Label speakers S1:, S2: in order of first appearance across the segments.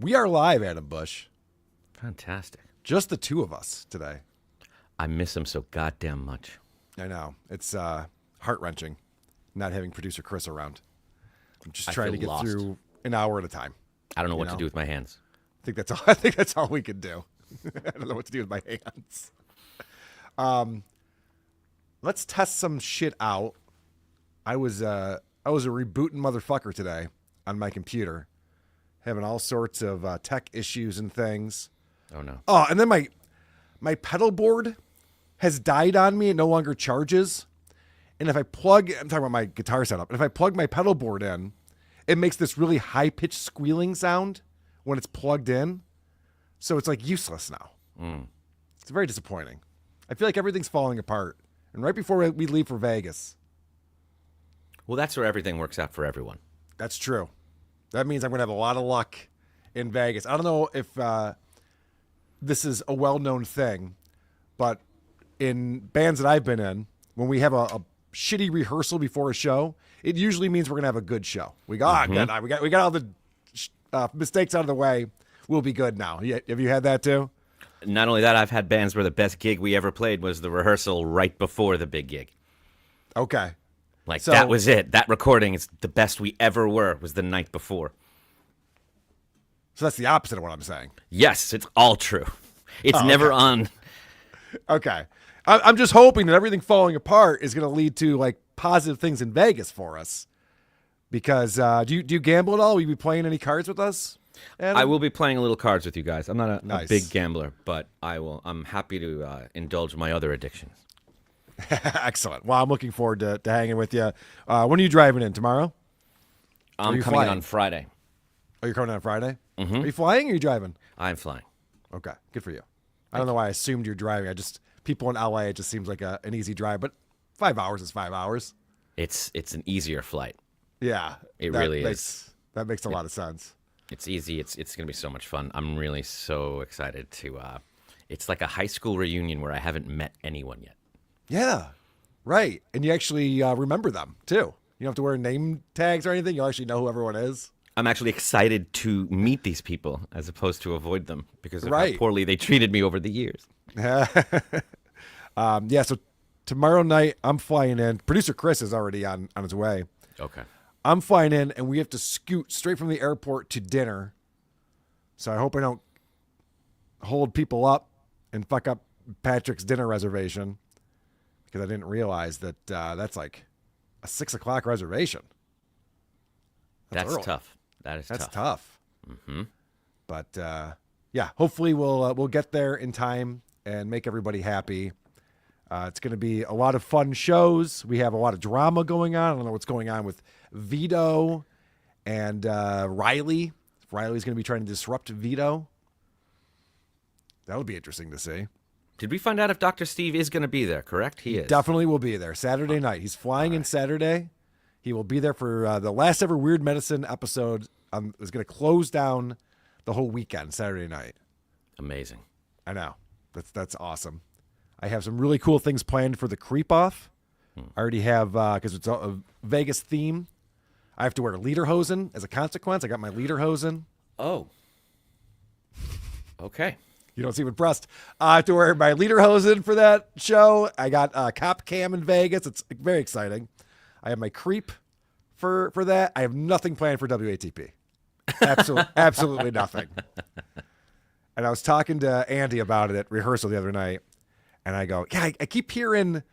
S1: We are live, Adam Bush.
S2: Fantastic.
S1: Just the two of us today.
S2: I miss him so goddamn much.
S1: I know. It's heart-wrenching not having producer Chris around. I'm just trying to get through an hour at a time.
S2: I don't know what to do with my hands.
S1: I think that's all we can do. I don't know what to do with my hands. Let's test some shit out. I was a rebooting motherfucker today on my computer, having all sorts of tech issues and things.
S2: Oh no.
S1: Oh, and then my pedal board has died on me. It no longer charges. And if I'm talking about my guitar setup, and if I plug my pedal board in, it makes this really high-pitched squealing sound when it's plugged in. So it's like useless now. It's very disappointing. I feel like everything's falling apart. And right before we leave for Vegas.
S2: Well, that's where everything works out for everyone.
S1: That's true. That means I'm going to have a lot of luck in Vegas. I don't know if this is a well-known thing, but in bands that I've been in, when we have a shitty rehearsal before a show, it usually means we're going to have a good show. We go, good. We got all the mistakes out of the way. We'll be good now. Have you had that too?
S2: Not only that, I've had bands where the best gig we ever played was the rehearsal right before the big gig.
S1: Okay.
S2: So, that was it. That recording is the best we ever were, was the night before.
S1: So that's the opposite of what I'm saying.
S2: Yes, it's all true. It's never on.
S1: Okay. I'm just hoping that everything falling apart is going to lead to like positive things in Vegas for us. Because do you gamble at all? Will you be playing any cards with us, Adam?
S2: I will be playing a little cards with you guys. I'm not
S1: Nice.
S2: a big gambler, but I'm happy to indulge my other addictions.
S1: Excellent. Well, I'm looking forward to hanging with you. When are you driving in? Tomorrow?
S2: I'm coming in on Friday.
S1: Oh, you're coming in on Friday?
S2: Mm-hmm.
S1: Are you flying or are you driving?
S2: I'm flying.
S1: Okay. Good for you. I don't know why I assumed you're driving. People in LA, it just seems like an easy drive, but 5 hours is 5 hours.
S2: It's an easier flight.
S1: Yeah.
S2: It really is.
S1: That makes a lot of sense.
S2: It's easy. It's going to be so much fun. I'm really so excited to. It's like a high school reunion where I haven't met anyone yet.
S1: Yeah, right. And you actually remember them, too. You don't have to wear name tags or anything. You'll actually know who everyone is.
S2: I'm actually excited to meet these people as opposed to avoid them because of how
S1: Right.
S2: poorly they treated me over the years.
S1: So tomorrow night, I'm flying in. Producer Chris is already on his way.
S2: Okay.
S1: I'm flying in, and we have to scoot straight from the airport to dinner. So I hope I don't hold people up and fuck up Patrick's dinner reservation. Because I didn't realize that that's like a 6 o'clock reservation.
S2: That's
S1: early.
S2: tough. That's
S1: tough.
S2: Mm-hmm.
S1: But hopefully we'll get there in time and make everybody happy. It's going to be a lot of fun shows. We have a lot of drama going on. I don't know what's going on with Vito and Riley. Riley's going to be trying to disrupt Vito. That'll be interesting to see.
S2: Did we find out if Dr. Steve is going to be there, correct? He is.
S1: Definitely will be there Saturday night. He's flying in Saturday. He will be there for the last ever Weird Medicine episode. Is going to close down the whole weekend, Saturday night.
S2: Amazing.
S1: I know. That's awesome. I have some really cool things planned for the Creep Off. I already have, because it's a Vegas theme, I have to wear lederhosen as a consequence. I got my lederhosen.
S2: Oh. Okay.
S1: You don't seem impressed. I have to wear my lederhosen for that show. I got Cop Cam in Vegas. It's very exciting. I have my creep for that. I have nothing planned for WATP. Absolutely nothing. And I was talking to Andy about it at rehearsal the other night, and I go, yeah, I keep hearing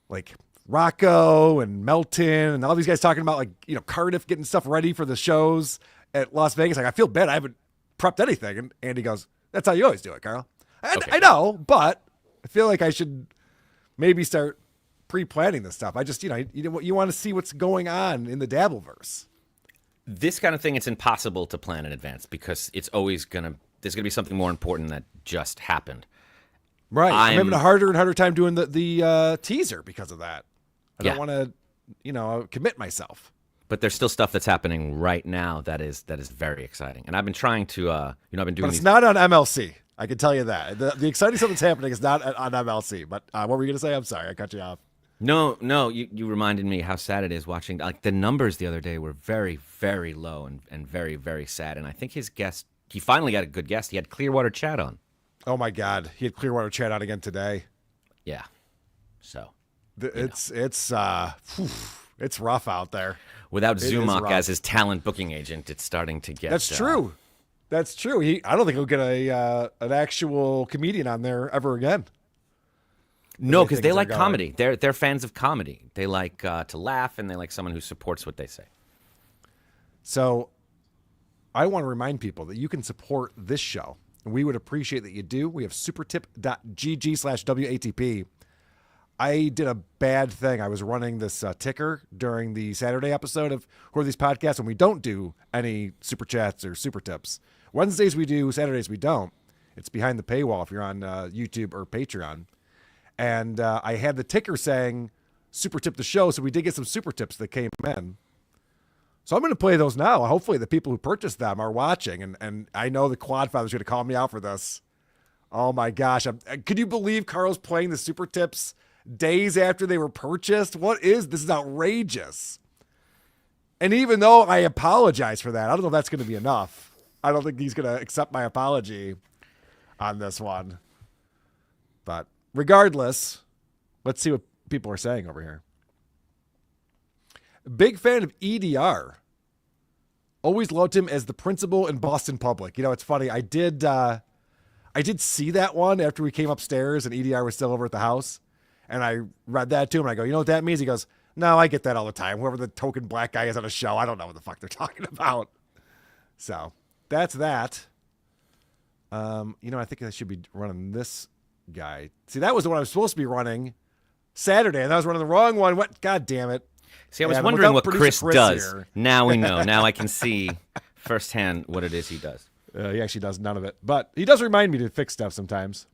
S1: like Rocco and Melton and all these guys talking about like, Cardiff getting stuff ready for the shows at Las Vegas. Like, I feel bad. I haven't prepped anything. And Andy goes, that's how you always do it, Carl. I know, but I feel like I should maybe start pre-planning this stuff. I just, you want to see what's going on in the Dabbleverse.
S2: This kind of thing, it's impossible to plan in advance because it's always there's going to be something more important that just happened.
S1: Right. I'm having a harder and harder time doing the teaser because of that. I don't want to, commit myself.
S2: But there's still stuff that's happening right now that is very exciting. And I've been trying to, I've been doing.
S1: But it's not on MLC. I can tell you that. The exciting stuff that's happening is not on MLC. But what were you going to say? I'm sorry, I cut you off.
S2: No, you reminded me how sad it is watching. Like the numbers the other day were very, very low and very, very sad. And I think his guest he finally got a good guest. He had Clearwater Chat on.
S1: Oh my God, he had Clearwater Chat out again today.
S2: Yeah. So
S1: it's rough out there.
S2: without Zumach as his talent booking agent, it's starting to get.
S1: That's true. That's true. I don't think he'll get an actual comedian on there ever again.
S2: No, because they like comedy. They're fans of comedy. They like to laugh, and they like someone who supports what they say.
S1: So I want to remind people that you can support this show, and we would appreciate that you do. We have supertip.gg/WATP. I did a bad thing. I was running this ticker during the Saturday episode of Who Are These Podcasts, and we don't do any super chats or super tips. Wednesdays we do, Saturdays we don't. It's behind the paywall if you're on YouTube or Patreon. And I had the ticker saying super tip the show, so we did get some super tips that came in. So I'm going to play those now. Hopefully the people who purchased them are watching, and I know the Quadfather's going to call me out for this. Oh my gosh. Could you believe Carl's playing the super tips days after they were purchased? This is outrageous. And even though I apologize for that, I don't know if that's going to be enough. I don't think he's going to accept my apology on this one. But regardless, let's see what people are saying over here. Big fan of EDR. Always loved him as the principal in Boston Public. You know, it's funny. I did see that one after we came upstairs and EDR was still over at the house. And I read that to him and I go, you know what that means? He goes, no, I get that all the time. Whoever the token black guy is on a show, I don't know what the fuck they're talking about. So that's that. I think I should be running this guy. See, that was the one I was supposed to be running Saturday, and I was running the wrong one. What? God damn it.
S2: See, I was wondering what Chris does. Here. Now we know. Now I can see firsthand what it is he does.
S1: He actually does none of it. But he does remind me to fix stuff sometimes.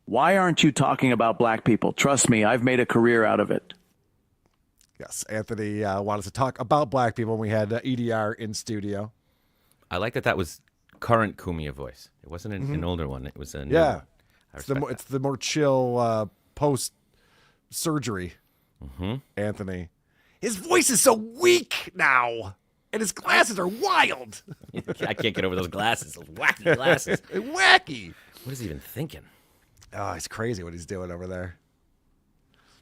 S3: Why aren't you talking about black people? Trust me, I've made a career out of it.
S1: Yes, Anthony wanted us to talk about black people when we had EDR in studio.
S2: I like that was current Kumia voice. It wasn't an older one. It was a new one.
S1: It's the more chill post-surgery Anthony. His voice is so weak now, and his glasses are wild.
S2: I can't get over those glasses, those wacky glasses.
S1: Wacky.
S2: What is he even thinking?
S1: Oh, it's crazy what he's doing over there.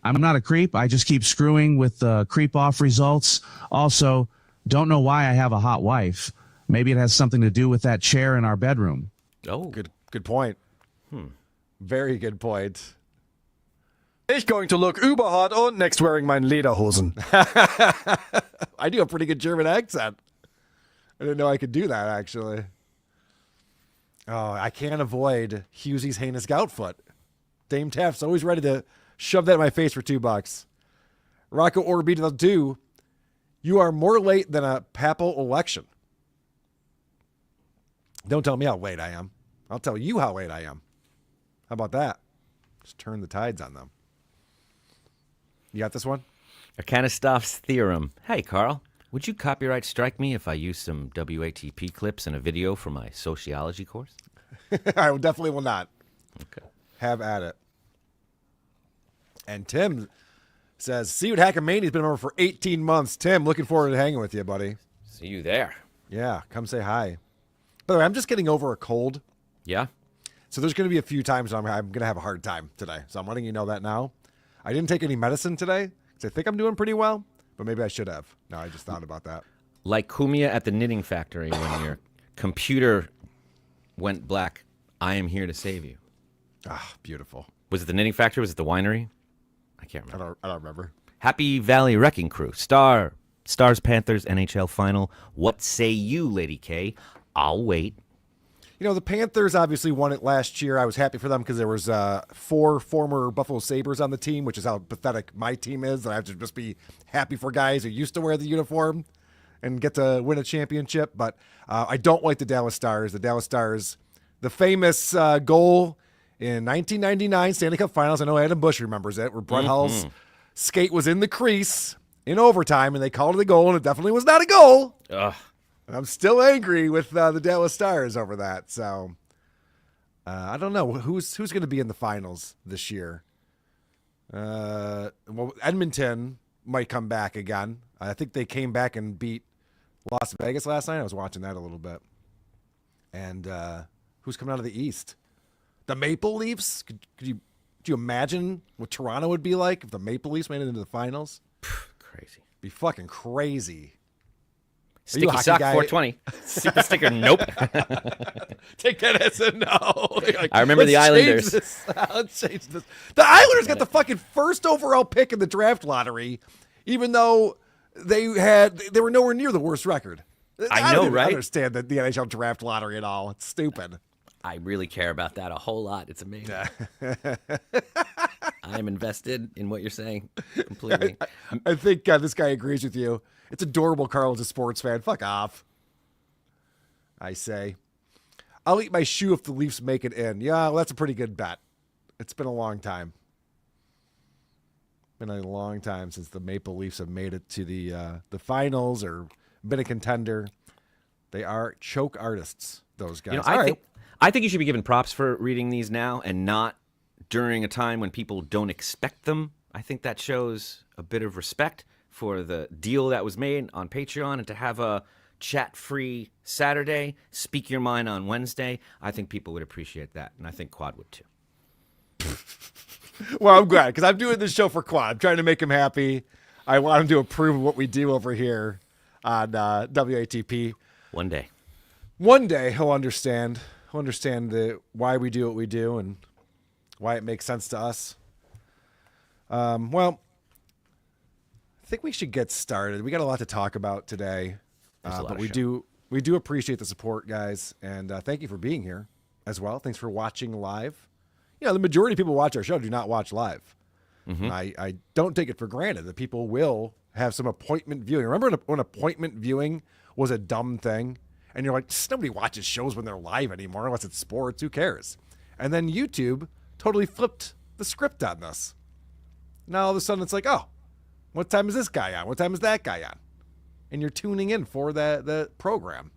S4: I'm not a creep. I just keep screwing with creep off results. Also, don't know why I have a hot wife. Maybe it has something to do with that chair in our bedroom.
S2: Oh,
S1: good point. Very good point.
S5: Ich going to look überhart und next wearing mein Lederhosen.
S1: I do a pretty good German accent. I didn't know I could do that, actually. Oh, I can't avoid Hughesy's heinous gout foot. Dame Taft's always ready to shove that in my face for $2. Rocco Orbita 2, you are more late than a papal election. Don't tell me how late I am. I'll tell you how late I am. How about that? Just turn the tides on them. You got this one?
S2: Arcanistoff's theorem. Hey, Carl, would you copyright strike me if I use some WATP clips in a video for my sociology course?
S1: I definitely will not.
S2: Okay.
S1: Have at it. And Tim says, see what Hackamania's been over for 18 months. Tim, looking forward to hanging with you, buddy.
S2: See you there.
S1: Yeah, come say hi. By the way, I'm just getting over a cold.
S2: Yeah?
S1: So there's going to be a few times I'm going to have a hard time today. So I'm letting you know that now. I didn't take any medicine today because I think I'm doing pretty well, but maybe I should have. No, I just thought about that.
S2: Like Kumia at the knitting factory when your computer went black. I am here to save you.
S1: Ah, beautiful.
S2: Was it the knitting factory? Was it the winery? I can't remember.
S1: I don't remember.
S2: Happy Valley Wrecking Crew. Stars Panthers NHL final. What say you, Lady K? I'll wait.
S1: You know, the Panthers obviously won it last year. I was happy for them because there was 4 former Buffalo Sabres on the team, which is how pathetic my team is. And I have to just be happy for guys who used to wear the uniform and get to win a championship. But I don't like the Dallas Stars. The Dallas Stars, the famous goal in 1999 Stanley Cup Finals. I know Adam Bush remembers it, where Brett Hull's skate was in the crease in overtime, and they called it a goal, and it definitely was not a goal.
S2: Ugh.
S1: I'm still angry with the Dallas Stars over that. So I don't know who's going to be in the finals this year. Well, Edmonton might come back again. I think they came back and beat Las Vegas last night. I was watching that a little bit. And who's coming out of the East? The Maple Leafs? Do you imagine what Toronto would be like if the Maple Leafs made it into the finals?
S2: Crazy.
S1: Be fucking crazy.
S2: Sticky
S1: hockey
S2: sock
S1: guy?
S2: 420. Super sticker. Nope.
S1: Take that as a no. Like,
S2: I remember the
S1: let's change
S2: Islanders.
S1: this. Let's change this. The Islanders got the fucking first overall pick in the draft lottery, even though they were nowhere near the worst record.
S2: I know,
S1: don't
S2: right?
S1: understand the NHL draft lottery at all. It's stupid.
S2: I really care about that a whole lot. It's amazing. I'm invested in what you're saying completely.
S1: I think this guy agrees with you. It's adorable Carl's a sports fan. Fuck off. I say. I'll eat my shoe if the Leafs make it in. Yeah, well, that's a pretty good bet. It's been a long time. Been a long time since the Maple Leafs have made it to the finals or been a contender. They are choke artists, those guys.
S2: I think you should be given props for reading these now and not during a time when people don't expect them. I think that shows a bit of respect for the deal that was made on Patreon, and to have a chat-free Saturday, speak your mind on Wednesday. I think people would appreciate that, and I think Quad would too.
S1: Well, I'm glad, because I'm doing this show for Quad. I'm trying to make him happy. I want him to approve of what we do over here on WATP.
S2: One day.
S1: One day he'll understand. He'll understand why we do what we do and why it makes sense to us. Well, I think we should get started. We got a lot to talk about today, but we do appreciate the support, guys, and thank you for being here as well. Thanks for watching live. You know, the majority of people who watch our show do not watch live. Mm-hmm. I don't take it for granted that people will have some appointment viewing. Remember when appointment viewing was a dumb thing? And you're like, nobody watches shows when they're live anymore unless it's sports. Who cares? And then YouTube totally flipped the script on this. Now all of a sudden it's like, oh, what time is this guy on? What time is that guy on? And you're tuning in for the program.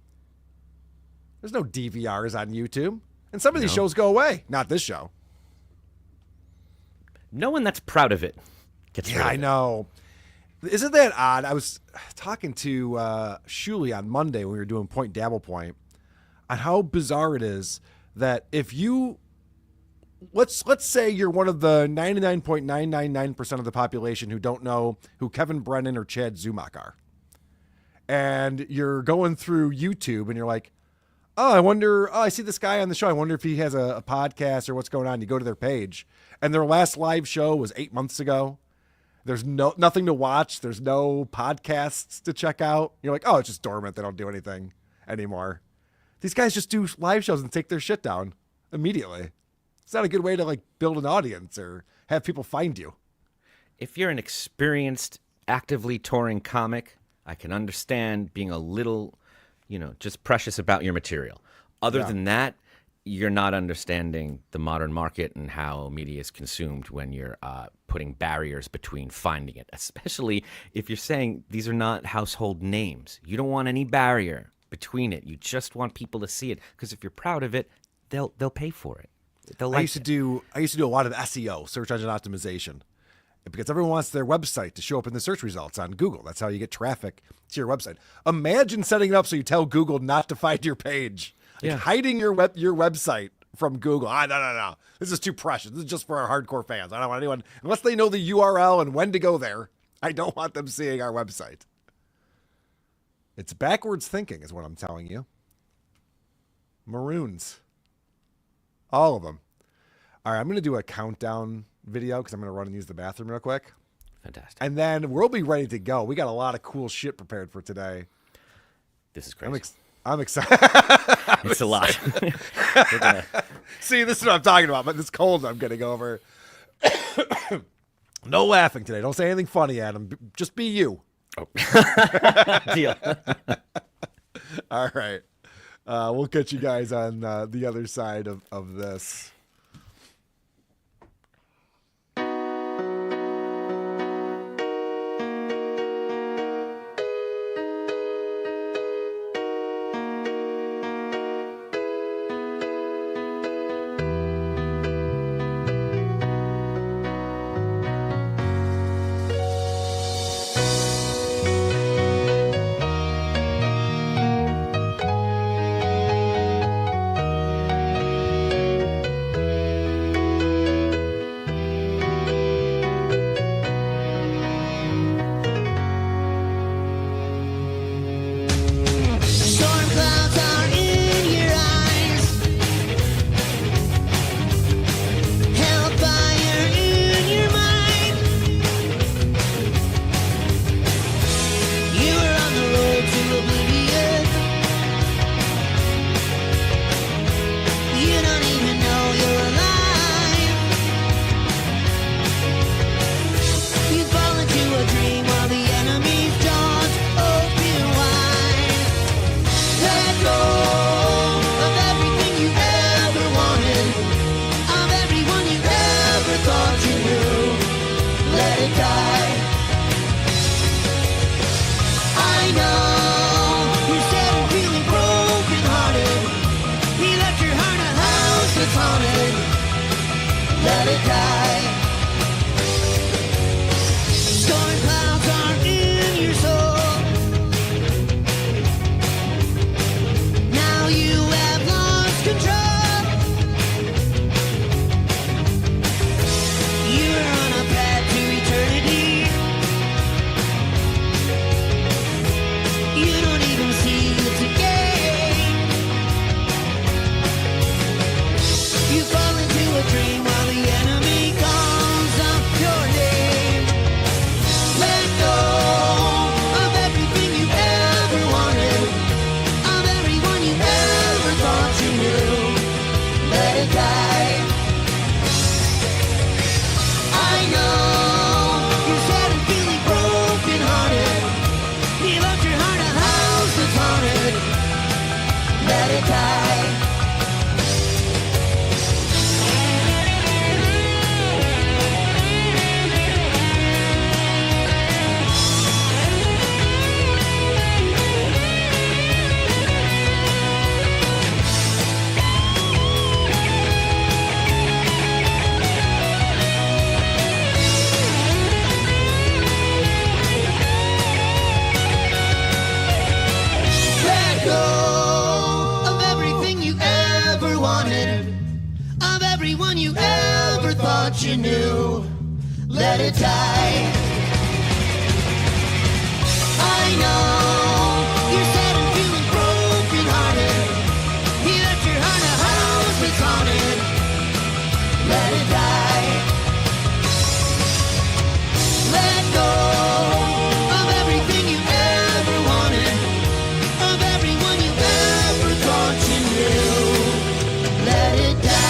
S1: There's no DVRs on YouTube. And some of these shows go away. Not this show.
S2: No one that's proud of it gets rid of it.
S1: I know. Isn't that odd? I was talking to Shuli on Monday when we were doing Point Dabble Point on how bizarre it is that if you let's say you're one of the 99.999% of the population who don't know who Kevin Brennan or Chad Zumock are, and you're going through YouTube and you're like, I see this guy on the show. I wonder if he has a podcast or what's going on. You go to their page, and their last live show was 8 months ago. There's nothing to watch. There's no podcasts to check out. You're like, oh, it's just dormant. They don't do anything anymore. These guys just do live shows and take their shit down immediately. It's not a good way to like build an audience or have people find you.
S2: If you're an experienced, actively touring comic, I can understand being a little, just precious about your material. Other than that, you're not understanding the modern market and how media is consumed when you're putting barriers between finding it, especially if you're saying these are not household names. You don't want any barrier between it. You just want people to see it, because if you're proud of it, they'll pay for it. They'll like
S1: I used to do a lot of SEO, search engine optimization, because everyone wants their website to show up in the search results on Google. That's how you get traffic to your website. Imagine setting it up so you tell Google not to find your page. Like hiding your website from Google. No. This is too precious. This is just for our hardcore fans. I don't want anyone, unless they know the URL and when to go there, I don't want them seeing our website. It's backwards thinking is what I'm telling you. Maroons. All of them. All right, I'm going to do a countdown video because I'm going to run and use the bathroom real quick.
S2: Fantastic.
S1: And then we'll be ready to go. We got a lot of cool shit prepared for today.
S2: This is crazy.
S1: I'm excited.
S2: It's a lot.
S1: See, this is what I'm talking about, but this cold I'm getting over. No laughing today. Don't say anything funny, Adam. Just be you.
S2: Oh. Deal.
S1: All right. We'll catch you guys on the other side of this.
S6: let it die. Everyone you ever thought you knew, let it die. I know you're sad and feeling broken hearted. You left your heart a house that's haunted. Let it die. Let go of everything you ever wanted, of everyone you ever thought you knew. Let it die.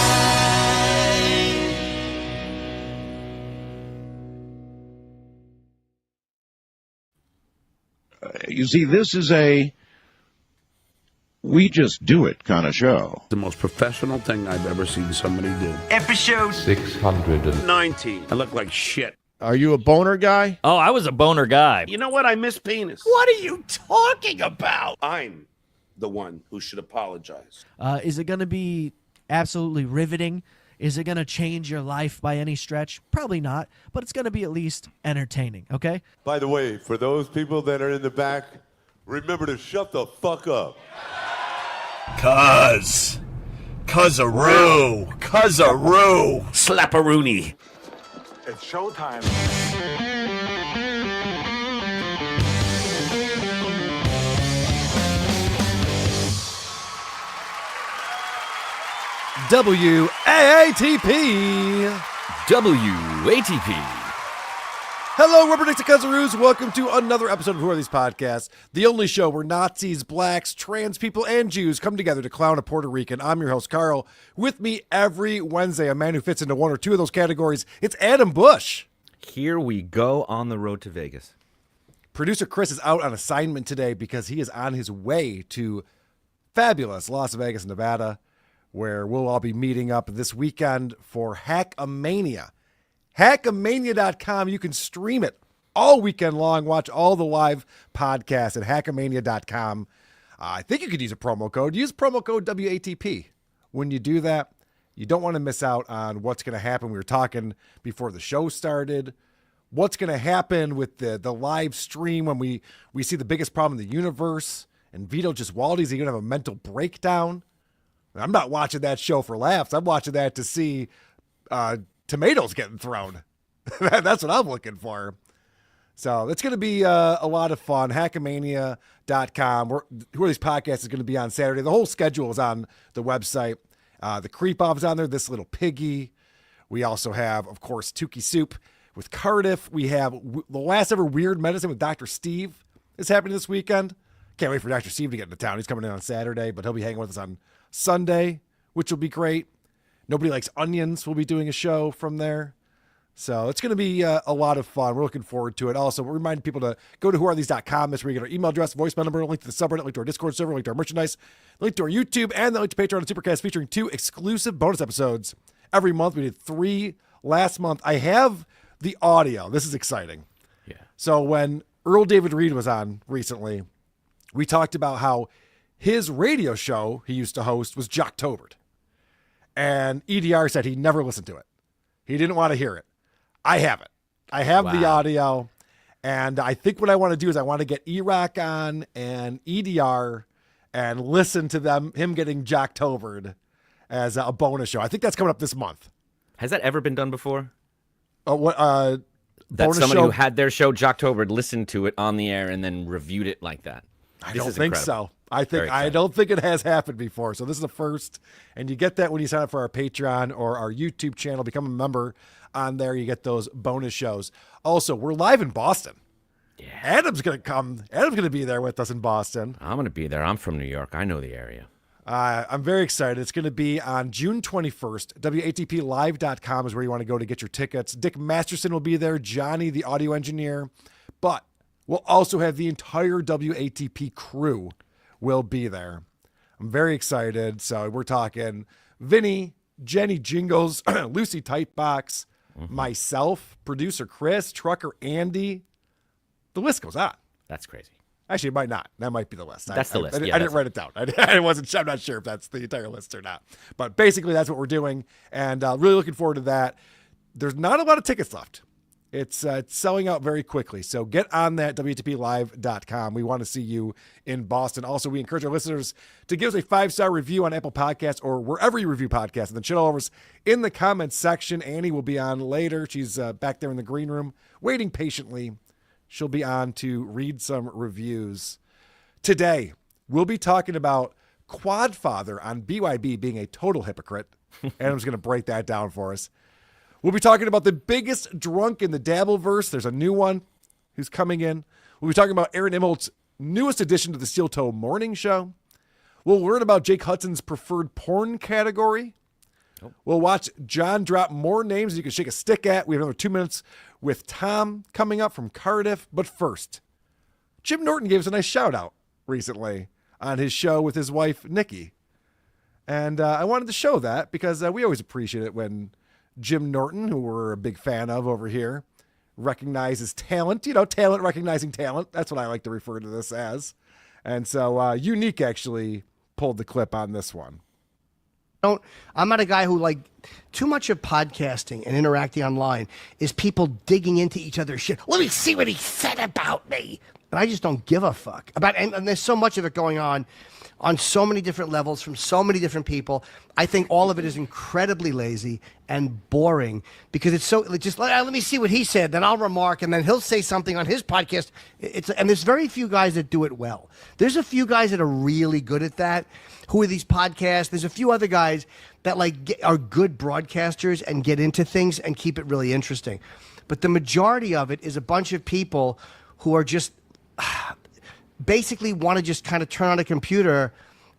S7: You see, this is a we just do it kind of show.
S8: The most professional thing I've ever seen somebody do.
S6: Episode
S8: 619. I look like shit.
S7: Are you a boner guy?
S9: Oh, I was a boner guy.
S8: You know what? I miss penis.
S6: What are you talking about?
S8: I'm the one who should apologize.
S10: Is it going to be absolutely riveting? Is it going to change your life by any stretch? Probably not, but it's going to be at least entertaining, okay?
S11: By the way, for those people that are in the back, remember to shut the fuck up.
S6: Cuz-a-roo.
S8: Slap-a-rooney.
S11: It's showtime.
S1: WAATP.
S2: WATP.
S1: Hello, Rubbernecks and Cuzzaroos. Welcome to another episode of Who Are These Podcasts, the only show where Nazis, blacks, trans people, and Jews come together to clown a Puerto Rican. I'm your host, Carl. With me every Wednesday, a man who fits into one or two of those categories, it's Adam Bush.
S2: Here we go on the road to Vegas.
S1: Producer Chris is out on assignment today because he is on his way to fabulous Las Vegas, Nevada, where we'll all be meeting up this weekend for Hackamania. Hackamania.com. You can stream it all weekend long. Watch all the live podcasts at Hackamania.com. I think you could use a promo code. Use promo code WATP. When you do that, you don't want to miss out on what's going to happen. We were talking before the show started. What's going to happen with the live stream when we see the biggest problem in the universe and Vito Giswaldi's going to have a mental breakdown. I'm not watching that show for laughs. I'm watching that to see tomatoes getting thrown. That's what I'm looking for. So it's going to be a lot of fun. Hackamania.com. Who Are These Podcasts is going to be on Saturday. The whole schedule is on the website. The Creep Off's on there, This Little Piggy. We also have, of course, Tukey Soup with Cardiff. We have the last ever Weird Medicine with Dr. Steve is happening this weekend. Can't wait for Dr. Steve to get into town. He's coming in on Saturday, but he'll be hanging with us on Sunday, which will be great. Nobody Likes Onions will be doing a show from there. So it's going to be a lot of fun. We're looking forward to it. Also, we're reminding people to go to whoarethese.com. That's where you get our email address, voicemail number, link to the subreddit, link to our Discord server, link to our merchandise, link to our YouTube, and the link to Patreon and Supercast featuring 2 exclusive bonus episodes every month. We did 3 last month. I have the audio. This is exciting.
S2: Yeah.
S1: So when Earl David Reed was on recently, we talked about how his radio show he used to host was Jocktobered. And EDR said he never listened to it. He didn't want to hear it. I have it. I have the audio. And I think what I want to do is I want to get E-Rock on and EDR and listen to him getting Jocktobered as a bonus show. I think that's coming up this month.
S2: Has that ever been done before?
S1: That
S2: somebody who had their show Jocktobered listened to it on the air and then reviewed it like that.
S1: I don't think so. I don't think it has happened before. So this is the first, and you get that when you sign up for our Patreon or our YouTube channel. Become a member on there. You get those bonus shows. Also, we're live in Boston.
S2: Yeah.
S1: Adam's gonna come. Adam's gonna be there with us in Boston.
S2: I'm gonna be there. I'm from New York. I know the area.
S1: I'm very excited. It's going to be on June 21st. WATPlive.com is where you want to go to get your tickets. Dick Masterson will be there. Johnny, the audio engineer. But we'll also have the entire WATP crew will be there. I'm very excited. So we're talking Vinny, Jenny Jingles, Lucy Tightbox, myself, producer Chris, trucker Andy. The list goes on.
S2: That's crazy.
S1: Actually, it might not. That might be the list.
S2: That's the list.
S1: I
S2: Yeah,
S1: didn't write it down. I'm not sure if that's the entire list or not. But basically, that's what we're doing, and really looking forward to that. There's not a lot of tickets left. It's selling out very quickly. So get on that, WATPlive.com. We want to see you in Boston. Also, we encourage our listeners to give us a 5-star review on Apple Podcasts or wherever you review podcasts. And then shit all over us in the comments section. Annie will be on later. She's back there in the green room waiting patiently. She'll be on to read some reviews. Today, we'll be talking about Quadfather on BYB being a total hypocrite. Adam's going to break that down for us. We'll be talking about the biggest drunk in the Dabbleverse. There's a new one who's coming in. We'll be talking about Aaron Imholte's newest addition to the Steel Toe Morning Show. We'll learn about Jake Hudson's preferred porn category. We'll watch John drop more names you can shake a stick at. We have another 2 minutes with Tom coming up from Cardiff. But first, Jim Norton gave us a nice shout out recently on his show with his wife, Nikki. And I wanted to show that because we always appreciate it when Jim Norton, who we're a big fan of over here, recognizes talent. You know, talent recognizing talent. That's what I like to refer to this as. And so Unique actually pulled the clip on this one.
S9: I'm not a guy who, like, too much of podcasting and interacting online is people digging into each other's shit. Let me see what he said about me. And I just don't give a fuck about, and there's so much of it going on so many different levels from so many different people. I think all of it is incredibly lazy and boring because it's so just let me see what he said, then I'll remark, and then he'll say something on his podcast. And there's very few guys that do it well. There's a few guys that are really good at that. Who are these podcasts? There's a few other guys that are good broadcasters and get into things and keep it really interesting. But the majority of it is a bunch of people who are just basically want to just kind of turn on a computer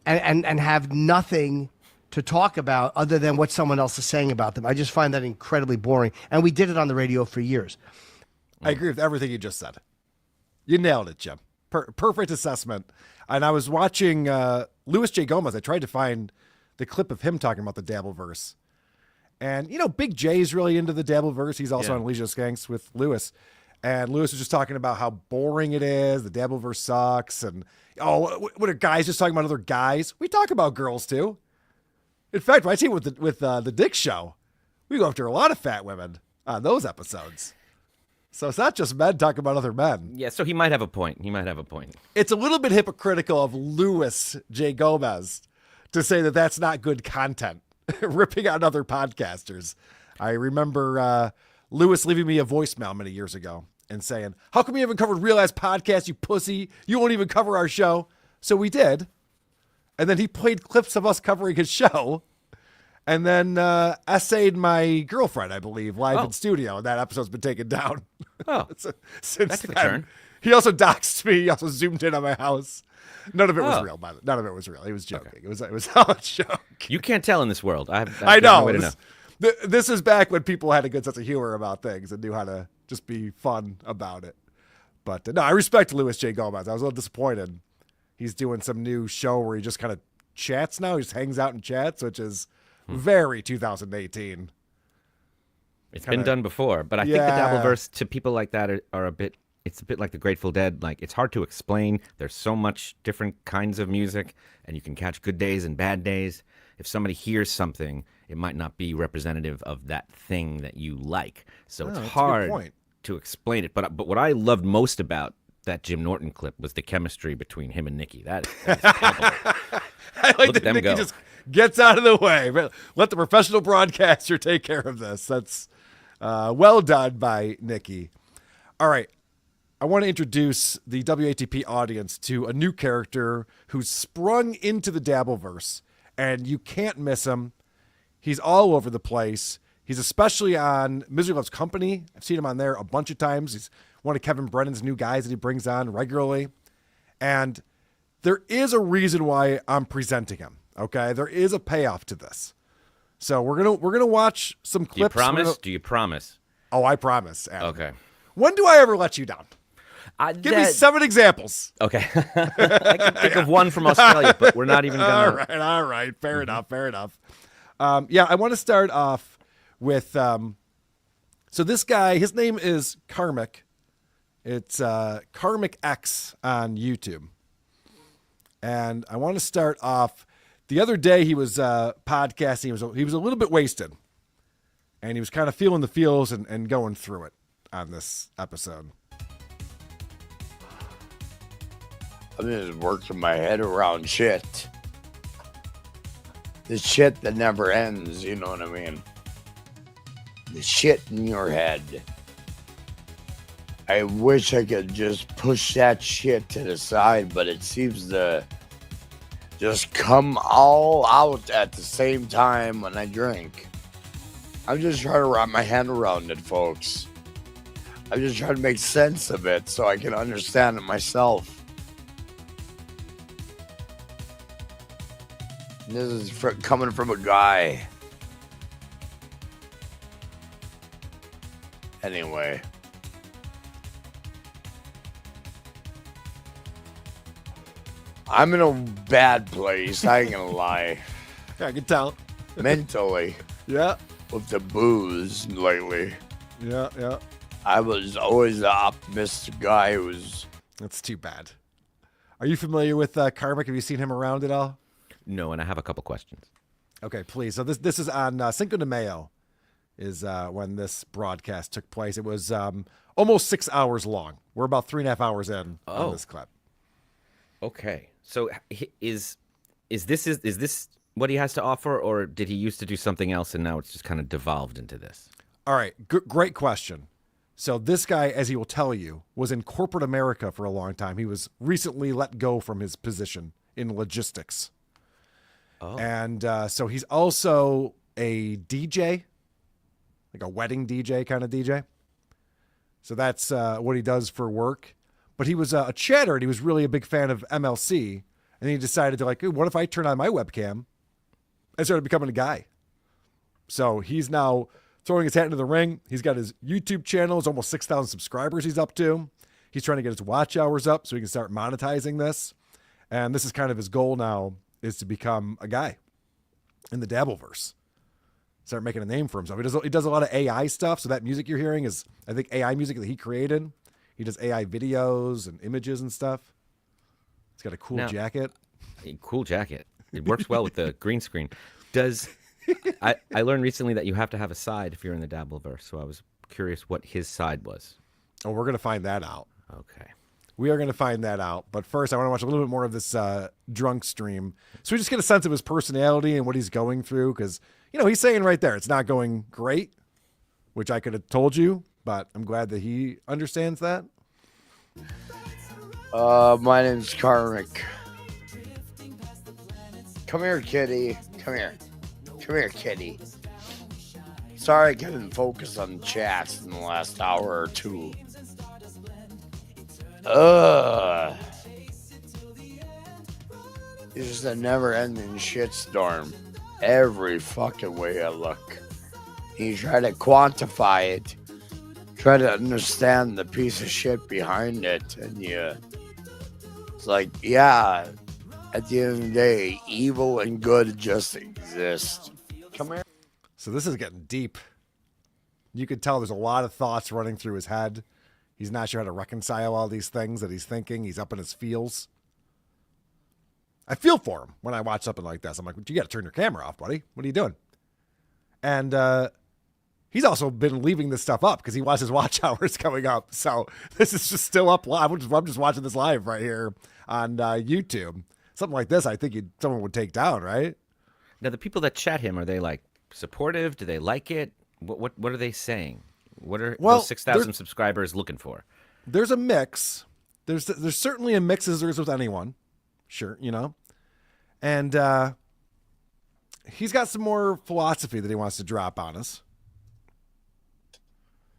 S9: and have nothing to talk about other than what someone else is saying about them. I just find that incredibly boring. And we did it on the radio for years.
S1: I agree with everything you just said. You nailed it, Jim. Perfect assessment. And I was watching Louis J. Gomez. I tried to find the clip of him talking about the Dabbleverse. And, you know, Big J's really into the Dabbleverse. He's also on Legion of Skanks with Louis. And Louis was just talking about how boring it is. The Dabbleverse sucks. And, what are guys just talking about other guys? We talk about girls, too. In fact, when I see it with the Dick Show, we go after a lot of fat women on those episodes. So it's not just men talking about other men.
S2: Yeah, so he might have a point.
S1: It's a little bit hypocritical of Louis J. Gomez to say that that's not good content, ripping on other podcasters. I remember Louis leaving me a voicemail many years ago and saying, how come you haven't covered Real Ass Podcast, you pussy? You won't even cover our show. So we did. And then he played clips of us covering his show. And then essayed my girlfriend, I believe, live in studio. And that episode's been taken down.
S2: Oh,
S1: since
S2: that took
S1: then.
S2: a turn.
S1: He also doxed me. He also zoomed in on my house. None of it was real, by the way. None of it was real. He was joking. Okay. It was all a joke.
S2: You can't tell in this world. I
S1: know.
S2: No way to know.
S1: This is back when people had a good sense of humor about things and knew how to just be fun about it. But no, I respect Louis J. Gomez. I was a little disappointed. He's doing some new show where he just kind of chats now. He just hangs out and chats, which is very 2018.
S2: It's been done before, but I think the Dabbleverse to people like that are a bit. It's a bit like the Grateful Dead. Like, it's hard to explain. There's so much different kinds of music, and you can catch good days and bad days. If somebody hears something, it might not be representative of that thing that you like. So it's hard to explain it. But what I loved most about that Jim Norton clip was the chemistry between him and Nikki. That is palpable.
S1: I like that Nikki just gets out of the way. Let the professional broadcaster take care of this. That's well done by Nikki. All right. I want to introduce the WATP audience to a new character who's sprung into the Dabbleverse, and you can't miss him. He's all over the place. He's especially on Misery Loves Company. I've seen him on there a bunch of times. He's one of Kevin Brennan's new guys that he brings on regularly. And there is a reason why I'm presenting him, okay? There is a payoff to this. So we're gonna watch some clips.
S2: Do you promise?
S1: Oh, I promise, Adam.
S2: Okay.
S1: When do I ever let you down? Give me 7 examples.
S2: Okay. I can think of one from Australia, but we're not even going to.
S1: All right. Fair enough. Yeah, I want to start off with, so this guy, his name is Karmic. It's Karmic X on YouTube. And I want to start off, the other day he was podcasting, he was a little bit wasted. And he was kind of feeling the feels and going through it on this episode.
S12: I'm just working my head around shit. The shit that never ends, you know what I mean? The shit in your head. I wish I could just push that shit to the side, but it seems to just come all out at the same time when I drink. I'm just trying to wrap my head around it, folks. I'm just trying to make sense of it so I can understand it myself. And this is coming from a guy. Anyway. I'm in a bad place, I ain't gonna lie.
S1: Yeah, I can tell.
S12: Mentally.
S1: Yeah.
S12: With the booze lately.
S1: Yeah.
S12: I was always the optimistic guy who was...
S1: That's too bad. Are you familiar with Karmic? Have you seen him around at all?
S2: No, and I have a couple questions.
S1: Okay, please. So this is on Cinco de Mayo is when this broadcast took place. It was almost 6 hours long. We're about 3.5 hours in on this clip.
S2: Okay. So is this what he has to offer, or did he used to do something else and now it's just kind of devolved into this?
S1: All right. Great question. So this guy, as he will tell you, was in corporate America for a long time. He was recently let go from his position in logistics. Oh. And so he's also a DJ, like a wedding DJ kind of DJ. So that's what he does for work. But he was a chatter, and he was really a big fan of MLC. And he decided to like, what if I turn on my webcam and started becoming a guy? So he's now throwing his hat into the ring. He's got his YouTube channel. It's almost 6,000 subscribers he's up to. He's trying to get his watch hours up so he can start monetizing this. And this is kind of his goal now, is to become a guy in the Dabbleverse. Start making a name for himself. He does a lot of AI stuff. So that music you're hearing is, I think, AI music that he created. He does AI videos and images and stuff. He's got a cool jacket.
S2: Cool jacket. It works well with the green screen. I learned recently that you have to have a side if you're in the Dabbleverse. So I was curious what his side was.
S1: Oh, we're going to find that out.
S2: Okay.
S1: We are going to find that out. But first, I want to watch a little bit more of this drunk stream. So we just get a sense of his personality and what he's going through. Because, he's saying right there, it's not going great, which I could have told you. But I'm glad that he understands that.
S12: My name's Karmic. Come here, kitty. Come here. Come here, kitty. Sorry I couldn't focus on chats in the last hour or two. It's just a never-ending shitstorm. Every fucking way I look. You try to quantify it. Try to understand the piece of shit behind it. And it's like, yeah, at the end of the day, evil and good just exist. Come here.
S1: So this is getting deep. You could tell there's a lot of thoughts running through his head. He's not sure how to reconcile all these things that he's thinking. He's up in his feels. I feel for him when I watch something like this. I'm like, you got to turn your camera off, buddy. What are you doing? And he's also been leaving this stuff up because he wants his watch hours coming up. So this is just still up live. I'm just watching this live right here on YouTube. Something like this, I think someone would take down, right?
S2: Now, the people that chat him, are they like supportive? Do they like it? What are they saying? What are those 6,000 subscribers looking for?
S1: There's a mix. There's certainly a mix as there is with anyone. Sure, And he's got some more philosophy that he wants to drop on us.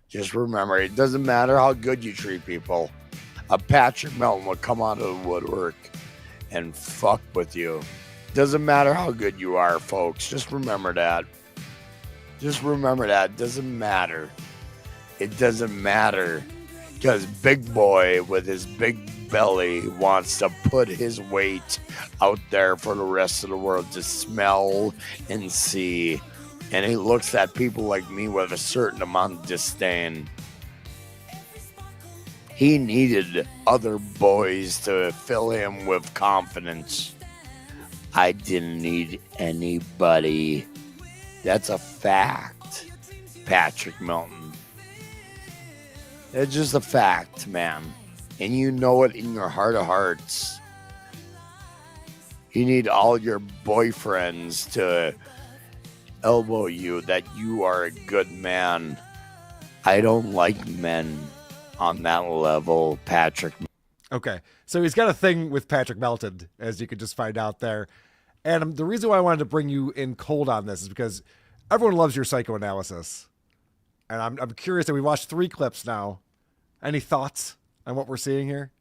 S12: Just remember, it doesn't matter how good you treat people. A Patrick Melton will come out of the woodwork and fuck with you. Doesn't matter how good you are, folks. Just remember that. Just remember that. Doesn't matter. It doesn't matter. Because Big Boy with his big belly wants to put his weight out there for the rest of the world to smell and see. And he looks at people like me with a certain amount of disdain. He needed other boys to fill him with confidence. I didn't need anybody. That's a fact, Patrick Milton. It's just a fact, man. And you know it in your heart of hearts. You need all your boyfriends to elbow you that you are a good man. I don't like men on that level, Patrick.
S1: Okay, so he's got a thing with Patrick Melton, as you could just find out there. And the reason why I wanted to bring you in cold on this is because everyone loves your psychoanalysis. And I'm curious that we watched 3 clips now. Any thoughts on what we're seeing here?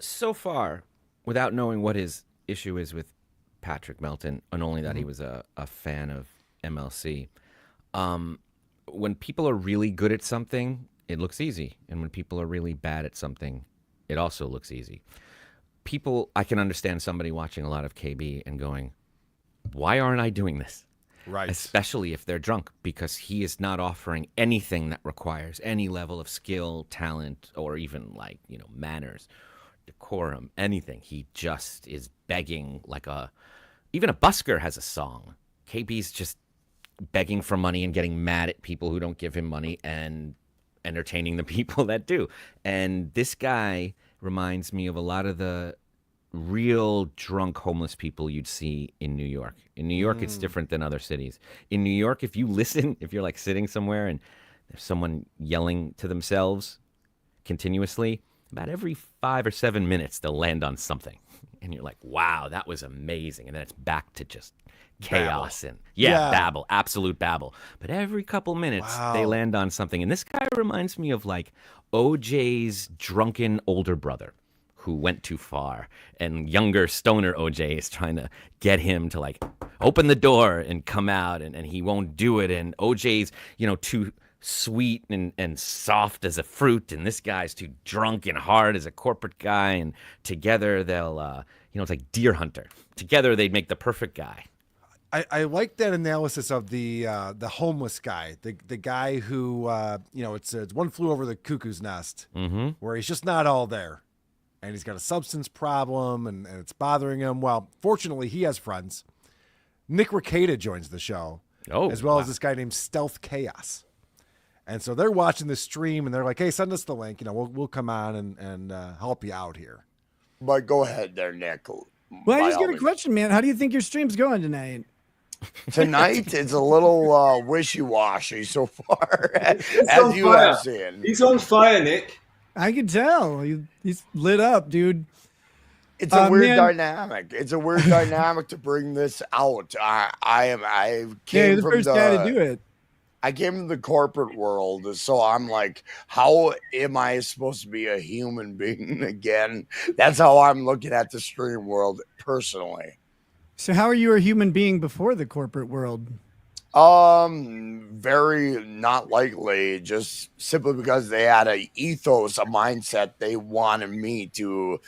S2: So far, without knowing what his issue is with Patrick Melton, and only that he was a fan of MLC, when people are really good at something, it looks easy. And when people are really bad at something, it also looks easy. I can understand somebody watching a lot of KB and going, why aren't I doing this?
S1: Right.
S2: Especially if they're drunk, because he is not offering anything that requires any level of skill, talent, or even manners, decorum, anything. He just is begging even a busker has a song. KB's just begging for money and getting mad at people who don't give him money and entertaining the people that do. And this guy reminds me of a lot of the real drunk homeless people you'd see in New York. In New York, it's different than other cities. In New York, if you're sitting somewhere and there's someone yelling to themselves continuously, about every 5 or 7 minutes, they'll land on something. And you're like, wow, that was amazing. And then it's back to just chaos and babble, absolute babble. But every couple minutes, they land on something. And this guy reminds me of OJ's drunken older brother who went too far, and younger stoner OJ is trying to get him to open the door and come out, and he won't do it. And OJ's, too sweet and soft as a fruit, and this guy's too drunk and hard as a corporate guy. And together they'll, it's like Deer Hunter. Together they'd make the perfect guy.
S1: I like that analysis of the homeless guy, the guy who, it's One Flew Over the Cuckoo's Nest, where he's just not all there. And he's got a substance problem, and it's bothering him. Well, fortunately, he has friends. Nick Rekieta joins the show, as well as this guy named Stealth Chaos. And so they're watching the stream, and they're like, hey, send us the link. We'll come on and help you out here.
S12: But go ahead there, Nick.
S13: Well, I just got a question, man. How do you think your stream's going tonight?
S12: Tonight, it's a little wishy-washy so far, as you have seen.
S14: He's on fire, Nick.
S13: I can tell. He's lit up, dude.
S12: It's a weird dynamic. It's a weird dynamic to bring this out. I came
S13: the
S12: from
S13: first guy to do it.
S12: I came from the corporate world, so I'm like, how am I supposed to be a human being again? That's how I'm looking at the stream world personally.
S13: So how are you a human being before the corporate world?
S12: Very not likely, just simply because they had a ethos, a mindset they wanted me to,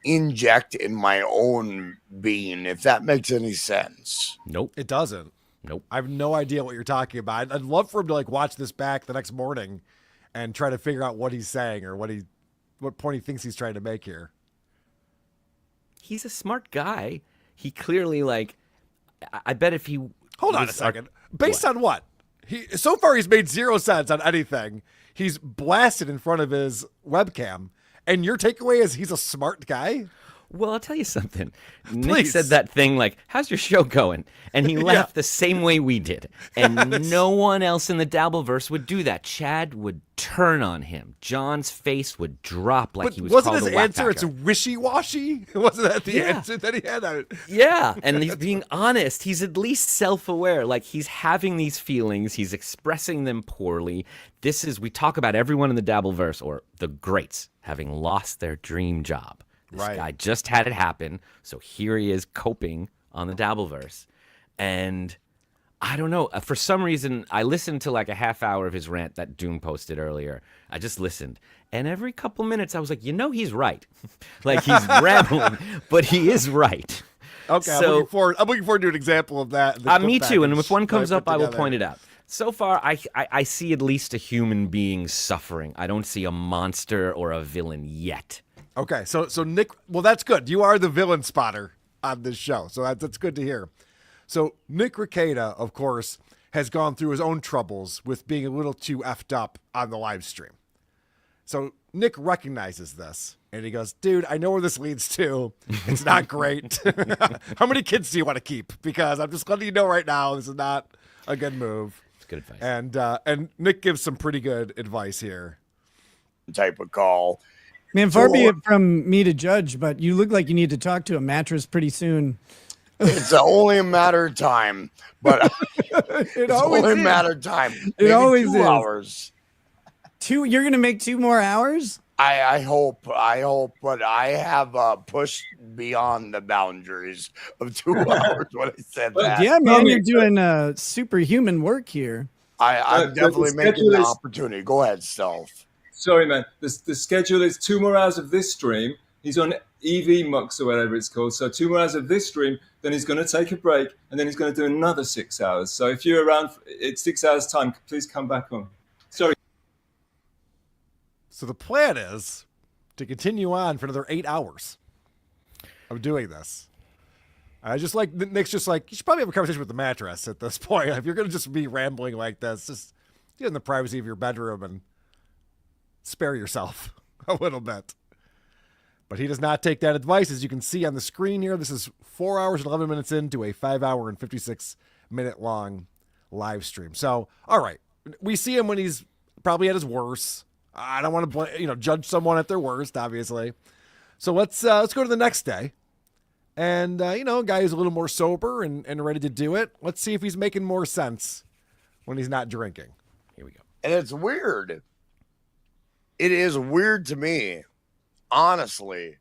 S12: inject in my own being, if that makes any sense.
S2: Nope.
S1: It doesn't.
S2: Nope.
S1: I have no idea what you're talking about. I'd love for him to watch this back the next morning and try to figure out what he's saying or what point he thinks he's trying to make here.
S2: He's a smart guy. He clearly I bet if he
S1: Hold on a second. Based on what? So far he's made 0 cents on anything. He's blasted in front of his webcam. And your takeaway is he's a smart guy?
S2: Well, I'll tell you something. Nick said that thing how's your show going? And he laughed the same way we did. And no one else in the Dabbleverse would do that. Chad would turn on him. John's face would drop he was
S1: wasn't
S2: called
S1: his
S2: a
S1: answer
S2: whack-packer.
S1: it's wishy-washy? Wasn't that the answer that he had?
S2: Yeah, and he's being honest. He's at least self-aware. He's having these feelings. He's expressing them poorly. We talk about everyone in the Dabbleverse, or the greats, having lost their dream job. This guy just had it happen, so here he is coping on the Dabbleverse. And I don't know. For some reason, I listened to like a half hour of his rant that Doom posted earlier. I just listened. And every couple minutes, I was like, he's right. Like, he's rambling, but he is right.
S1: Okay,
S2: So,
S1: I'm looking forward to an example of that.
S2: me too. And if one comes up, I will point it out. So far, I see at least a human being suffering. I don't see a monster or a villain yet.
S1: Okay, so Nick, well, that's good. You are the villain spotter on this show, so that's good to hear. So Nick Rekieta, of course, has gone through his own troubles with being a little too effed up on the live stream. So Nick recognizes this, and he goes, dude, I know where this leads to. It's not great. How many kids do you want to keep? Because I'm just letting you know right now, this is not a good move.
S2: It's good advice.
S1: And Nick gives some pretty good advice here.
S12: Type of call.
S13: Man, far be it from me to judge, but you look like you need to talk to a mattress pretty soon.
S12: It's only a matter of time, but
S13: It's always
S12: only a
S13: is.
S12: matter of time.
S13: It
S12: Maybe
S13: always
S12: 2
S13: is.
S12: hours.
S13: You're gonna make 2 more hours?
S12: I hope, but I have pushed beyond the boundaries of 2 hours when I said that.
S13: Yeah, man, you're doing superhuman work here.
S12: I'm definitely
S14: the
S12: making
S14: schedule
S12: the
S14: is-
S12: opportunity. Go ahead, Stealth.
S14: Sorry, man. The schedule is 2 more hours of this stream. He's on EV Mux or whatever it's called. So 2 more hours of this stream, then he's going to take a break, and then he's going to do another 6 hours. So if you're around at 6 hours' time, please come back on. Sorry.
S1: So the plan is to continue on for another 8 hours of doing this. I just like, Nick's just like, you should probably have a conversation with the mattress at this point. If you're going to just be rambling like this, just get in the privacy of your bedroom and spare yourself a little bit. But he does not take that advice. As you can see on the screen here, this is 4 hours and 11 minutes into a 5 hour and 56 minute long live stream. So, all right, we see him when he's probably at his worst. I don't want to judge someone at their worst, obviously. So let's go to the next day. And, a guy who's a little more sober and ready to do it. Let's see if he's making more sense when he's not drinking. Here we go.
S12: And it's weird. It is weird to me, honestly,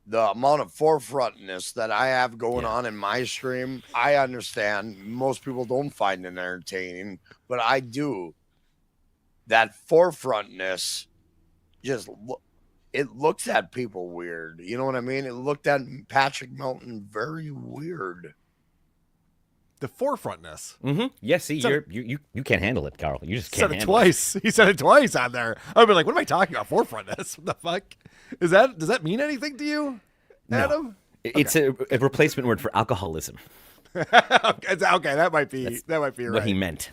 S12: the amount of forefrontness that I have going on in my stream. I understand most people don't find it entertaining, but I do. That forefrontness it looks at people weird. You know what I mean? It looked at Patrick Melton very weird.
S1: The forefrontness.
S2: Mm-hmm. Yeah, see, you can't handle it, Carl. You just can't
S1: Said it
S2: handle
S1: twice. He said it twice on there. I'd be like, what am I talking about? Forefrontness? What the fuck? Does that mean anything to you, Adam?
S2: No. It's a replacement word for alcoholism.
S1: Okay, that might be right.
S2: What he meant.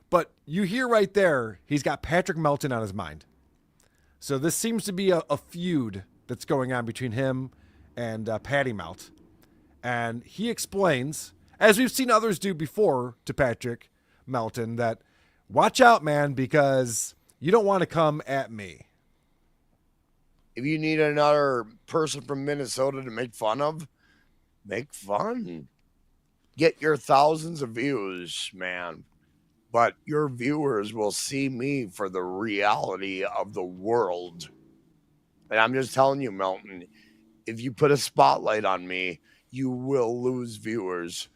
S1: But you hear right there, he's got Patrick Melton on his mind. So this seems to be a feud that's going on between him and Patty Melt. And he explains, as we've seen others do before to Patrick Melton, that watch out, man, because you don't want to come at me.
S12: If you need another person from Minnesota to make fun of, make fun. Get your thousands of views, man. But your viewers will see me for the reality of the world. And I'm just telling you, Melton, if you put a spotlight on me, you will lose viewers.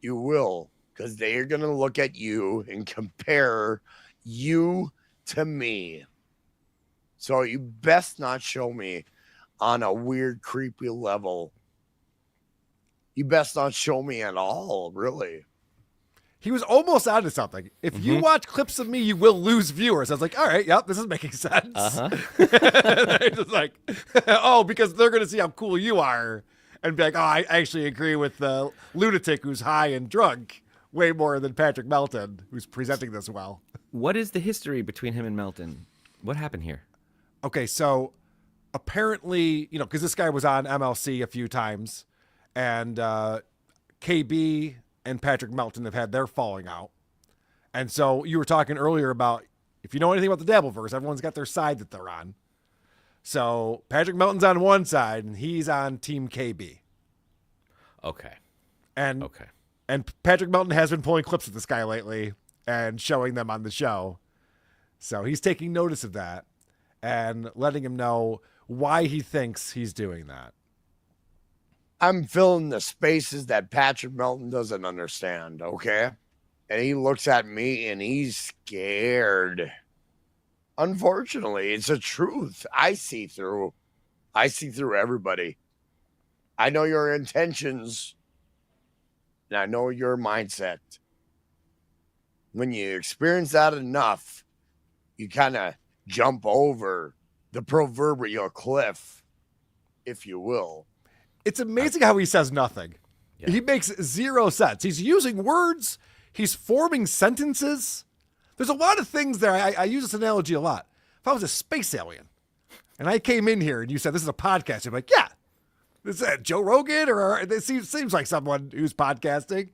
S12: You will, because they are going to look at you and compare you to me. So you best not show me on a weird, creepy level. You best not show me at all, really.
S1: He was almost onto something. If you watch clips of me, you will lose viewers. I was like, all right, yep, this is making sense. Just like, oh, because they're going to see how cool you are and be like, oh, I actually agree with the lunatic who's high and drunk way more than Patrick Melton, who's presenting this well.
S2: What is the history between him and Melton? What happened here?
S1: Okay, so apparently, because this guy was on MLC a few times, and KB and Patrick Melton have had their falling out. And so you were talking earlier about, if you know anything about the Dabbleverse, everyone's got their side that they're on. So Patrick Melton's on one side, and he's on Team KB.
S2: Okay.
S1: And Patrick Melton has been pulling clips of this guy lately and showing them on the show. So he's taking notice of that and letting him know why he thinks he's doing that.
S12: I'm filling the spaces that Patrick Melton doesn't understand, okay? And he looks at me and he's scared. Unfortunately, it's the truth. I see through everybody. I know your intentions, and I know your mindset. When you experience that enough, you kind of jump over the proverbial cliff, if you will.
S1: It's amazing how he says nothing. Yeah. He makes zero sense. He's using words. He's forming sentences. There's a lot of things there. I use this analogy a lot. If I was a space alien and I came in here and you said, this is a podcast, you'd be like, yeah, this is Joe Rogan, or it seems like someone who's podcasting.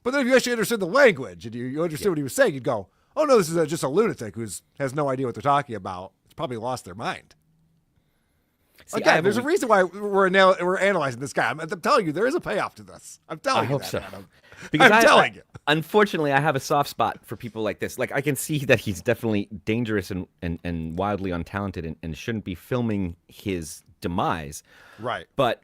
S1: But then if you actually understood the language and you understood what he was saying, you'd go, oh no, this is just a lunatic who has no idea what they're talking about. It's probably lost their mind. See, again, there's a reason why we're analyzing this guy. I'm telling you, there is a payoff to this. I'm telling you that, Adam.
S2: Because
S1: I'm telling you.
S2: Unfortunately, I have a soft spot for people like this. Like, I can see that he's definitely dangerous and wildly untalented and shouldn't be filming his demise.
S1: Right.
S2: But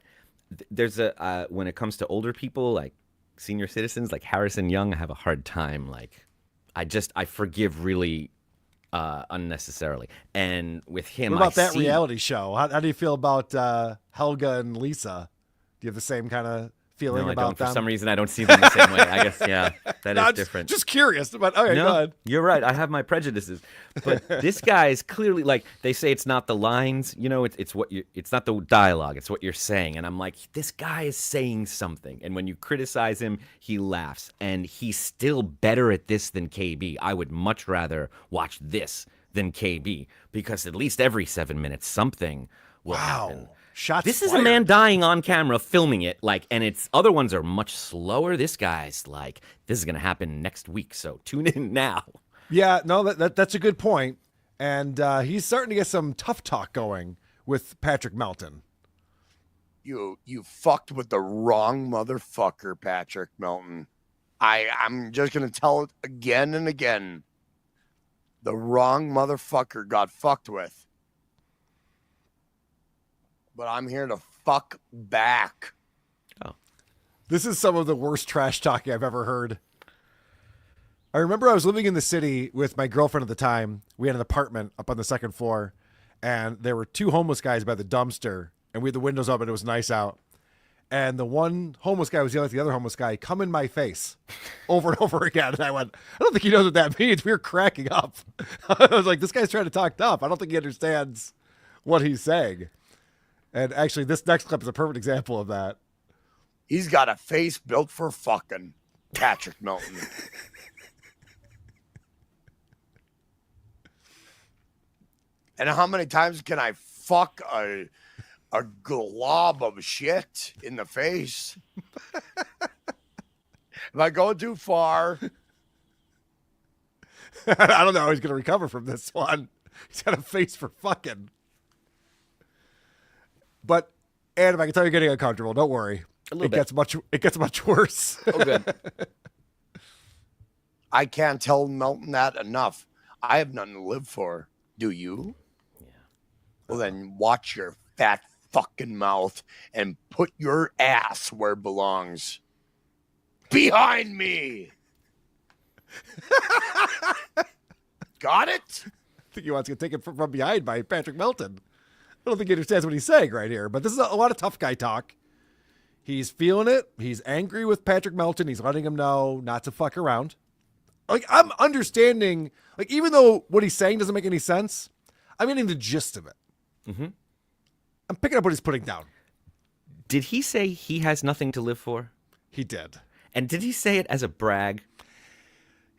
S2: there's when it comes to older people, like senior citizens, like Harrison Young, I have a hard time. Like, I forgive really unnecessarily. And with him,
S1: what about that reality show? How do you feel about Helga and Lisa? Do you have the same kind of feeling about them?
S2: For some reason, I don't see them the same way. I guess, yeah, that is different.
S1: Just curious. But okay, go ahead.
S2: You're right. I have my prejudices. But this guy is clearly, like, they say it's not the lines, it's not the dialogue, it's what you're saying. And I'm like, this guy is saying something. And when you criticize him, he laughs. And he's still better at this than KB. I would much rather watch this than KB, because at least every 7 minutes, something will happen.
S1: Shots
S2: this
S1: fired.
S2: Is a man dying on camera filming it, and its other ones are much slower. This guy's like, this is going to happen next week, so tune in now.
S1: Yeah, no, that's a good point. And he's starting to get some tough talk going with Patrick Melton.
S12: You fucked with the wrong motherfucker, Patrick Melton. I'm just going to tell it again and again. The wrong motherfucker got fucked with. But I'm here to fuck back.
S2: Oh.
S1: This is some of the worst trash talking I've ever heard. I remember I was living in the city with my girlfriend at the time. We had an apartment up on the second floor, and there were two homeless guys by the dumpster, and we had the windows up, and it was nice out. And the one homeless guy was yelling at the other homeless guy, come in my face, over and over again. And I went, I don't think he knows what that means. We were cracking up. I was like, this guy's trying to talk tough. I don't think he understands what he's saying. And actually, this next clip is a perfect example of that.
S12: He's got a face built for fucking, Patrick Melton. And how many times can I fuck a glob of shit in the face? Am I going too far?
S1: I don't know how he's going to recover from this one. He's got a face for fucking. But, Adam, I can tell you're getting uncomfortable. Don't worry. It gets much worse.
S2: Oh, good.
S12: I can't tell Melton that enough. I have nothing to live for. Do you?
S2: Yeah.
S12: Well, then watch your fat fucking mouth and put your ass where it belongs. Behind me. Got it?
S1: I think he wants to take it from behind by Patrick Melton. I don't think he understands what he's saying right here, but this is a lot of tough guy talk. He's feeling it. He's angry with Patrick Melton. He's letting him know not to fuck around. Like, I'm understanding, like, even though what he's saying doesn't make any sense, I'm getting the gist of it.
S2: Mm-hmm.
S1: I'm picking up what he's putting down.
S2: Did he say he has nothing to live for?
S1: He did.
S2: And did he say it as a brag?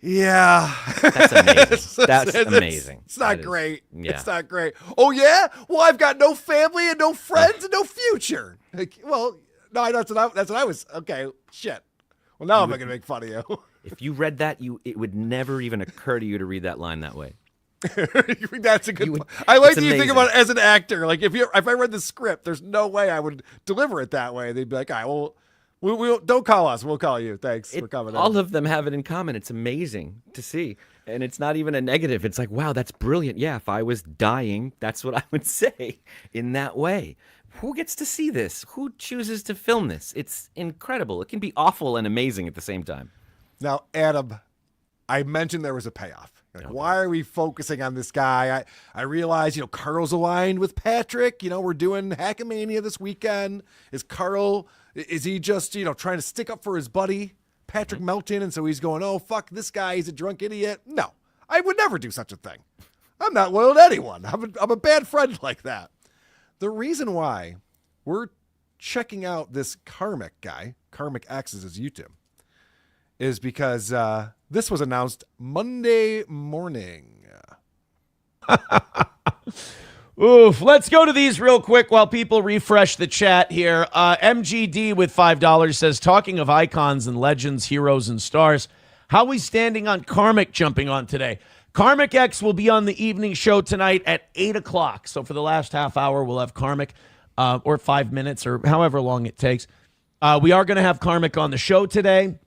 S1: Yeah.
S2: That's amazing. That's amazing.
S1: It's not great.
S2: Yeah.
S1: It's not great. Oh, yeah? Well, I've got no family and no friends and no future. Like, well, no, that's what I was. Okay, shit. Well, now I'm not going to make fun of you.
S2: If you read that, it would never even occur to you to read that line that way.
S1: That's a good point. I like that you think about it as an actor. Like, if I read the script, there's no way I would deliver it that way. They'd be like, all right, well, we'll don't call us. We'll call you. Thanks for coming.
S2: All of them have it in common. It's amazing to see. And it's not even a negative. It's like, wow, that's brilliant. Yeah, if I was dying, that's what I would say in that way. who gets to see this? Who chooses to film this? It's incredible. It can be awful and amazing at the same time.
S1: Now, Adam, I mentioned there was a payoff. Like, why are we focusing on this guy? I realize, Carl's aligned with Patrick. We're doing Hackamania this weekend. Is he just, trying to stick up for his buddy, Patrick Melton? And so he's going, oh, fuck this guy. He's a drunk idiot. No, I would never do such a thing. I'm not loyal to anyone. I'm a bad friend like that. The reason why we're checking out this Karmic guy, Karmic X is his YouTube, is because this was announced Monday morning.
S15: Oof. Let's go to these real quick while people refresh the chat here. MGD with $5 says, talking of icons and legends, heroes, and stars, how are we standing on Karmic jumping on today? Karmic X will be on the evening show tonight at 8 o'clock. So for the last half hour, we'll have Karmic, or 5 minutes, or however long it takes. We are going to have Karmic on the show today.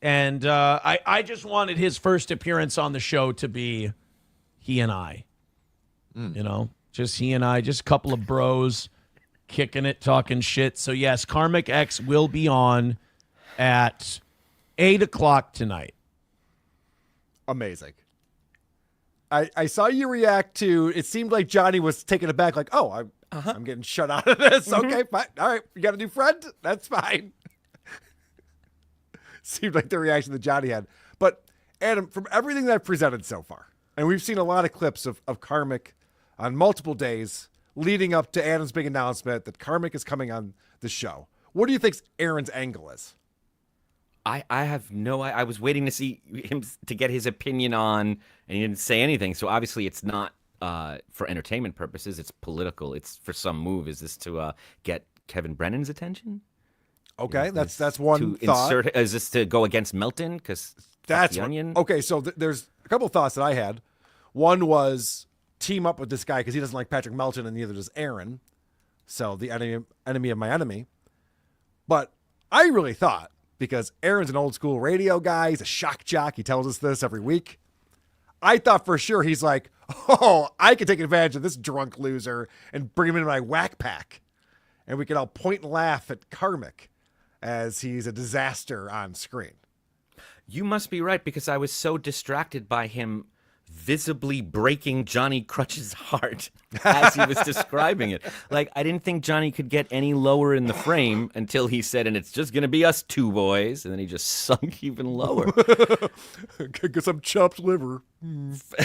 S15: And I just wanted his first appearance on the show to be he and I. Just he and I, just a couple of bros kicking it, talking shit. So, yes, Karmic X will be on at 8 o'clock tonight.
S1: Amazing. I saw you react to, it seemed like Johnny was taken aback, like, oh, I'm getting shut out of this. Okay, fine. All right, you got a new friend? That's fine. Seemed like the reaction that Johnny had. But, Adam, from everything that I've presented so far, and we've seen a lot of clips of Karmic on multiple days leading up to Adam's big announcement that Karmic is coming on the show. What do you think Aaron's angle is?
S2: I have I was waiting to see him to get his opinion on, and he didn't say anything. So obviously it's not for entertainment purposes. It's political. It's for some move. Is this to get Kevin Brennan's attention?
S1: Okay, that's one thought.
S2: Is this to go against Melton? Because that's the Onion.
S1: Okay, so there's a couple of thoughts that I had. One was team up with this guy because he doesn't like Patrick Melton, and neither does Aaron. So the enemy of my enemy. But I really thought, because Aaron's an old school radio guy, he's a shock jock. He tells us this every week. I thought for sure he's like, oh, I could take advantage of this drunk loser and bring him into my whack pack. And we can all point and laugh at Karmic as he's a disaster on screen.
S2: You must be right, because I was so distracted by him visibly breaking Johnny Crutch's heart as he was describing it. Like, I didn't think Johnny could get any lower in the frame until he said, and it's just going to be us two boys. And then he just sunk even lower.
S1: Get some chopped liver.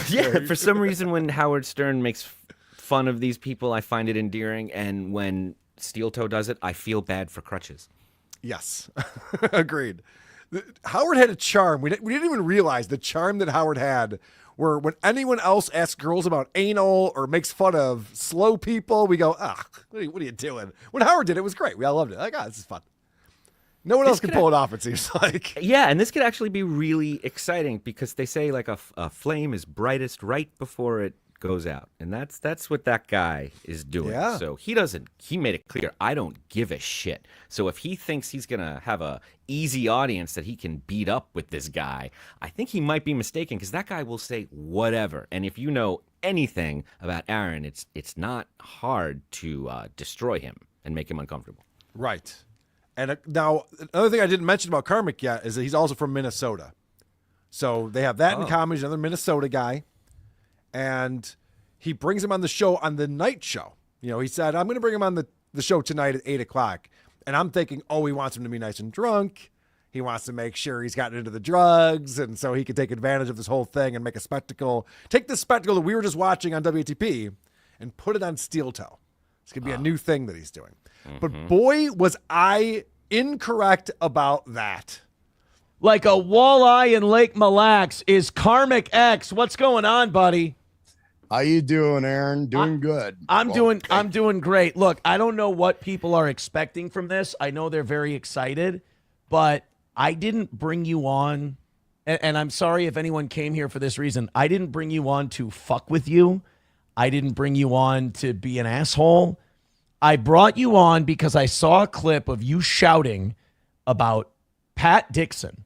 S2: Yeah, for some reason, when Howard Stern makes fun of these people, I find it endearing. And when Steel Toe does it, I feel bad for Crutches.
S1: Yes, agreed. Howard had a charm. We didn't even realize the charm that Howard had, where when anyone else asks girls about anal or makes fun of slow people, we go, what are you doing? When Howard did it, it was great. We all loved it. Like, this is fun. No one else can pull it off, it seems like.
S2: Yeah, and this could actually be really exciting, because they say like a flame is brightest right before it goes out. And that's what that guy is doing.
S1: Yeah.
S2: So he made it clear, I don't give a shit. So if he thinks he's going to have a easy audience that he can beat up with this guy, I think he might be mistaken, because that guy will say whatever. And if you know anything about Aaron, it's not hard to destroy him and make him uncomfortable.
S1: Right. And now, another thing I didn't mention about Karmic yet is that he's also from Minnesota. So they have that in common. He's another Minnesota guy. And he brings him on the show on the night show. He said, I'm going to bring him on the show tonight at 8 o'clock. And I'm thinking, he wants him to be nice and drunk. He wants to make sure he's gotten into the drugs. And so he can take advantage of this whole thing and make a spectacle. Take this spectacle that we were just watching on WATP and put it on Steel Toe. It's going to be a new thing that he's doing. Mm-hmm. But boy, was I incorrect about that.
S15: Like a walleye in Lake Mille Lacs is Karmic X. What's going on, buddy?
S12: How you doing, Aaron? Doing good.
S15: I'm doing great. Look, I don't know what people are expecting from this. I know they're very excited, but I didn't bring you on, and I'm sorry if anyone came here for this reason. I didn't bring you on to fuck with you. I didn't bring you on to be an asshole. I brought you on because I saw a clip of you shouting about Pat Dixon.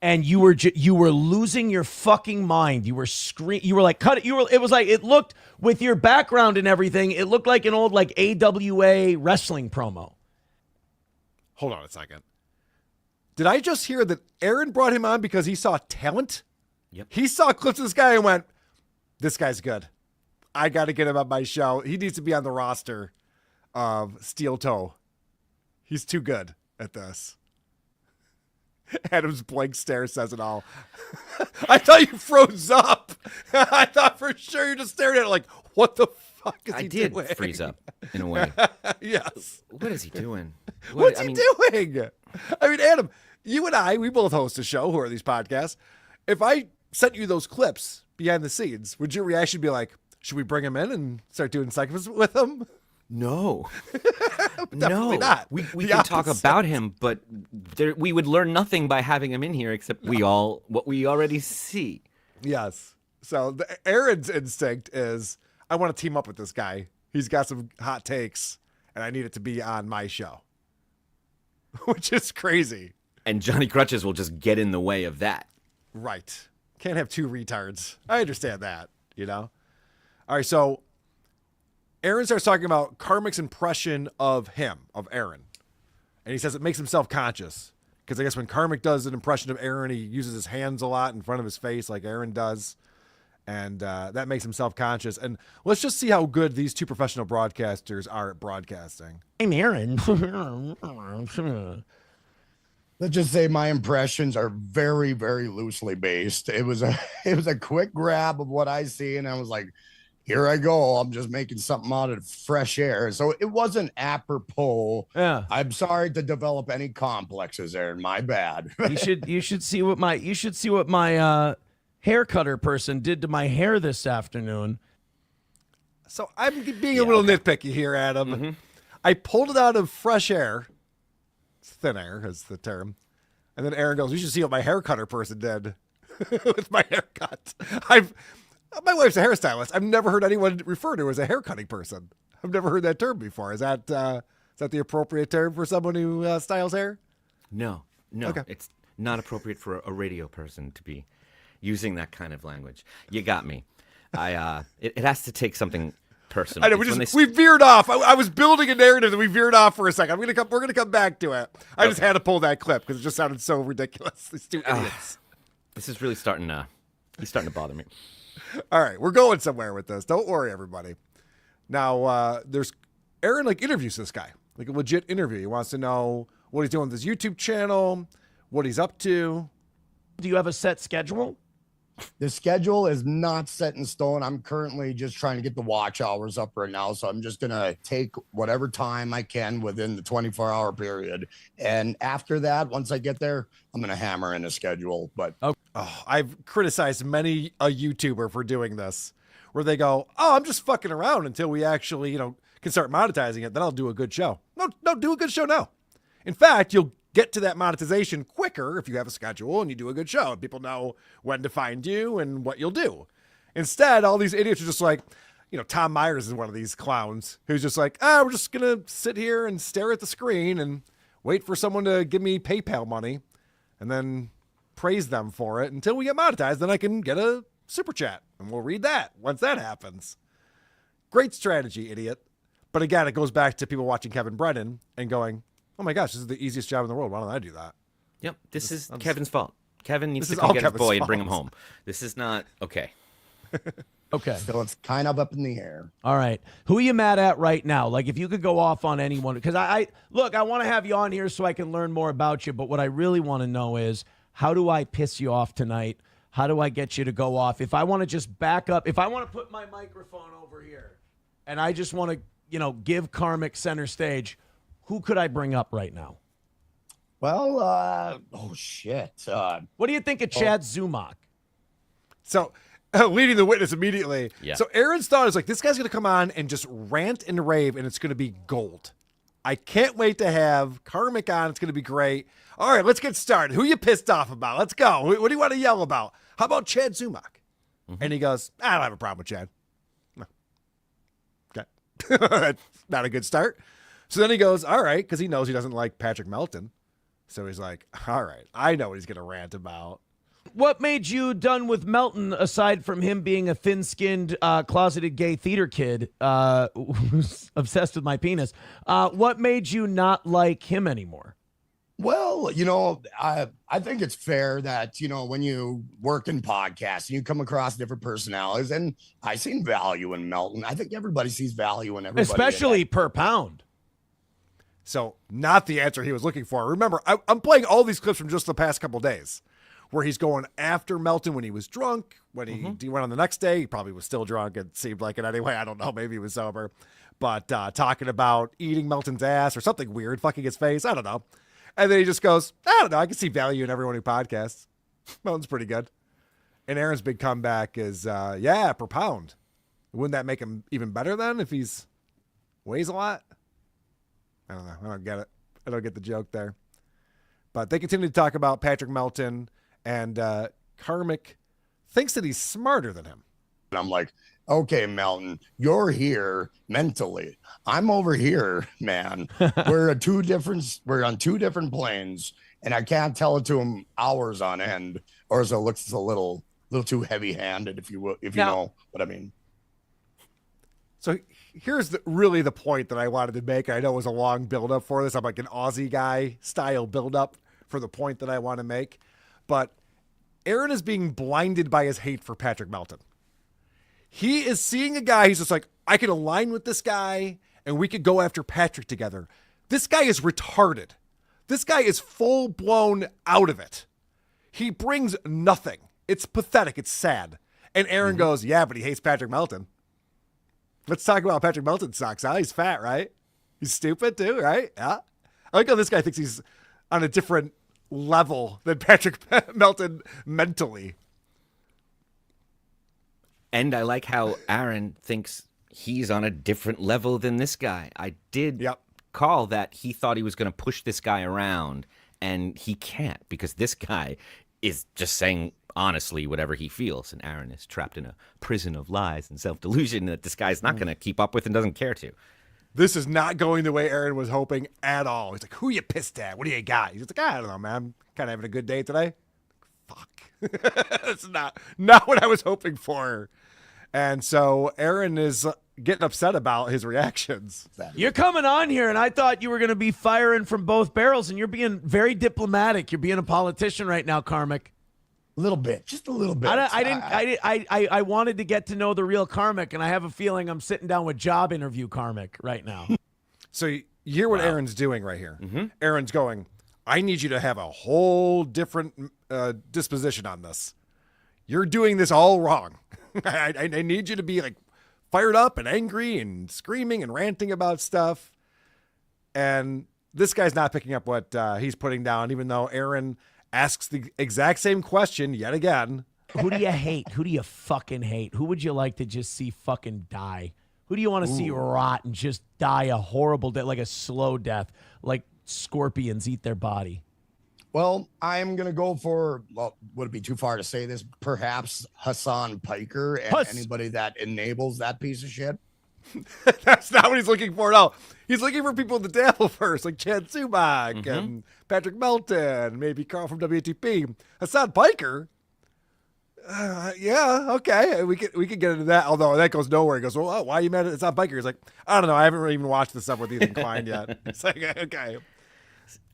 S15: and you were losing your fucking mind. You were you were like, cut it. It was like, it looked, with your background and everything, it looked like an old like AWA wrestling promo.
S1: Hold on a second. Did I just hear that Aaron brought him on because he saw talent?
S2: Yep.
S1: He saw clips of this guy and went, this guy's good. I got to get him on my show. He needs to be on the roster of Steel Toe. He's too good at this. Adam's blank stare says it all. I thought you froze up. I thought for sure you just stared at it like, what the fuck is he doing?
S2: I did freeze up in a way.
S1: Yes.
S2: What is he doing?
S1: What's he doing? I mean, Adam, you and I, we both host a show. Who are these podcasts? If I sent you those clips behind the scenes, would your reaction be like, should we bring him in and start doing segments with him?
S2: No.
S1: Definitely not.
S2: We can talk about him, but we would learn nothing by having him in here except what we already see.
S1: Yes. So Aaron's instinct is, I want to team up with this guy. He's got some hot takes, and I need it to be on my show. Which is crazy.
S2: And Johnny Crutches will just get in the way of that.
S1: Right. Can't have two retards. I understand that, you know? All right, so Aaron starts talking about Karmic's impression of him, of Aaron. And he says it makes him self-conscious. Because I guess when Karmic does an impression of Aaron, he uses his hands a lot in front of his face like Aaron does. And that makes him self-conscious. And let's just see how good these two professional broadcasters are at broadcasting.
S15: I'm Aaron.
S12: Let's just say my impressions are very, very loosely based. It was a quick grab of what I see, and I was like, here I go. I'm just making something out of fresh air. So it wasn't apropos.
S15: Yeah.
S12: I'm sorry to develop any complexes there. My bad.
S15: you should see what my hair cutter person did to my hair this afternoon.
S1: So I'm being a little nitpicky here, Adam.
S2: Mm-hmm.
S1: I pulled it out of fresh air. Thin air is the term. And then Aaron goes, you should see what my hair cutter person did with my haircut. My wife's a hairstylist. I've never heard anyone refer to her as a hair cutting person. I've never heard that term before. Is that the appropriate term for someone who styles hair?
S2: No,
S1: Okay.
S2: It's not appropriate for a radio person to be using that kind of language. You got me. It has to take something personal.
S1: I know we veered off. I was building a narrative and we veered off for a second. We're gonna come back to it. I just had to pull that clip because it just sounded so ridiculous. These two idiots.
S2: This is really starting to bother me.
S1: All right, we're going somewhere with this. Don't worry, everybody. Now, there's Aaron interviews this guy, like a legit interview. He wants to know what he's doing with his YouTube channel, what he's up to.
S15: Do you have a set schedule?
S12: The schedule is not set in stone. I'm currently just trying to get the watch hours up right now. So I'm just going to take whatever time I can within the 24-hour period. And after that, once I get there, I'm going to hammer in a schedule. But
S1: I've criticized many a YouTuber for doing this, where they go, I'm just fucking around until we actually, can start monetizing it. Then I'll do a good show. No, do a good show now. In fact, you'll get to that monetization quicker if you have a schedule and you do a good show and people know when to find you and what you'll do. Instead, all these idiots are just like, Tom Myers is one of these clowns who's just like, we're just going to sit here and stare at the screen and wait for someone to give me PayPal money and then praise them for it until we get monetized. Then I can get a super chat and we'll read that once that happens. Great strategy, idiot. But again, it goes back to people watching Kevin Brennan and going, oh my gosh, this is the easiest job in the world. Why don't I do that?
S2: Yep, this is Kevin's fault. Kevin needs to
S1: is
S2: come
S1: all
S2: get his
S1: Kevin's
S2: boy and bring him
S1: fault.
S2: home. This is not okay.
S15: Okay.
S12: So it's kind of up in the air.
S15: All right. Who are you mad at right now? Like, if you could go off on anyone, because I want to have you on here so I can learn more about you. But what I really want to know is, how do I piss you off tonight? How do I get you to go off? If I want to just back up, if I want to put my microphone over here and I just want to, give Karmic center stage, who could I bring up right now?
S12: Well, shit.
S15: What do you think of Chad Zumach?
S1: So, leading the witness immediately.
S2: Yeah.
S1: So Aaron's thought is like, this guy's going to come on and just rant and rave, and it's going to be gold. I can't wait to have Karmic on. It's going to be great. All right, let's get started. Who you pissed off about? Let's go. What do you want to yell about? How about Chad Zumach? And he goes, I don't have a problem with Chad. No. Okay. Not a good start. So then he goes, all right, because he knows he doesn't like Patrick Melton. So he's like, all right, I know what he's going to rant about.
S15: What made you done with Melton, aside from him being a thin-skinned, closeted gay theater kid who's obsessed with my penis? What made you not like him anymore?
S12: Well, I think it's fair that, when you work in podcasts and you come across different personalities, and I seen value in Melton. I think everybody sees value in everybody.
S15: Especially per pound.
S1: So not the answer he was looking for. Remember, I'm playing all these clips from just the past couple days where he's going after Melton when he was drunk. When he went on the next day, he probably was still drunk. It seemed like it anyway. I don't know. Maybe he was sober. But talking about eating Melton's ass or something weird, fucking his face. I don't know. And then he just goes, I don't know. I can see value in everyone who podcasts. Melton's pretty good. And Aaron's big comeback is, per pound. Wouldn't that make him even better then if he's weighs a lot? I don't know. I don't get it. I don't get the joke there. But they continue to talk about Patrick Melton, and Karmic thinks that he's smarter than him.
S12: And I'm like, okay, Melton, you're here mentally. I'm over here, man. We're on two different planes, and I can't tell it to him hours on end, or as it looks a little too heavy-handed, if you know what I mean.
S1: So here's really the point that I wanted to make. I know it was a long build-up for this. I'm like an Aussie Guy style build-up for the point that I want to make. But Aaron is being blinded by his hate for Patrick Melton. He is seeing a guy, he's just like, I can align with this guy, and we could go after Patrick together. This guy is retarded. This guy is full-blown out of it. He brings nothing. It's pathetic. It's sad. And Aaron goes, yeah, but he hates Patrick Melton. Let's talk about Patrick Melton sucks. Huh? He's fat, right? He's stupid too, right? Yeah. I like how this guy thinks he's on a different level than Patrick Melton mentally.
S2: And I like how Aaron thinks he's on a different level than this guy. I did call that he thought he was going to push this guy around, and he can't because this guy is just saying honestly whatever he feels, and Aaron is trapped in a prison of lies and self-delusion that this guy's not going to keep up with and doesn't care to.
S1: This is not going the way Aaron was hoping at all. He's like, who you pissed at? What do you got? He's like, I don't know, man. I'm kind of having a good day today. Fuck. That's not what I was hoping for. And so Aaron is getting upset about his reactions.
S15: You're coming on here, and I thought you were going to be firing from both barrels, and you're being very diplomatic. You're being a politician right now, Karmic.
S12: A little bit, just a little bit.
S15: I wanted to get to know the real Karmic, and I have a feeling I'm sitting down with job interview Karmic right now.
S1: So you hear what Aaron's doing right here. Aaron's going, I need you to have a whole different disposition on this. You're doing this all wrong. I need you to be like fired up and angry and screaming and ranting about stuff. And this guy's not picking up what he's putting down, even though Aaron asks the exact same question yet again.
S15: Who do you hate? Who do you fucking hate? Who would you like to just see fucking die? Who do you want to see rot and just die a horrible death, like a slow death, like scorpions eat their body?
S12: Well, I'm going to go for, would it be too far to say this? Perhaps Hassan Piker and anybody that enables that piece of shit.
S1: That's not what he's looking for at all. He's looking for people in the Dabbleverse, like Chad Subak and Patrick Melton, maybe Carl from WTP. Hassan Piker? Yeah, okay. We could get into that, although that goes nowhere. He goes, well, why are you mad at Hassan Piker? He's like, I don't know. I haven't really even watched the stuff with Ethan Klein yet. It's like, okay.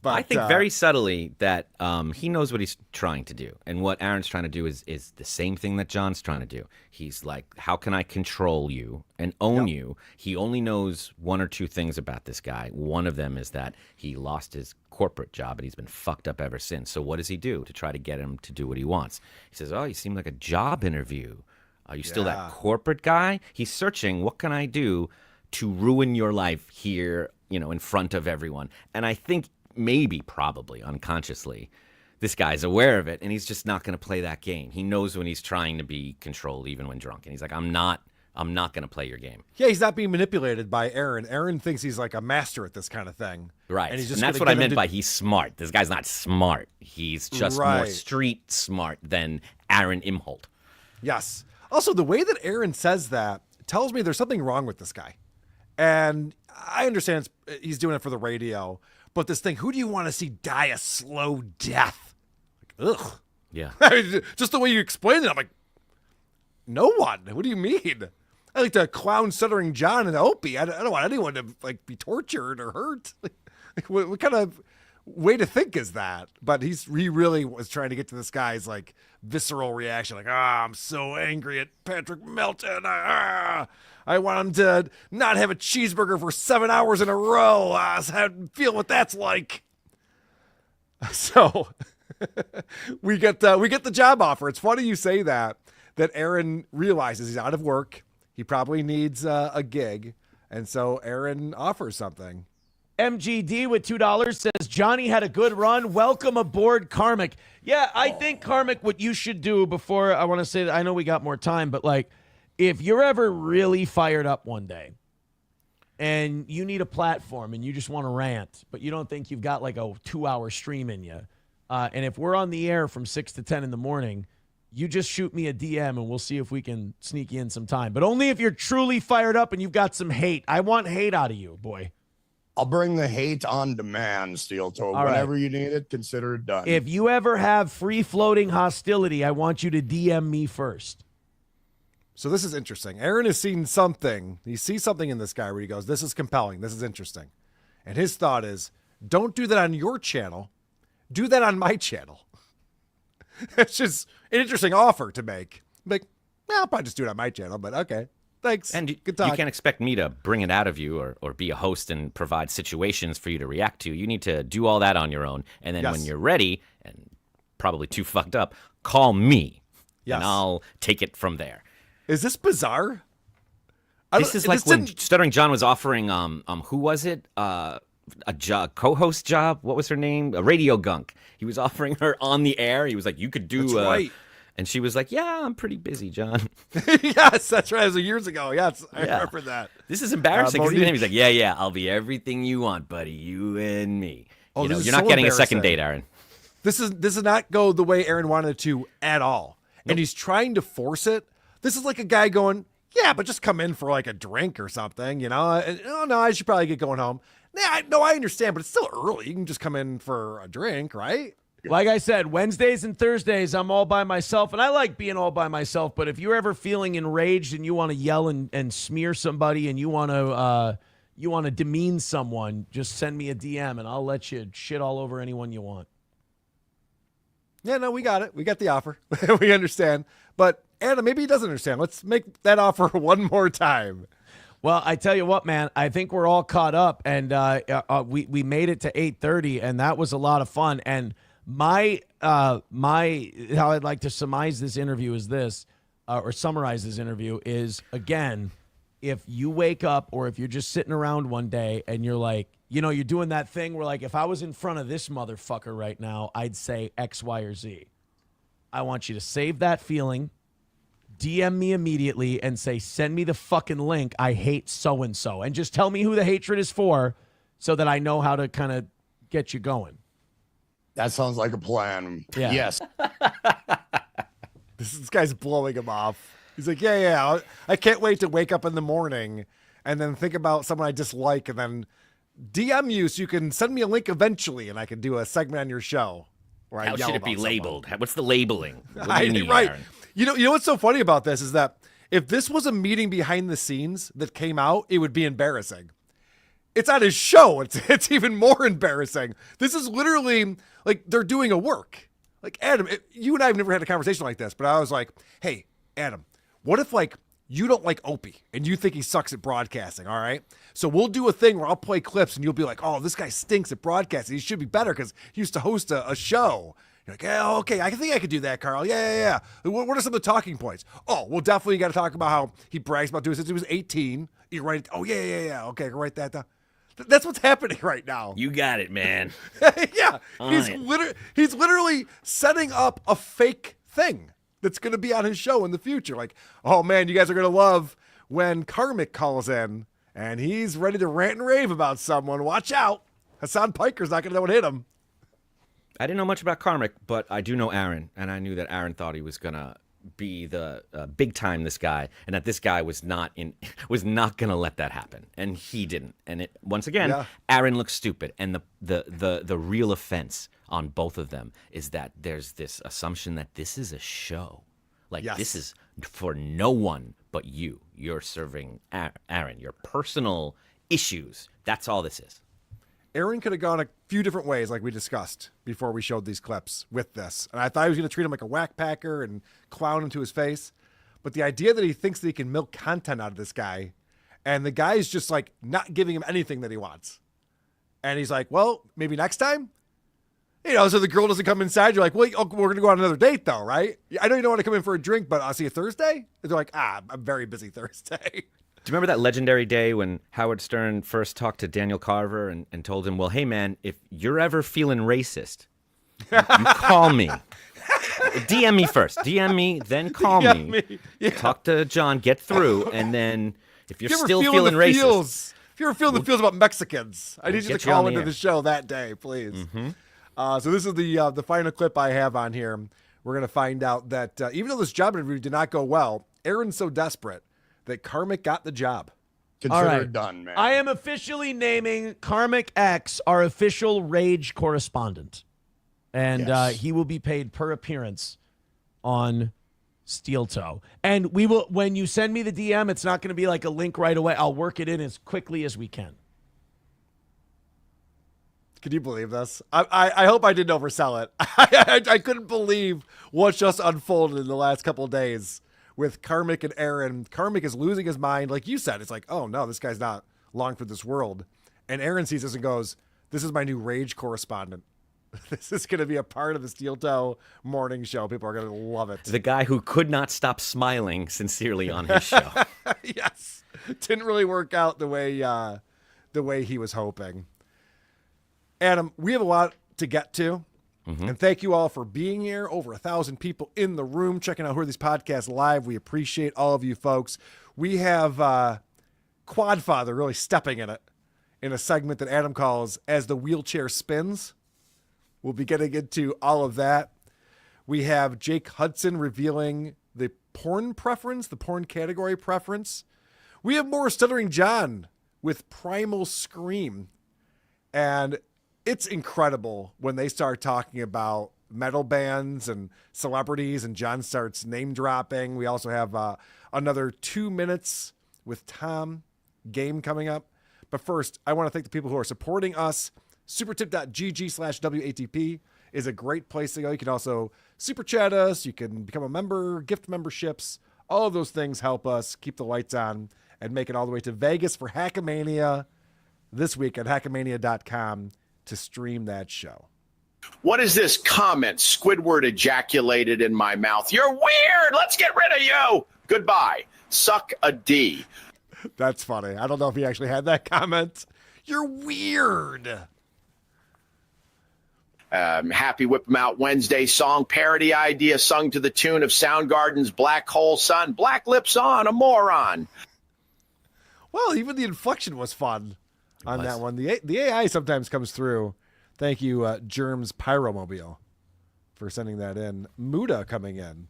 S1: But,
S2: I think very subtly that he knows what he's trying to do. And what Aaron's trying to do is the same thing that John's trying to do. He's like, how can I control you and own you? He only knows one or two things about this guy. One of them is that he lost his corporate job and he's been fucked up ever since. So what does he do to try to get him to do what he wants? He says, oh, you seem like a job interview. Are you still that corporate guy? He's searching, what can I do to ruin your life here, in front of everyone? And I think maybe, probably, unconsciously, this guy's aware of it, and he's just not going to play that game. He knows when he's trying to be controlled, even when drunk, and he's like, I'm not going to play your game.
S1: Yeah, he's not being manipulated by Aaron. Aaron thinks he's like a master at this kind of thing.
S2: Right, and that's what I meant by he's smart. This guy's not smart. He's just more street smart than Aaron Imholte.
S1: Yes. Also, the way that Aaron says that tells me there's something wrong with this guy. And I understand he's doing it for the radio, But this thing, who do you want to see die a slow death? Like, ugh.
S2: Yeah.
S1: Just the way you explained it, I'm like, no one. What do you mean? I like to clown Stuttering John and Opie. I don't want anyone to like be tortured or hurt. Like, what kind of way to think is that? But he really was trying to get to this guy's like visceral reaction, like, I'm so angry at Patrick Melton. I want him to not have a cheeseburger for 7 hours in a row. Feel what that's like. So we get the job offer. It's funny you say that Aaron realizes he's out of work. He probably needs a gig. And so Aaron offers something.
S15: MGD with $2 says, Johnny had a good run. Welcome aboard, Karmic. Yeah, I think, Karmic, what you should do before I want to say that, I know we got more time, but like, if you're ever really fired up one day and you need a platform and you just want to rant, but you don't think you've got like a 2-hour stream in you, and if we're on the air from 6 to 10 in the morning, you just shoot me a DM and we'll see if we can sneak you in some time. But only if you're truly fired up and you've got some hate. I want hate out of you, boy.
S12: I'll bring the hate on demand, Steel Toe.
S15: All
S12: Whenever
S15: right.
S12: you need it, consider it done.
S15: If you ever have free-floating hostility, I want you to DM me first.
S1: So this is interesting. Aaron has seen something. He sees something in this guy where he goes, this is compelling. This is interesting. And his thought is, don't do that on your channel. Do that on my channel. It's just an interesting offer to make. Like, I'll probably just do it on my channel, but okay. Thanks.
S2: And you
S1: Good talk.
S2: can't expect me to bring it out of you or be a host and provide situations for you to react to. You need to do all that on your own. And then when you're ready and probably too fucked up, call me.
S1: Yes.
S2: And I'll take it from there.
S1: Is this bizarre?
S2: This is like when Stuttering John was offering, who was it? A co-host job. What was her name? A Radio Gunk. He was offering her on the air. He was like, you could do.
S1: That's right.
S2: And she was like, yeah, I'm pretty busy, John.
S1: Yes, that's right. It was years ago. Yes, I remember that.
S2: This is embarrassing because he's like, yeah, I'll be everything you want, buddy. You and me.
S1: Oh,
S2: you know,
S1: this is
S2: you're not
S1: so
S2: getting a second
S1: embarrassing.
S2: date, Aaron.
S1: This does not go the way Aaron wanted it to at all. And he's trying to force it. This is like a guy going, yeah, but just come in for like a drink or something, you know? And, oh, no, I should probably get going home. Yeah, I understand, but it's still early. You can just come in for a drink, right?
S15: Like I said, Wednesdays and Thursdays, I'm all by myself, and I like being all by myself. But if you're ever feeling enraged and you want to yell and smear somebody and you want to demean someone, just send me a DM and I'll let you shit all over anyone you want.
S1: Yeah, no, we got it. We got the offer. We understand. But Adam, maybe he doesn't understand. Let's make that offer one more time.
S15: Well, I tell you what, man, I think we're all caught up, and we made it to 8:30, and that was a lot of fun. And my how I'd like to surmise this interview is this, or summarize this interview is, again, if you wake up or if you're just sitting around one day and you're like, you know, you're doing that thing where like, if I was in front of this motherfucker right now, I'd say X, Y, or Z. I want you to save that feeling, DM me immediately and say, send me the fucking link. I hate so-and-so. And just tell me who the hatred is for so that I know how to kind of get you going.
S12: That sounds like a plan.
S15: Yeah.
S12: Yes.
S1: This guy's blowing him off. He's like, yeah. I can't wait to wake up in the morning and then think about someone I dislike and then DM you so you can send me a link eventually and I can do a segment on your show. Where I
S2: How
S1: yell
S2: should it be
S1: about
S2: labeled? What's the labeling? What do you need,
S1: right.
S2: Aaron?
S1: You know what's so funny about this is that if this was a meeting behind the scenes that came out, it would be embarrassing. It's on his show. It's even more embarrassing. This is literally like they're doing a work. Like, Adam, you and I have never had a conversation like this, but I was like, hey, Adam, what if like you don't like Opie and you think he sucks at broadcasting, all right? So we'll do a thing where I'll play clips and you'll be like, oh, this guy stinks at broadcasting. He should be better because he used to host a show. You're like, yeah, okay, I think I could do that, Carl. Yeah. What are some of the talking points? Oh, well, definitely you got to talk about how he brags about doing it since he was 18. You write, oh, yeah. Okay, I can write that down. That's what's happening right now.
S2: You got it, man.
S1: Yeah, he's literally setting up a fake thing that's going to be on his show in the future. Like, oh, man, you guys are going to love when Karmic calls in and he's ready to rant and rave about someone. Watch out. Hassan Piker's not going to know what hit him.
S2: I didn't know much about Karmic, but I do know Aaron, and I knew that Aaron thought he was going to be the big time this guy, and that this guy was not going to let that happen, and he didn't. And once again, Aaron looks stupid, and the real offense on both of them is that there's this assumption that this is a show, like this is for no one but you. You're serving Aaron, your personal issues. That's all this is.
S1: Aaron could have gone a few different ways, like we discussed before we showed these clips with this. And I thought he was going to treat him like a whack packer and clown him to his face. But the idea that he thinks that he can milk content out of this guy, and the guy's just like not giving him anything that he wants. And he's like, well, maybe next time? You know, so the girl doesn't come inside. You're like, well, we're going to go on another date though, right? I know you don't want to come in for a drink, but I'll see you Thursday. And they're like, I'm very busy Thursday.
S2: Do you remember that legendary day when Howard Stern first talked to Daniel Carver and told him, well, hey, man, if you're ever feeling racist, you call me. DM me first. DM me, then call me. Yeah. Talk to John, get through, and then if you're still feeling racist.
S1: If you're feeling the feels about Mexicans, I need you to call into the show that day, please.
S2: Mm-hmm.
S1: So this is the final clip I have on here. We're going to find out that even though this job interview did not go well, Aaron's so desperate that Karmic got the job.
S12: Consider it done, man.
S15: I am officially naming Karmic X our official rage correspondent. And he will be paid per appearance on Steel Toe. And we will, when you send me the DM, it's not going to be like a link right away. I'll work it in as quickly as we can.
S1: Can you believe this? I hope I didn't oversell it. I couldn't believe what just unfolded in the last couple of days with Karmic and Aaron. Karmic is losing his mind. Like you said, it's like, oh no, this guy's not long for this world. And Aaron sees this and goes, this is my new rage correspondent. This is going to be a part of the Steel Toe morning show. People are going to love it.
S2: The guy who could not stop smiling sincerely on his show.
S1: Yes. Didn't really work out the way he was hoping. Adam, we have a lot to get to.
S2: Mm-hmm.
S1: And thank you all for being here. Over 1,000 people in the room checking out Who Are These Podcasts live. We appreciate all of you folks. We have Quadfather really stepping in it in a segment that Adam calls As the Wheelchair Spins. We'll be getting into all of that. We have Jake Hudson revealing the porn preference, the porn category preference. We have more Stuttering John with Primal Scream. And it's incredible when they start talking about metal bands and celebrities and John starts name dropping. We also have another 2 minutes with Tom game coming up. But first, I want to thank the people who are supporting us. Supertip.gg/WATP is a great place to go. You can also super chat us. You can become a member, gift memberships. All of those things help us keep the lights on and make it all the way to Vegas for Hackamania this week at hackamania.com to stream that show.
S12: What is this comment? Squidward ejaculated in my mouth. You're weird. Let's get rid of you. Goodbye. Suck a D.
S1: That's funny. I don't know if he actually had that comment. You're weird.
S12: Happy Whip 'em Out Wednesday song parody idea sung to the tune of Soundgarden's Black Hole Sun. Black lips on, a moron.
S1: Well, even the inflection was fun on that one. The AI sometimes comes through. Thank you, Germs Pyromobile, for sending that in. Muda coming in.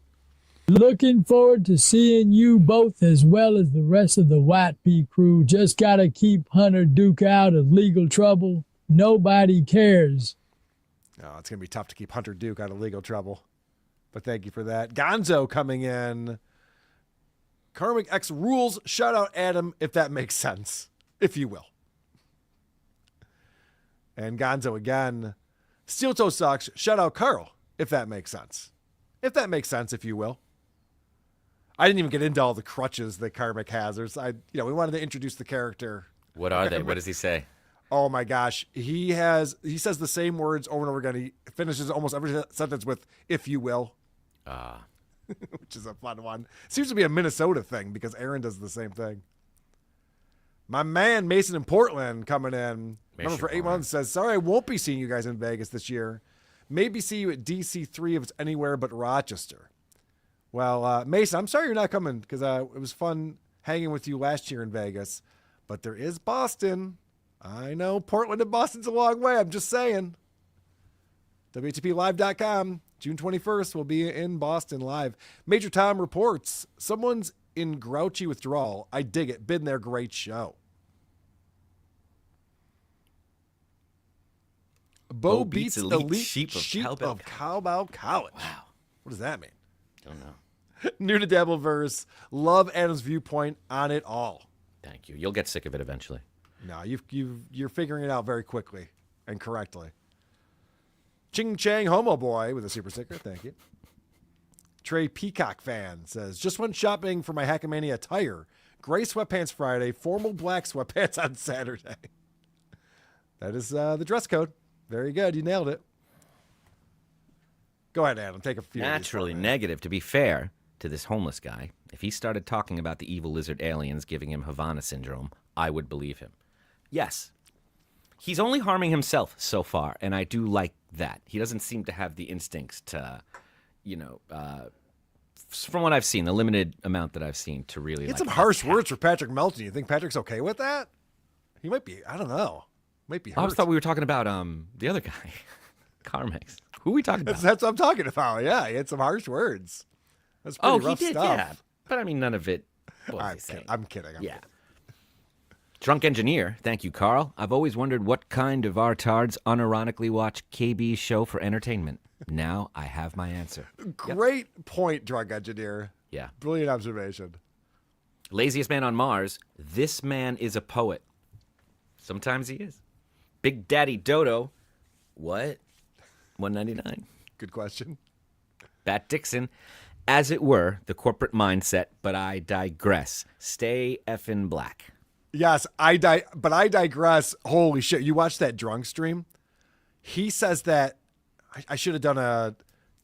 S16: Looking forward to seeing you both as well as the rest of the White Pea crew. Just gotta keep Hunter Duke out of legal trouble. Nobody cares.
S1: Oh, it's going to be tough to keep Hunter Duke out of legal trouble. But thank you for that. Gonzo coming in. Karmic X rules. Shout out Adam, if that makes sense. If you will. And Gonzo again. Steel Toe sucks. Shout out Carl, if that makes sense. If that makes sense, if you will. I didn't even get into all the crutches that Karmic has. We wanted to introduce the character.
S2: What are they? What does he say?
S1: Oh my gosh. He says the same words over and over again. He finishes almost every sentence with, if you will. Which is a fun one. Seems to be a Minnesota thing because Aaron does the same thing. My man, Mason in Portland coming in. Remember for 8 months says, sorry, I won't be seeing you guys in Vegas this year. Maybe see you at DC3 if it's anywhere but Rochester. Well, Mason, I'm sorry you're not coming because it was fun hanging with you last year in Vegas. But there is Boston. I know Portland and Boston's a long way. I'm just saying. WATPlive.com. June 21st, we'll be in Boston live. Major Tom reports someone's in grouchy withdrawal. I dig it. Been there. Great show. Bo beats elite sheep of Cowboy College. Wow. What does that mean?
S2: Don't know.
S1: New to Dabbleverse. Love Adam's viewpoint on it all.
S2: Thank you. You'll get sick of it eventually.
S1: No, you're figuring it out very quickly and correctly. Ching Chang Homo Boy with a super sticker. Thank you. Trey Peacock fan says, just went shopping for my Hackamania attire. Gray sweatpants Friday, formal black sweatpants on Saturday. That is the dress code. Very good. You nailed it. Go ahead, Adam. Take a few.
S2: Naturally negative. To be fair to this homeless guy, if he started talking about the evil lizard aliens giving him Havana syndrome, I would believe him. Yes. He's only harming himself so far, and I do like that. He doesn't seem to have the instincts to, from what I've seen, the limited amount that I've seen, to really
S1: He had some harsh words for Patrick Melton. You think Patrick's okay with that? He might be. I don't know. Might be hurt.
S2: I thought we were talking about the other guy, KarmicX. Who are we talking about?
S1: That's what I'm talking about. Yeah, he had some harsh words. That's pretty rough
S2: he did,
S1: stuff.
S2: yeah. But I mean, none of it.
S1: I'm kidding. I'm kidding.
S2: Drunk Engineer, thank you, Carl. I've always wondered what kind of artards unironically watch KB's show for entertainment. Now I have my answer.
S1: Great point, Drunk Engineer.
S2: Yeah.
S1: Brilliant observation.
S2: Laziest man on Mars. This man is a poet. Sometimes he is. Big Daddy Dodo. What? $1.99.
S1: Good question.
S2: Bat Dixon. As it were, the corporate mindset, but I digress. Stay effing black.
S1: Yes, I digress. Holy shit. You watched that drunk stream? He says that I should have done a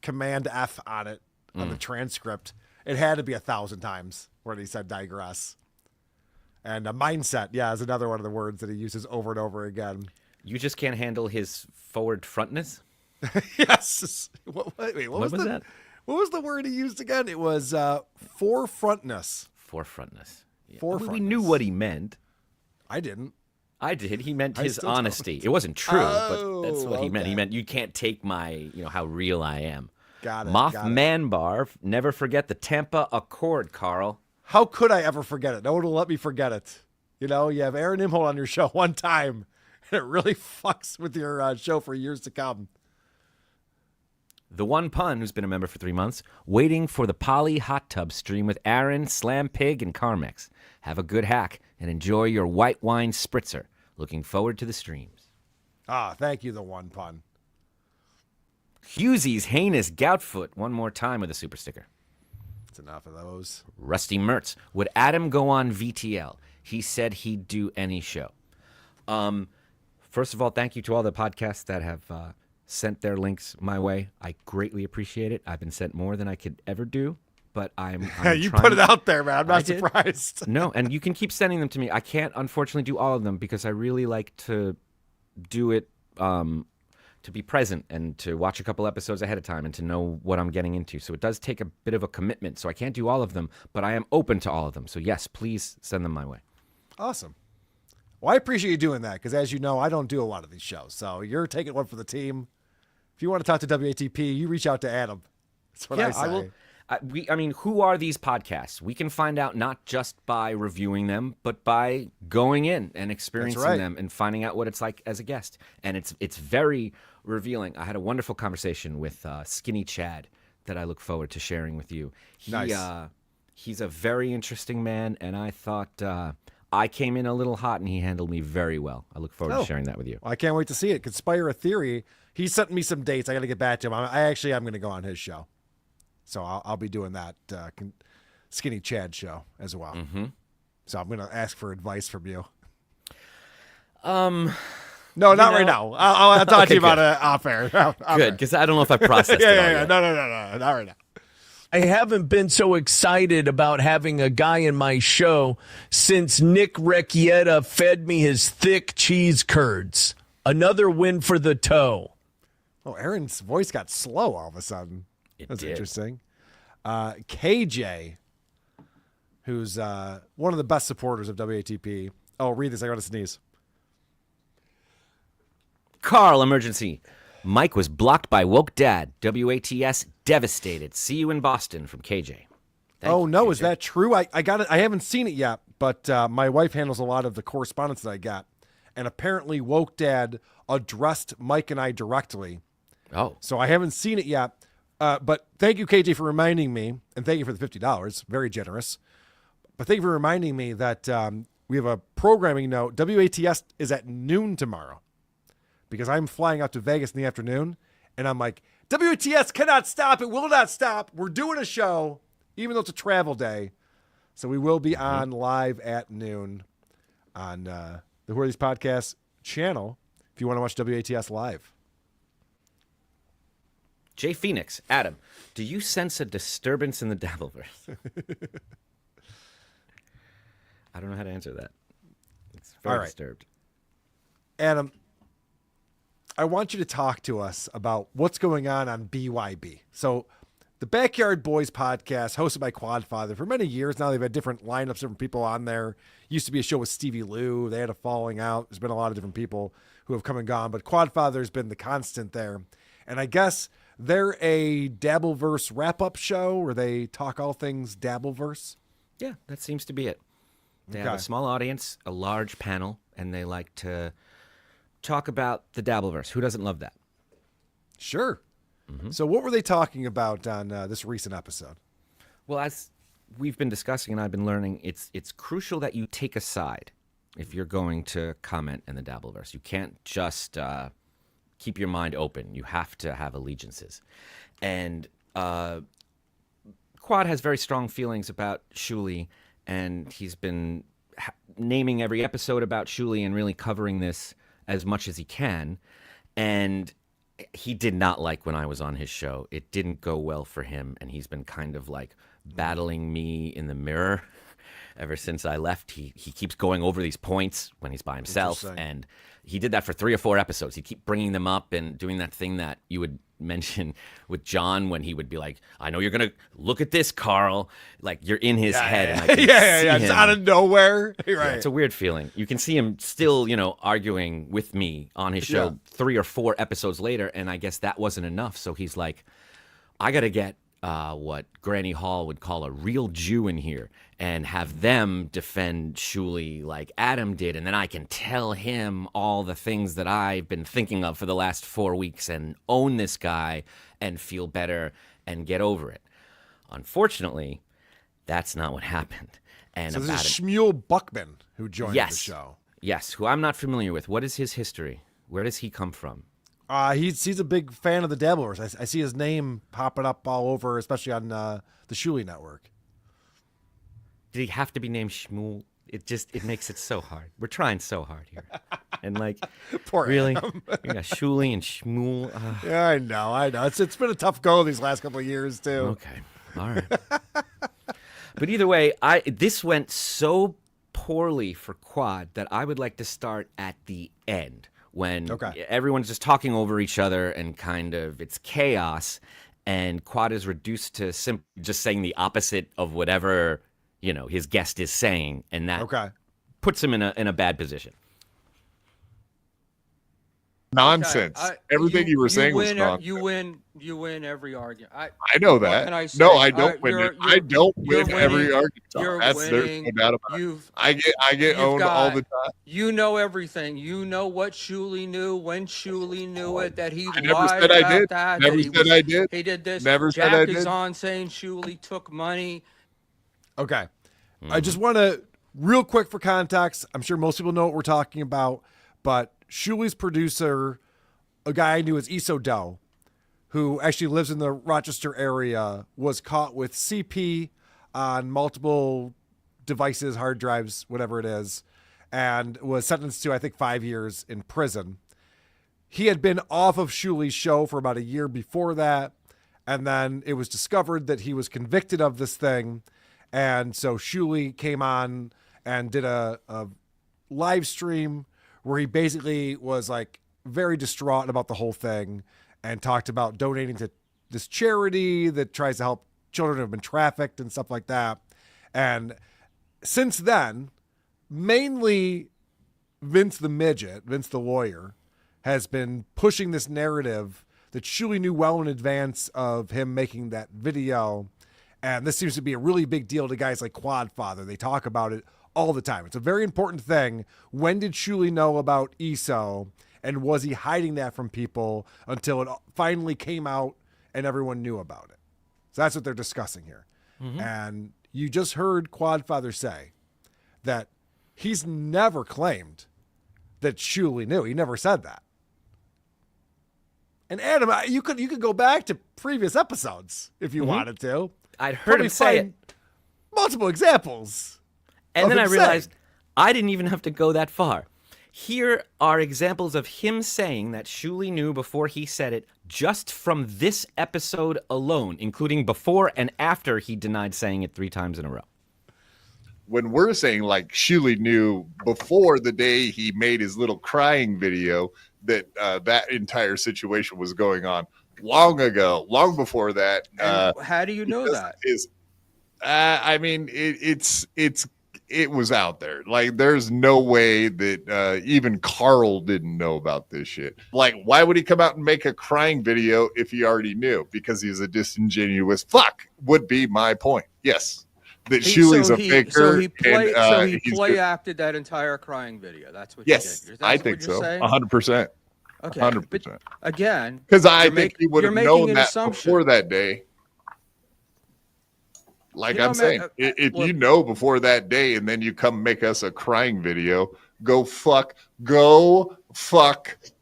S1: Command F on it, on the transcript. It had to be 1,000 times where he said digress. And a mindset, is another one of the words that he uses over and over again.
S2: You just can't handle his forward frontness?
S1: Yes. Wait, what was
S2: that?
S1: What was the word he used again? It was forefrontness.
S2: Forefrontness. Yeah.
S1: Forefrontness.
S2: We knew what he meant.
S1: I didn't.
S2: I did. He meant his
S1: still
S2: honesty. It wasn't true, but that's what he meant. He meant you can't take my, how real I am.
S1: Got it.
S2: Mothman Bar. Never forget the Tampa Accord, Carl.
S1: How could I ever forget it? No one will let me forget it. You have Aaron Imholte on your show one time, and it really fucks with your show for years to come.
S2: The One Pun, who's been a member for 3 months, waiting for the Poly Hot Tub stream with Aaron, Slam Pig, and KarmicX. Have a good hack and enjoy your white wine spritzer. Looking forward to the streams.
S1: Thank you, The One Pun.
S2: Hughesy's Heinous Goutfoot, one more time with a super sticker.
S1: That's enough of those.
S2: Rusty Mertz. Would Adam go on VTL? He said he'd do any show. First of all, thank you to all the podcasts that have sent their links my way. I greatly appreciate it. I've been sent more than I could ever do, but I'm
S1: you
S2: trying.
S1: Put it out there, man. I'm not surprised.
S2: No, and you can keep sending them to me. I can't, unfortunately, do all of them because I really like to do it to be present and to watch a couple episodes ahead of time and to know what I'm getting into. So it does take a bit of a commitment. So I can't do all of them, but I am open to all of them. So yes, please send them my way.
S1: Awesome. Well, I appreciate you doing that because, as you know, I don't do a lot of these shows. So you're taking one for the team. If you want to talk to WATP, you reach out to Adam. That's what I say.
S2: I will. I mean, who are these podcasts? We can find out not just by reviewing them, but by going in and experiencing them and finding out what it's like as a guest. And it's very revealing. I had a wonderful conversation with Skinny Chad that I look forward to sharing with you. He's a very interesting man, and I thought I came in a little hot, and he handled me very well. I look forward to sharing that with you.
S1: Well, I can't wait to see it. Conspire a Theory. He sent me some dates. I got to get back to him. I'm going to go on his show. So I'll be doing that Skinny Chad show as well.
S2: Mm-hmm.
S1: So I'm going to ask for advice from you.
S2: No,
S1: not right now. I'll talk to you about it off air.
S2: Good, because I don't know if I processed it all yet.
S1: No, not right now.
S17: I haven't been so excited about having a guy in my show since Nick Recchietta fed me his thick cheese curds. Another win for the toe.
S1: Oh, Aaron's voice got slow all of a sudden. That's
S2: did.
S1: Interesting. KJ, who's one of the best supporters of WATP. Oh, read this. I got to sneeze.
S2: Carl, emergency. Mike was blocked by woke dad. WATS devastated. See you in Boston from KJ.
S1: Oh no, is that true? I got it. I haven't seen it yet, but my wife handles a lot of the correspondence that I got, and apparently woke dad addressed Mike and I directly.
S2: Oh,
S1: so I haven't seen it yet. But thank you, KJ, for reminding me, and thank you for the $50. Very generous. But thank you for reminding me that we have a programming note. WATS is at noon tomorrow because I'm flying out to Vegas in the afternoon, and I'm like, WATS cannot stop. It will not stop. We're doing a show, even though it's a travel day. So we will be on live at noon on the Who Are These Podcasts channel if you want to watch WATS live.
S2: Jay Phoenix, Adam, do you sense a disturbance in the Dabbleverse? I don't know how to answer that. It's very
S1: All right.
S2: disturbed.
S1: Adam, I want you to talk to us about what's going on BYB. So the Backyard Boys podcast, hosted by Quadfather, for many years now, they've had different lineups, different people on there. Used to be a show with Stevie Lou. They had a falling out. There's been a lot of different people who have come and gone, but Quadfather's been the constant there. And I guess they're a Dabbleverse wrap-up show where they talk all things Dabbleverse.
S2: Yeah, that seems to be it. They have
S1: Okay.
S2: a small audience, a large panel, and they like to talk about the Dabbleverse. Who doesn't love that?
S1: Sure. So what were they talking about on this recent episode?
S2: Well, as we've been discussing and I've been learning, it's crucial that you take a side if you're going to comment in the Dabbleverse. You can't just keep your mind open. You have to have allegiances. And Quad has very strong feelings about Shuli, and he's been naming every episode about Shuli and really covering this as much as he can. And he did not like when I was on his show. It didn't go well for him, and he's been kind of like battling me in the mirror ever since I left. He keeps going over these points when he's by himself, and he did that for 3 or 4 episodes. He'd keep bringing them up and doing that thing that you would mention with John when he would be like, I know you're going to look at this, Carl. Like, you're in his head. And I can see
S1: It's
S2: him.
S1: out of nowhere. Right.
S2: Yeah, it's a weird feeling. You can see him still, arguing with me on his show 3 or 4 episodes later, and I guess that wasn't enough. So he's like, I got to get what Granny Hall would call a real Jew in here and have them defend Shuli like Adam did, and then I can tell him all the things that I've been thinking of for the last 4 weeks and own this guy and feel better and get over it. Unfortunately, that's not what happened. And
S1: So this
S2: about
S1: is Shmuel Buckman who joined
S2: yes,
S1: the show.
S2: Yes, who I'm not familiar with. What is his history? Where does he come from?
S1: He's a big fan of the Dabbleverse. I see his name popping up all over, especially on the Shuli network.
S2: Did he have to be named Shmuel? It makes it so hard. We're trying so hard here. And like,
S1: Poor
S2: really?
S1: Adam.
S2: You got Shuli and Shmuel.
S1: Yeah, I know. It's been a tough go these last couple of years too.
S2: Okay, all right. But either way, this went so poorly for Quad that I would like to start at the end when everyone's just talking over each other and kind of it's chaos, and Quad is reduced to just saying the opposite of whatever his guest is saying, and that puts him in a bad position.
S18: Nonsense. Everything you were saying was nonsense.
S19: You win every argument. I
S18: know
S19: what
S18: that.
S19: can I say?
S18: No, I don't win it. I don't win
S19: you're
S18: every
S19: winning.
S18: argument.
S19: You're
S18: There's
S19: winning.
S18: no doubt about it. I get owned all the time.
S19: You know everything. You know what Shuli knew, when Shuli knew it, that he
S18: I never
S19: lied
S18: said I
S19: about
S18: did.
S19: that.
S18: Never
S19: that
S18: said I did.
S19: He did this.
S18: Never
S19: Jack
S18: said I
S19: is
S18: did.
S19: on saying Shuli took money.
S1: Okay. I just want to, real quick for context, I'm sure most people know what we're talking about, but Shuli's producer, a guy I knew as Iso Doe, who actually lives in the Rochester area, was caught with CP on multiple devices, hard drives, whatever it is, and was sentenced to, I think, 5 years in prison. He had been off of Shuli's show for about a year before that, and then it was discovered that he was convicted of this thing, and so Shuli came on and did a live stream where he basically was like very distraught about the whole thing and talked about donating to this charity that tries to help children who have been trafficked and stuff like that. And since then, mainly Vince the midget, Vince the lawyer, has been pushing this narrative that Shuli knew well in advance of him making that video. And this seems to be a really big deal to guys like Quadfather. They talk about it all the time. It's a very important thing. When did Shuli know about ESO? And was he hiding that from people until it finally came out and everyone knew about it? So that's what they're discussing here. And you just heard Quadfather say that he's never claimed that Shuli knew. He never said that. And Adam, you could go back to previous episodes if you wanted to.
S2: I'd heard him say it.
S1: Multiple examples.
S2: And then I
S1: him
S2: realized I didn't even have to go that far. Here are examples of him saying that Shuli knew before he said it, just from this episode alone, including before and after he denied saying it 3 times in a row.
S18: When we're saying like Shuli knew before the day he made his little crying video that that entire situation was going on long ago, long before that.
S19: How do you know that?
S18: I mean, it was out there. Like, there's no way that even Carl didn't know about this shit. Like, why would he come out and make a crying video if he already knew? Because he's a disingenuous fuck, would be my point. Yes. That Shuli's a faker.
S19: So he play acted that entire crying video. That's what you did.
S18: I think so. 100%.
S19: Okay.
S18: 100%.
S19: Again,
S18: because I think he would have known that
S19: assumption.
S18: Before that day. Like I'm saying, if you know before that day and then you come make us a crying video, go fuck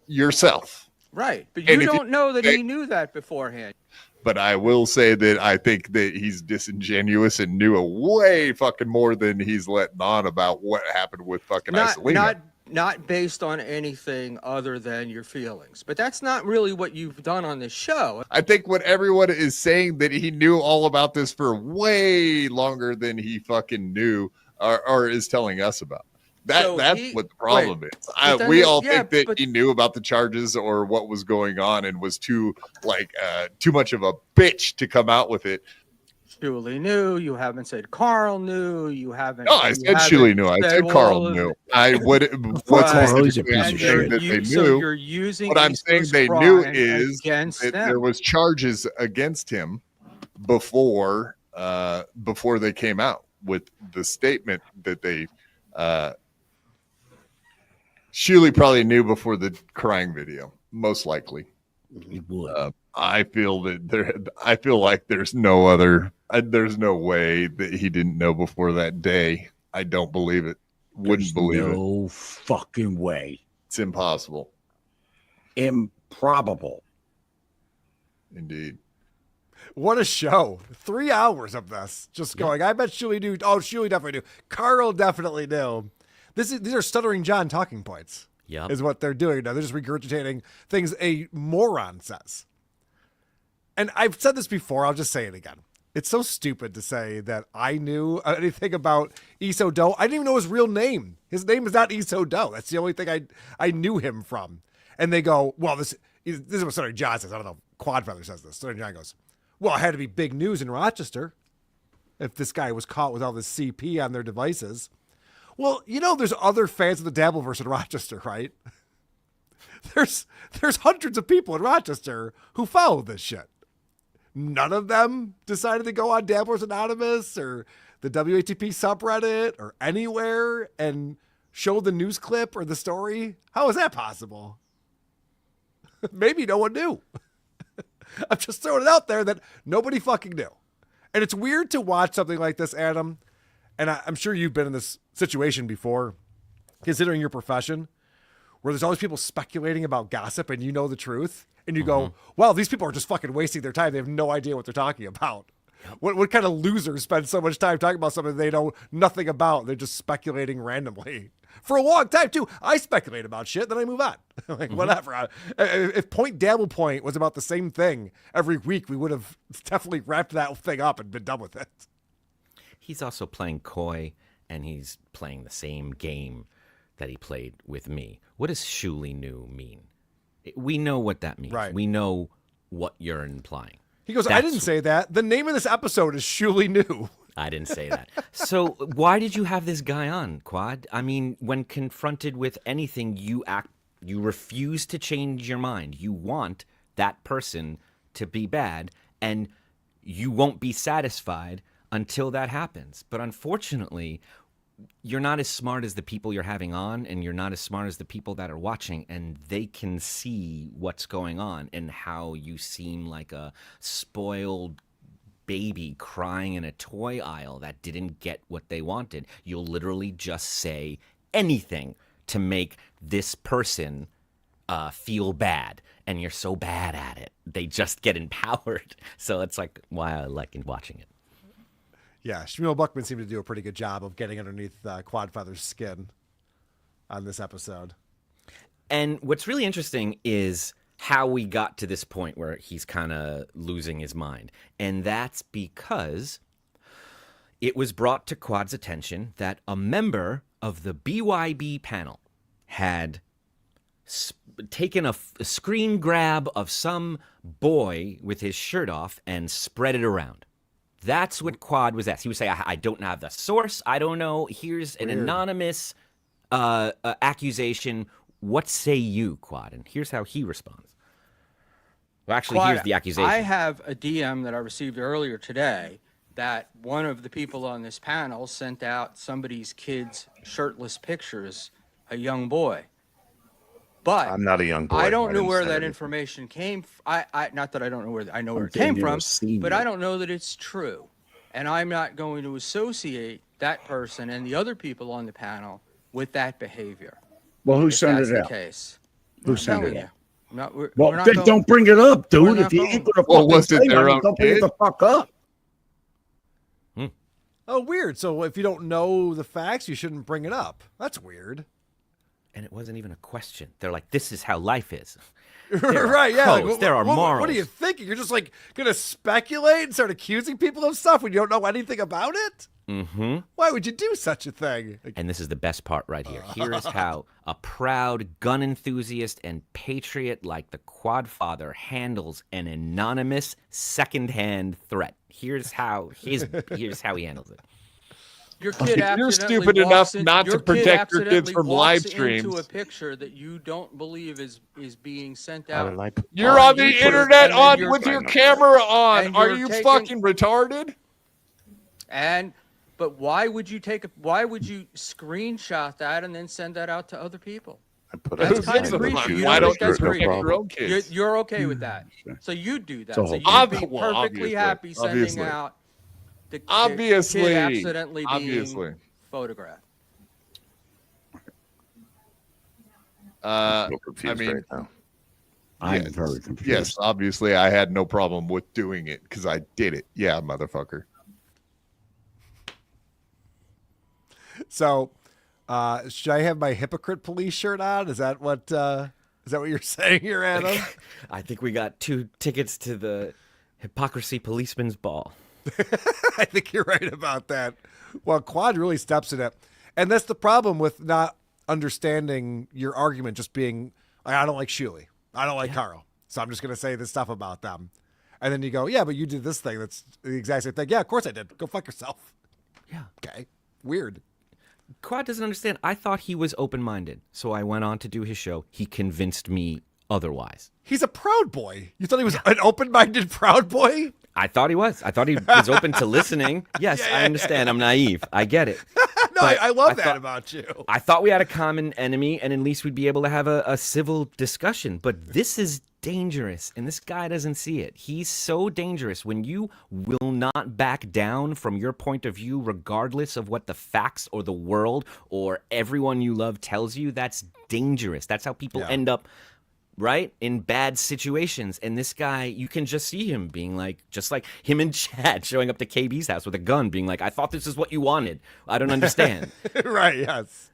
S18: yourself.
S19: Right. But you don't know that he knew that beforehand.
S18: But I will say that I think that he's disingenuous and knew a way fucking more than he's letting on about what happened with fucking Isolina.
S19: Not based on anything other than your feelings. But that's not really what you've done on this show.
S18: I think what everyone is saying that he knew all about this for way longer than he fucking knew or is telling us about. That's what the problem is. We all think that he knew about the charges or what was going on and was too much of a bitch to come out with it.
S19: Shuli knew. You haven't said Carl knew. You haven't.
S18: No, I said Shuli knew. I said Carl knew. I would. What's specifically I'm saying that they knew?
S19: So you're using
S18: what I'm saying they knew is that there was charges against him before they came out with the statement that they. Shuli probably knew before the crying video, most likely.
S8: He would.
S18: I feel like there's no way that he didn't know before that day. I don't believe it. Wouldn't believe it.
S8: No fucking way.
S18: It's impossible.
S8: Improbable.
S18: Indeed.
S1: What a show. 3 hours of this. Just going, I bet Shuli knew. Oh, Shuli definitely knew. Carl definitely knew. These are Stuttering John talking points.
S2: Yep.
S1: Is what they're doing now. They're just regurgitating things a moron says. And I've said this before. I'll just say it again. It's so stupid to say that I knew anything about Iso Do. I didn't even know his real name. His name is not Iso Do. That's the only thing I knew him from. And they go, well, this is what Stuttering John says. I don't know if Quadfather says this. Stuttering John goes, well, it had to be big news in Rochester if this guy was caught with all this CP on their devices. Well, there's other fans of the Dabbleverse in Rochester, right? There's hundreds of people in Rochester who follow this shit. None of them decided to go on Dabbleverse Anonymous or the WATP subreddit or anywhere and show the news clip or the story. How is that possible? Maybe no one knew. I'm just throwing it out there that nobody fucking knew. And it's weird to watch something like this, Adam. And I'm sure you've been in this situation before, considering your profession, where there's always people speculating about gossip and you know the truth. And you go, well, these people are just fucking wasting their time. They have no idea what they're talking about. Yep. What kind of losers spend so much time talking about something they know nothing about? They're just speculating randomly. For a long time, too. I speculate about shit, then I move on. Whatever. If Point Dabble Point was about the same thing every week, we would have definitely wrapped that thing up and been done with it.
S2: He's also playing coy, and he's playing the same game that he played with me. What does Shuli knew mean? We know what that means. Right. We know what you're implying.
S1: He goes, I didn't say that. The name of this episode is Shuli knew.
S2: I didn't say that. So why did you have this guy on, Quad? I mean, when confronted with anything, you act You refuse to change your mind. You want that person to be bad, and you won't be satisfied until that happens. But unfortunately, you're not as smart as the people you're having on, and you're not as smart as the people that are watching, and they can see what's going on and how you seem like a spoiled baby crying in a toy aisle that didn't get what they wanted. You'll literally just say anything to make this person feel bad, and you're so bad at it. They just get empowered. So it's like why I like watching it.
S1: Yeah, Shmuel Buckman seemed to do a pretty good job of getting underneath Quadfather's skin on this episode.
S2: And what's really interesting is how we got to this point where he's kind of losing his mind. And that's because it was brought to Quad's attention that a member of the BYB panel had taken a screen grab of some boy with his shirt off and spread it around. That's what Quad was asked. He would say, I don't have the source. I don't know. Here's an anonymous accusation. What say you, Quad? And here's how he responds. Well, actually,
S19: Quad,
S2: here's the accusation.
S19: I have a DM that I received earlier today that one of the people on this panel sent out somebody's kid's shirtless pictures, a young boy. But
S8: I'm not a young boy.
S19: I don't know
S8: didn't
S19: where
S8: say
S19: that
S8: anything.
S19: information came. Not that I don't know where I know where it
S8: saying
S19: came
S8: you're a
S19: from,
S8: senior.
S19: but I don't know that it's true, and I'm not going to associate that person and the other people on the panel with that behavior.
S8: Well, who
S19: if
S8: sent
S19: that's
S8: it
S19: the
S8: out?
S19: case.
S8: Who
S19: I'm
S8: sent
S19: telling
S8: it
S19: you.
S8: out?
S19: We're
S8: Well,
S19: not
S8: then
S19: going-
S8: don't bring it up,
S19: we're
S8: dude.
S19: not
S8: If you
S19: going-
S8: ain't gonna
S18: Well,
S8: fucking
S18: was it
S8: say
S18: their
S8: nothing,
S18: own
S8: don't bring it
S18: kid?
S8: the fuck up.
S1: Oh, weird. So if you don't know the facts, you shouldn't bring it up. That's weird.
S2: And it wasn't even a question. They're like, this is how life is. There are
S1: Right, yeah.
S2: codes, there are
S1: what
S2: morals.
S1: are you thinking? You're just like going to speculate and start accusing people of stuff when you don't know anything about it?
S2: Mm-hmm.
S1: Why would you do such a thing?
S2: And this is the best part right here. Here is how a proud gun enthusiast and patriot like the Quadfather handles an anonymous secondhand threat. Here's how he handles it.
S19: Your kid
S18: If you're
S19: accidentally
S18: stupid enough
S19: walks in-
S18: not to
S19: your kid
S18: protect your kids
S19: accidentally
S18: from
S19: walks
S18: live
S19: into
S18: streams.
S19: a picture that you don't believe is being sent out.
S18: You're on the
S19: YouTube,
S18: internet
S19: and then
S18: on
S19: you're-
S18: with your camera on.
S19: and
S18: Are
S19: you're
S18: you
S19: taking-
S18: fucking retarded?
S19: But why would you why would you screenshot that and then send that out to other people? That's
S18: Who
S19: kind
S18: gives
S19: of
S18: a
S19: creepy.
S18: fuck?
S19: You
S18: Why
S19: know,
S18: don't you
S19: that's
S18: protect
S19: creepy.
S18: your own kids?
S19: You're okay with that. So you do that.
S8: So
S19: So you'd be
S18: Well,
S19: perfectly happy sending
S18: obviously.
S19: out the
S18: Obviously.
S19: kid accidentally
S18: Obviously.
S19: being photographed.
S18: I
S8: confused
S18: mean,
S8: right now. I'm
S18: yes,
S8: very confused.
S18: yes, obviously, I had no problem with doing it because I did it. Yeah, motherfucker.
S1: So, should I have my hypocrite police shirt on? Is that what you're saying here, Adam?
S2: I think we got 2 tickets to the hypocrisy policeman's ball.
S1: I think you're right about that. Well, Quad really steps in it. And that's the problem with not understanding your argument, just being, I don't like Shuey. I don't like Carl. So I'm just going to say this stuff about them. And then you go, yeah, but you did this thing. That's the exact same thing. Yeah, of course I did. Go fuck yourself.
S2: Yeah.
S1: Okay. Weird.
S2: Quad doesn't understand. I thought he was open-minded, so I went on to do his show. He convinced me otherwise.
S1: He's a proud boy. You thought he was an open-minded proud boy?
S2: I thought he was. I thought he was open to listening. Yes, I understand. I'm naive. I get it.
S1: No,
S2: But
S1: I love
S2: I
S1: that
S2: thought-
S1: about you.
S2: I thought we had a common enemy, and at least we'd be able to have a civil discussion. But this is dangerous, and this guy doesn't see it. He's so dangerous. When you will not back down from your point of view, regardless of what the facts or the world or everyone you love tells you, that's dangerous. That's how people end up, right, in bad situations. And this guy, you can just see him being like, just like him and Chad showing up to KB's house with a gun, being like, I thought this is what you wanted. I don't understand.
S1: Right, yes.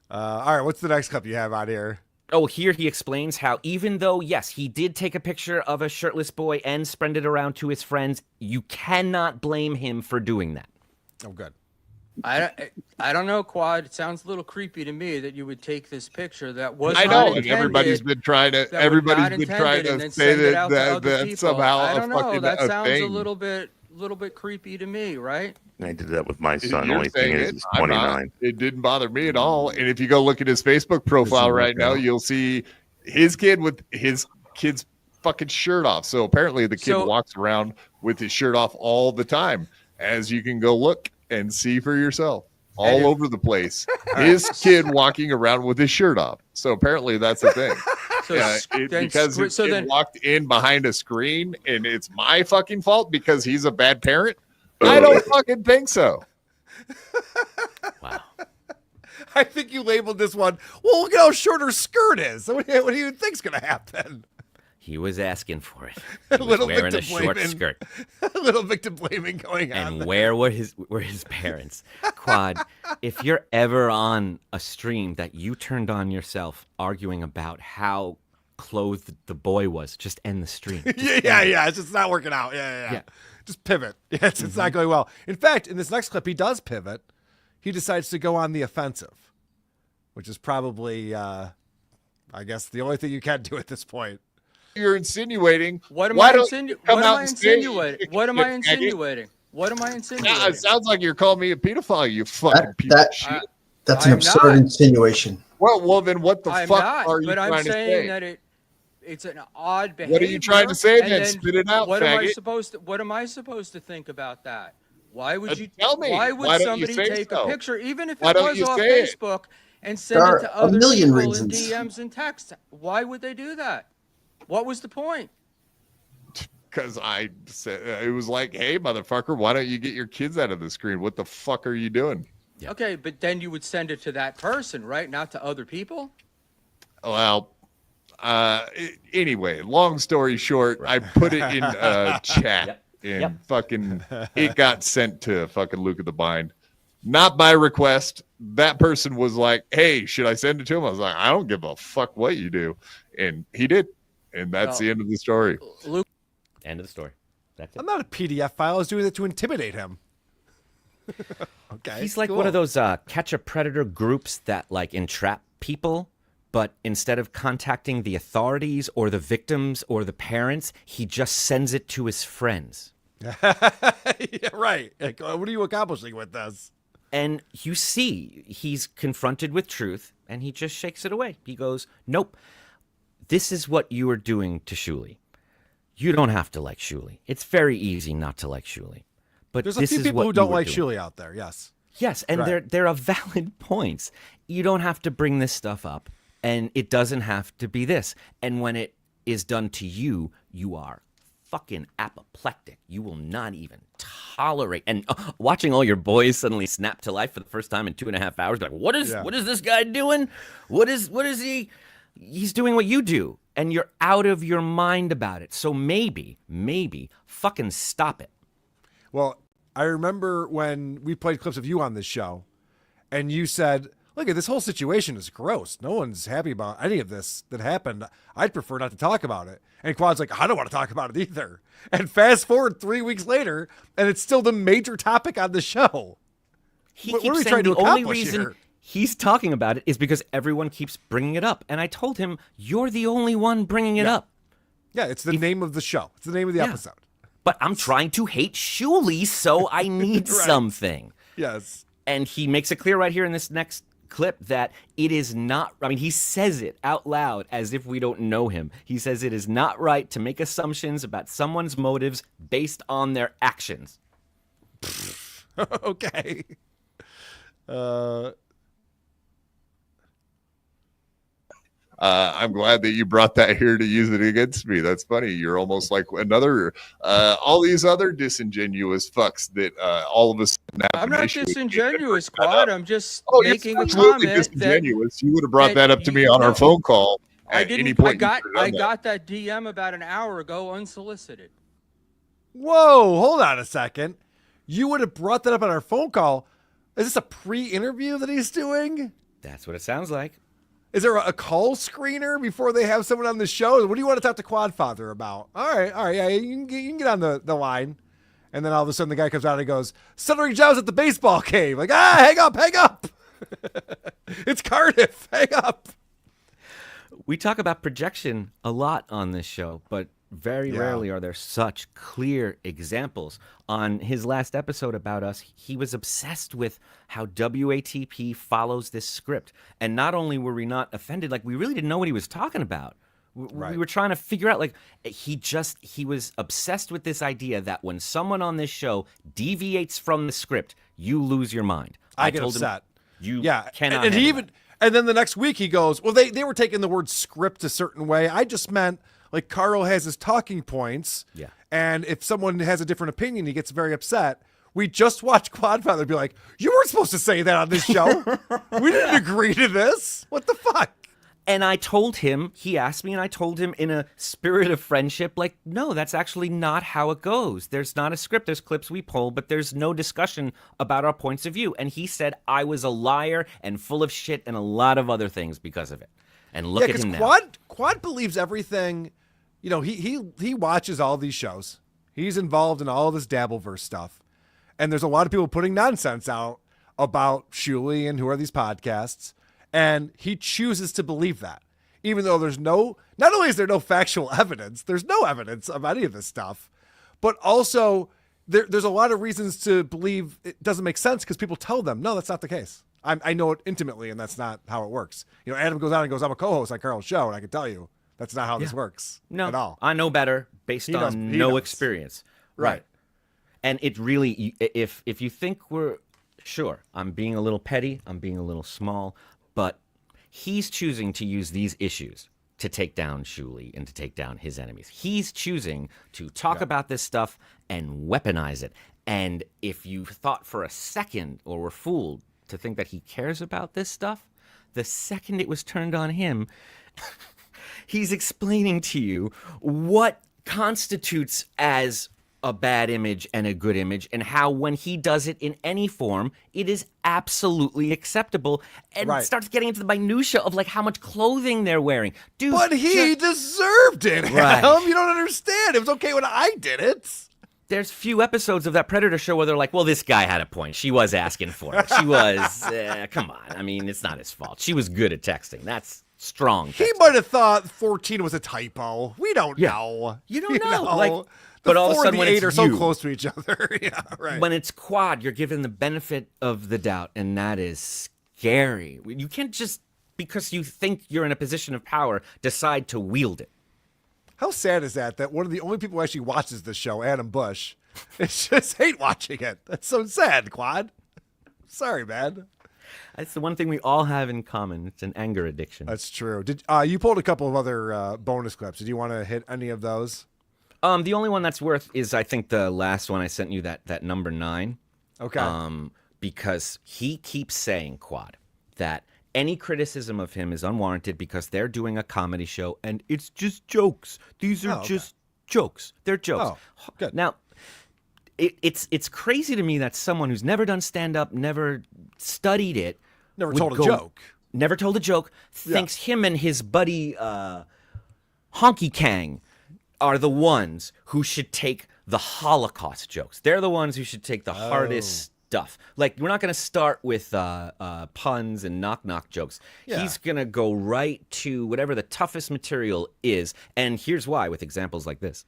S1: All right, what's the next clip you have out here?
S2: Oh, here he explains how even though, yes, he did take a picture of a shirtless boy and spread it around to his friends, you cannot blame him for doing that.
S1: Oh, good.
S19: I don't know, Quad. It sounds a little creepy to me that you would take this picture that was
S18: I
S19: not
S18: know, and
S19: intended,
S18: everybody's been trying to.
S19: that was
S18: Everybody's
S19: not
S18: been trying
S19: intended, and
S18: to
S19: then
S18: say
S19: send it out to
S18: that
S19: other
S18: that's
S19: people.
S18: somehow
S19: I
S18: a
S19: don't know.
S18: fucking
S19: That
S18: a
S19: sounds
S18: thing.
S19: a little bit creepy to me, right?
S8: I did that with my son.
S18: You're
S8: Only thing
S18: saying
S8: is,
S18: it.
S8: he's
S18: I'm not.
S8: 29.
S18: It didn't bother me at all. And if you go look at his Facebook profile right now, you'll see his kid with his kid's fucking shirt off. So apparently the kid walks around with his shirt off all the time, as you can go look and see for yourself. All over the place. His kid walking around with his shirt off. So apparently that's the thing. Because his kid walked in behind a screen and it's my fucking fault because he's a bad parent? I don't fucking think so.
S2: Wow.
S1: I think you labeled this one, well, look at how short her skirt is. What do you think's going to happen?
S2: He was asking for it.
S1: A
S2: He was
S1: little
S2: wearing a
S1: victim
S2: short
S1: blaming.
S2: skirt.
S1: A little victim blaming going on.
S2: And
S1: there.
S2: where were his parents? Quad, if you're ever on a stream that you turned on yourself arguing about how clothed the boy was, just end the stream.
S1: Yeah. It's just not working out. Yeah. Just pivot. Yeah, it's not going well. In fact, in this next clip, he does pivot. He decides to go on the offensive, which is probably, I guess, the only thing you can do at this point.
S18: You're insinuating.
S19: What am I insinuating? What am I insinuating? What am I insinuating? What am I insinuating?
S18: It sounds like you're calling me a pedophile, you fucking piece of shit.
S20: That's an absurd insinuation.
S18: Well, then what the
S19: I'm
S18: fuck
S19: not,
S18: are you
S19: but
S18: trying
S19: I'm
S18: to
S19: saying
S18: say?
S19: that it's an odd behavior.
S18: What are you trying to say
S19: and
S18: then? Spit it out,
S19: What am I
S18: faggot.
S19: supposed to think about that? Why would you
S18: tell me?
S19: Why would
S18: Why don't you
S19: somebody
S18: say
S19: take
S18: so?
S19: a picture, even if
S18: Why
S19: it
S18: don't
S19: was
S18: you
S19: off
S18: say it?
S19: Facebook, and send
S20: There
S19: it to
S20: are a
S19: other
S20: million
S19: people
S20: reasons.
S19: in DMs and text? Why would they do that? What was the point?
S18: Because I said it was like, hey, motherfucker, why don't you get your kids out of the screen? What the fuck are you doing?
S19: Okay, but then you would send it to that person, right? Not to other people?
S18: Well, anyway, long story short, I put it in chat and fucking it got sent to fucking Luke of the Bind. Not by request. That person was like, hey, should I send it to him? I was like, I don't give a fuck what you do. And he did. And that's the end of the story.
S19: Luke.
S2: End of the story. That's it.
S1: I'm not a PDF file. I was doing it to intimidate him. Okay.
S2: He's like
S1: cool.
S2: one of those catch a predator groups that like entrap people, but instead of contacting the authorities or the victims or the parents, he just sends it to his friends.
S1: Yeah, right. Like, what are you accomplishing with this?
S2: And you see, he's confronted with truth, and he just shakes it away. He goes, nope, this is what you are doing to Shuli. You don't have to like Shuli. It's very easy not to like Shuli. But
S1: There's
S2: this
S1: a few
S2: is
S1: people
S2: what
S1: who
S2: you
S1: don't
S2: were
S1: like
S2: doing.
S1: Shuli out there. Yes.
S2: Yes, and
S1: Right.
S2: they're a valid points. You don't have to bring this stuff up, and it doesn't have to be this. And when it is done to you, you are fucking apoplectic. You will not even tolerate. And watching all your boys suddenly snap to life for the first time in 2.5 hours, like, what is this guy doing? What is he? He's doing what you do, and you're out of your mind about it. So maybe fucking stop it.
S1: Well, I remember when we played clips of you on this show, and you said, look, this whole situation is gross. No one's happy about any of this that happened. I'd prefer not to talk about it. And Quad's like, I don't want to talk about it either. And fast forward 3 weeks later, and it's still the major topic on the show.
S2: He
S1: What are
S2: keeps
S1: we
S2: saying
S1: trying to
S2: the only
S1: accomplish
S2: reason
S1: here?
S2: he's talking about it is because everyone keeps bringing it up. And I told him, you're the only one bringing it up.
S1: Yeah, it's the name of the show. It's the name of the episode.
S2: But I'm trying to hate Shuli, so I need
S1: Right.
S2: something.
S1: Yes.
S2: And he makes it clear right here in this next clip that it is not, I mean, he says it out loud as if we don't know him. He says it is not right to make assumptions about someone's motives based on their actions.
S1: Okay.
S18: I'm glad that you brought that here to use it against me. That's funny. You're almost like another, all these other disingenuous fucks that all of us have
S19: I'm
S18: an
S19: not
S18: issue with.
S19: disingenuous, Quad. I'm just
S18: Oh,
S19: making
S18: you're
S19: a
S18: absolutely
S19: comment that
S18: disingenuous. You would have brought that up to me
S19: you-
S18: on our
S19: no,
S18: phone call
S19: I
S18: at any
S19: didn't.
S18: point.
S19: I got that DM about an hour ago unsolicited.
S1: Whoa, hold on a second. You would have brought that up on our phone call. Is this a pre-interview that he's doing?
S2: That's what it sounds like.
S1: Is there a call screener before they have someone on the show? What do you want to talk to Quadfather about? All right, yeah, you can get on the line. And then all of a sudden the guy comes out and goes, Stuttering John's at the baseball game. Like, hang up. It's Cardiff, hang up.
S2: We talk about projection a lot on this show, but Very rarely are there such clear examples. On his last episode about us, he was obsessed with how WATP follows this script. And not only were we not offended, like we really didn't know what he was talking about. We were trying to figure out, like, he was obsessed with this idea that when someone on this show deviates from the script, you lose your mind.
S1: I get upset.
S2: You
S1: and
S2: cannot.
S1: he
S2: handle
S1: even and then the next week he goes, well, they were taking the word script a certain way. I just meant like Carl has his talking points.
S2: Yeah.
S1: And if someone has a different opinion, he gets very upset. We just watched Quadfather be like, you weren't supposed to say that on this show. We didn't agree to this. What the fuck?
S2: And I told him, he asked me, and I told him in a spirit of friendship, like, no, that's actually not how it goes. There's not a script. There's clips we pull, but there's no discussion about our points of view. And he said I was a liar and full of shit and a lot of other things because of it. And look at him now.
S1: Quad believes everything. You know, he watches all these shows. He's involved in all this Dabbleverse stuff. And there's a lot of people putting nonsense out about Shuli and who are these podcasts. And he chooses to believe that, even though not only is there no factual evidence, there's no evidence of any of this stuff, but also there's a lot of reasons to believe it doesn't make sense because people tell them, no, that's not the case. I know it intimately, and that's not how it works. You know, Adam goes out and goes, I'm a co-host on Carl's show, and I can tell you that's not how this works at all.
S2: I know better based on no experience.
S1: Right.
S2: And it really, if you think we're, sure, I'm being a little petty, I'm being a little small, but he's choosing to use these issues to take down Shuli and to take down his enemies. He's choosing to talk about this stuff and weaponize it. And if you thought for a second or were fooled to think that he cares about this stuff, the second it was turned on him, he's explaining to you what constitutes as a bad image and a good image, and how when he does it in any form, it is absolutely acceptable, and starts getting into the minutia of like how much clothing they're wearing. Dude,
S1: but he deserved it, Adam. You don't understand. It was okay when I did it.
S2: There's few episodes of that Predator show where they're like, well, this guy had a point. She was asking for it. She was, come on. I mean, it's not his fault. She was good at texting. That's strong texting.
S1: He might have thought 14 was a typo. We don't know.
S2: You don't know.
S1: Like,
S2: but all of a sudden, when
S1: 8
S2: it's
S1: are so
S2: you,
S1: close to each other. Yeah, right.
S2: When it's Quad, you're given the benefit of the doubt, and that is scary. You can't just, because you think you're in a position of power, decide to wield it.
S1: How sad is that one of the only people who actually watches this show, Adam Bush, is just hate watching it? That's so sad, Quad. Sorry, man.
S2: That's the one thing we all have in common. It's an anger addiction.
S1: That's true. Did you pulled a couple of other bonus clips? Did you want to hit any of those?
S2: The only one that's worth is, I think, the last one I sent you, that number 9.
S1: Okay.
S2: Because he keeps saying, Quad, that any criticism of him is unwarranted because they're doing a comedy show and it's just jokes. These are just jokes. They're jokes.
S1: Oh, good.
S2: Now, it's crazy to me that someone who's never done stand-up, never studied it,
S1: never told a joke,
S2: thinks him and his buddy Honky Kang are the ones who should take the Holocaust jokes. They're the ones who should take the hardest stuff. Like, we're not going to start with puns and knock-knock jokes.
S1: Yeah.
S2: He's going to go right to whatever the toughest material is. And here's why, with examples like this.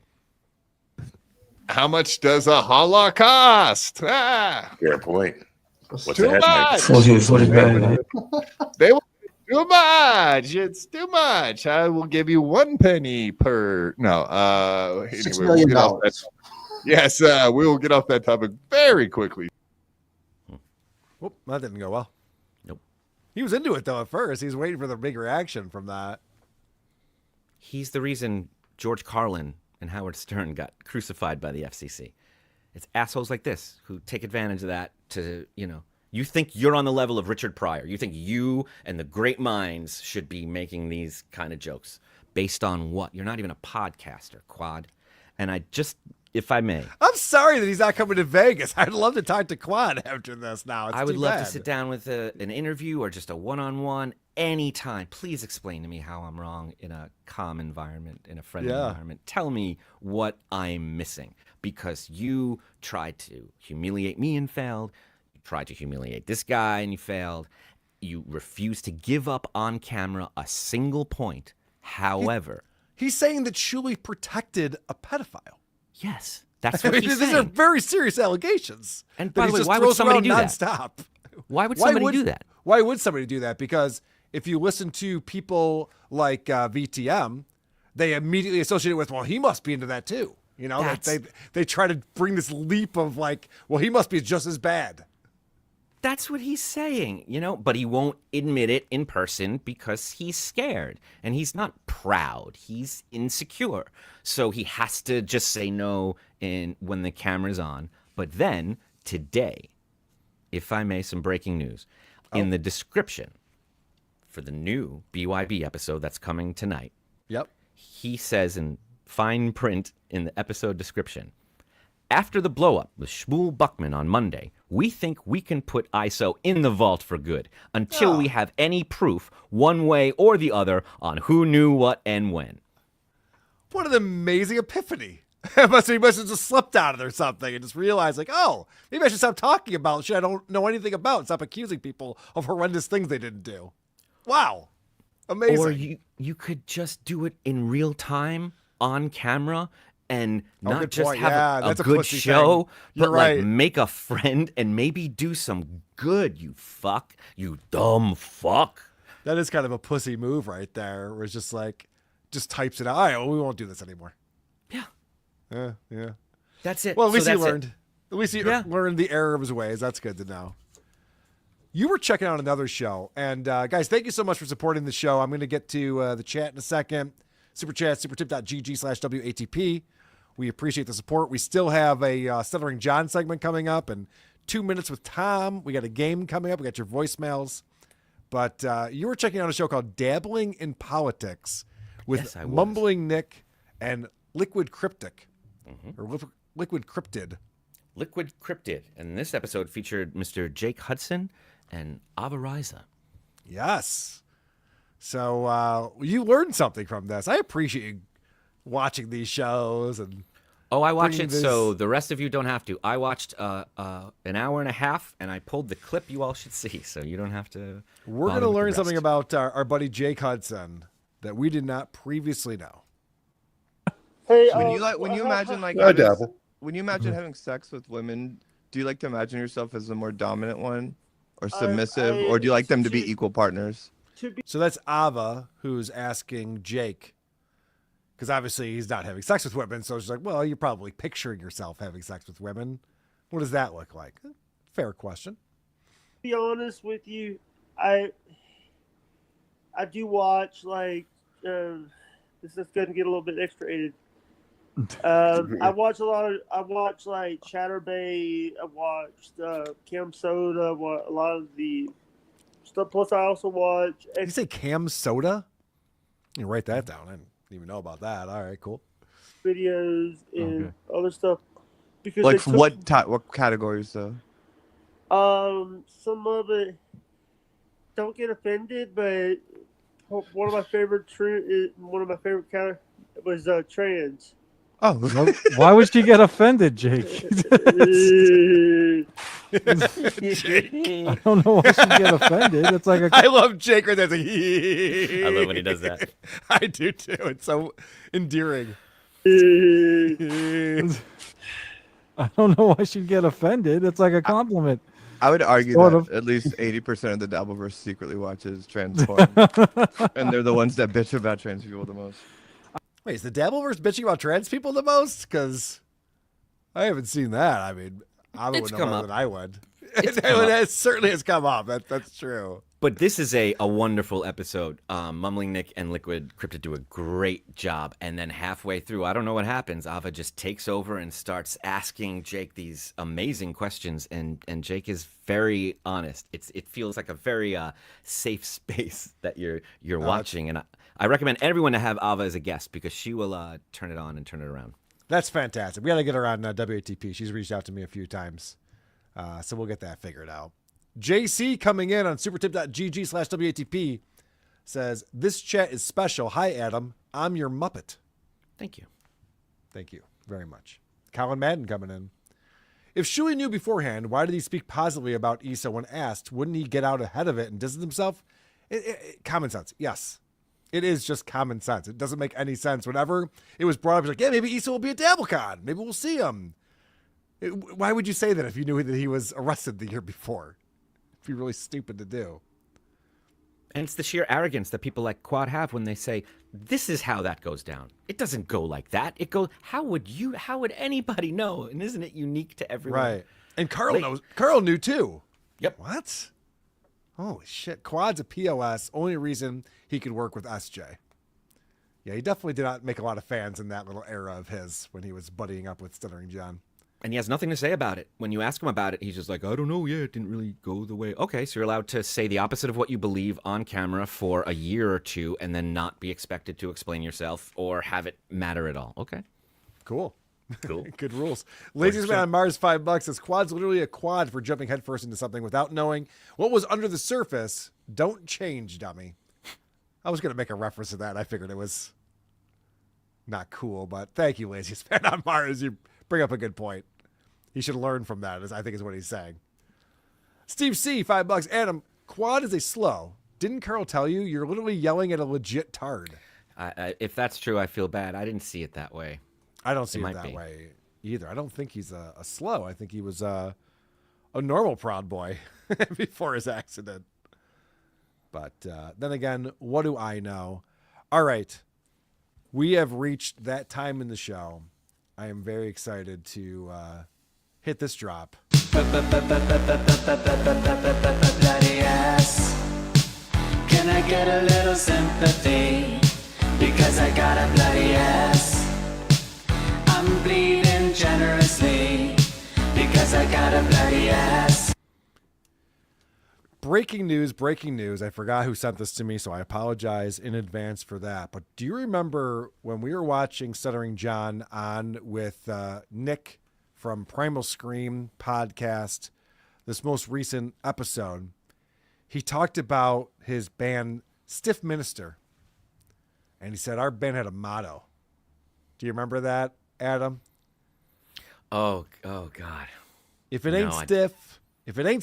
S18: How much does a Holocaust?
S8: Fair point.
S18: What's too much.
S20: 45.
S18: They will too much. It's too much. I will give you 1 penny per. No.
S20: $6
S18: Anyway,
S20: million.
S18: Yes, we will get off that topic very quickly.
S1: Whoop, that didn't go well.
S2: Nope.
S1: He was into it though at first. He's waiting for the big reaction from that.
S2: He's the reason George Carlin and Howard Stern got crucified by the FCC. It's assholes like this who take advantage of that to, you think you're on the level of Richard Pryor. You think you and the great minds should be making these kind of jokes. Based on what? You're not even a podcaster, Quad. And I just, if I may.
S1: I'm sorry that he's not coming to Vegas. I'd love to talk to Quad after this now.
S2: I would love to sit down with an interview or just a one-on-one anytime. Please explain to me how I'm wrong in a calm environment, in a friendly environment. Tell me what I'm missing, because you tried to humiliate me and failed. You tried to humiliate this guy and you failed. You refused to give up on camera a single point. However,
S1: He's saying that Shuli protected a pedophile.
S2: Yes, that's
S1: I
S2: what
S1: mean,
S2: he's
S1: these
S2: saying.
S1: are very serious allegations.
S2: And
S1: that
S2: by
S1: he
S2: the way,
S1: just
S2: why would
S1: throws
S2: somebody
S1: around
S2: do that?
S1: nonstop.
S2: Why would somebody do that?
S1: Why would somebody do that? Because if you listen to people like VTM, they immediately associate it with, well, he must be into that too. You know, they try to bring this leap of like, well, he must be just as bad.
S2: That's what he's saying, you know, but he won't admit it in person because he's scared and he's not proud. He's insecure. So he has to just say no when the camera's on. But then today, if I may, some breaking news. In the description for the new BYB episode that's coming tonight.
S1: Yep.
S2: He says in fine print in the episode description, after the blow-up with Shmuel Buckman on Monday, we think we can put ISO in the vault for good until we have any proof one way or the other on who knew what and when.
S1: What an amazing epiphany. He must have just slipped out of it or something and just realized, like, oh, maybe I should stop talking about shit I don't know anything about and stop accusing people of horrendous things they didn't do. Wow. Amazing.
S2: Or you could just do it in real time on camera and not
S1: good
S2: just
S1: point.
S2: have
S1: Yeah,
S2: a
S1: that's a
S2: good
S1: pussy
S2: show,
S1: thing. You're
S2: but like
S1: right.
S2: make a friend and maybe do some good, you fuck. You dumb fuck.
S1: That is kind of a pussy move right there, where it's just like, just types it out. All right, well, we won't do this anymore. Yeah.
S2: That's it.
S1: Well, at least
S2: So
S1: he
S2: that's it.
S1: learned. At least he learned the error of his ways. That's good to know. You were checking out another show. And guys, thank you so much for supporting the show. I'm going to get to the chat in a second. Super chat, supertip.gg/WATP. We appreciate the support. We still have a Stuttering John segment coming up and 2 minutes with Tom. We got a game coming up. We got your voicemails. But you were checking out a show called Dabbling in Politics with
S2: Yes, I was.
S1: Mumbling Nick and Liquid Cryptic. Or Liquid Cryptid.
S2: Liquid Cryptid. And this episode featured Mr. Jake Hudson and Ava Riza.
S1: Yes. So you learned something from this. I appreciate you watching these shows. And
S2: Oh, I watch
S1: bringing
S2: it
S1: this-
S2: so the rest of you don't have to. I watched an hour and a half, and I pulled the clip you all should see, so you don't have to.
S1: We're going to learn something about our buddy Jake Hudson that we did not previously know.
S21: Hey, when you imagine like
S18: I dabble.
S21: when you imagine having sex with women, do you like to imagine yourself as the more dominant one or submissive, or do you like them to be equal partners?
S1: So that's Ava who's asking Jake, because obviously he's not having sex with women. So she's like, well, you're probably picturing yourself having sex with women. What does that look like? Fair question.
S21: Be honest with you, I do watch like this is going to get a little bit X-rated. I watch like Chatterbait. I watched Cam Soda. A lot of the stuff. Plus, I also watch.
S1: Did you say Cam Soda? You write that down. I didn't even know about that. All right, cool.
S21: Videos and other stuff. Because Like they what categories though? Some of it. Don't get offended, but one of my favorite was trans. Oh,
S22: why would you get offended, Jake? I don't know why she get offended. It's like
S1: I love Jake right there. It's like,
S2: I love when he does that.
S1: I do too. It's so endearing.
S22: I don't know why she'd get offended. It's like a compliment.
S21: I would argue
S22: Sort
S21: that
S22: of.
S21: at least 80% of the Dabbleverse secretly watches trans porn, and they're the ones that bitch about trans people the most.
S1: Wait, is the Dabbleverse bitching about trans people the most? Because I haven't seen that. I mean, I would
S2: It's
S1: know
S2: come
S1: more
S2: up.
S1: than I would.
S2: It's come up.
S1: It certainly has come up. That's true.
S2: But this is a wonderful episode. Mumbling Nick and Liquid Cryptid do a great job. And then halfway through, I don't know what happens. Ava just takes over and starts asking Jake these amazing questions. And Jake is very honest. It feels like a very safe space that you're watching. And I recommend everyone to have Ava as a guest because she will turn it on and turn it around.
S1: That's fantastic. We got to get her on WATP. She's reached out to me a few times. So we'll get that figured out. JC coming in on supertip.gg/WATP says, this chat is special. Hi, Adam. I'm your Muppet.
S2: Thank you.
S1: Thank you very much. Colin Madden coming in. If Shuey knew beforehand, why did he speak positively about Issa when asked? Wouldn't he get out ahead of it and distance himself? Common sense. Yes. It is just common sense. It doesn't make any sense. Whenever it was brought up, it's like, yeah, maybe Issa will be at DabbleCon. Maybe we'll see him. Why would you say that if you knew that he was arrested the year before? It'd be really stupid to do.
S2: And it's the sheer arrogance that people like Quad have when they say, this is how that goes down. It doesn't go like that. It goes, how would anybody know? And isn't it unique to everyone?
S1: Right. And Carl knew too.
S2: Yep.
S1: What? Holy shit. Quad's a POS. Only reason he could work with SJ. Yeah, he definitely did not make a lot of fans in that little era of his when he was buddying up with Stuttering John.
S2: And he has nothing to say about it. When you ask him about it, he's just like, I don't know. Yeah, it didn't really go the way. Okay, so you're allowed to say the opposite of what you believe on camera for a year or two and then not be expected to explain yourself or have it matter at all. Okay.
S1: Cool.
S2: Cool.
S1: Good rules. Laziest Man on Mars, $5 says Quad's literally a quad for jumping headfirst into something without knowing what was under the surface. Don't change, dummy. I was going to make a reference to that. I figured it was not cool, but thank you, Laziest Man on Mars. You bring up a good point. He should learn from that, I think is what he's saying. Steve C, $5. Adam, Quad is a slow. Didn't Carl tell you? You're literally yelling at a legit tard.
S2: If that's true, I feel bad. I didn't see it that way.
S1: I don't see it that way either. I don't think he's a slow. I think he was a normal Proud Boy before his accident. But then again, what do I know? All right. We have reached that time in the show. I am very excited to hit this drop.
S6: Bloody ass. Can I get a little sympathy? Because I got a bloody ass. I'm bleeding generously. Because I got a bloody ass.
S1: Breaking news. I forgot who sent this to me, so I apologize in advance for that. But do you remember when we were watching Stuttering John on with Nick from Primal Scream podcast, this most recent episode? He talked about his band Stiff Minister, and he said our band had a motto. Do you remember that, Adam?
S2: Oh God.
S1: If it ain't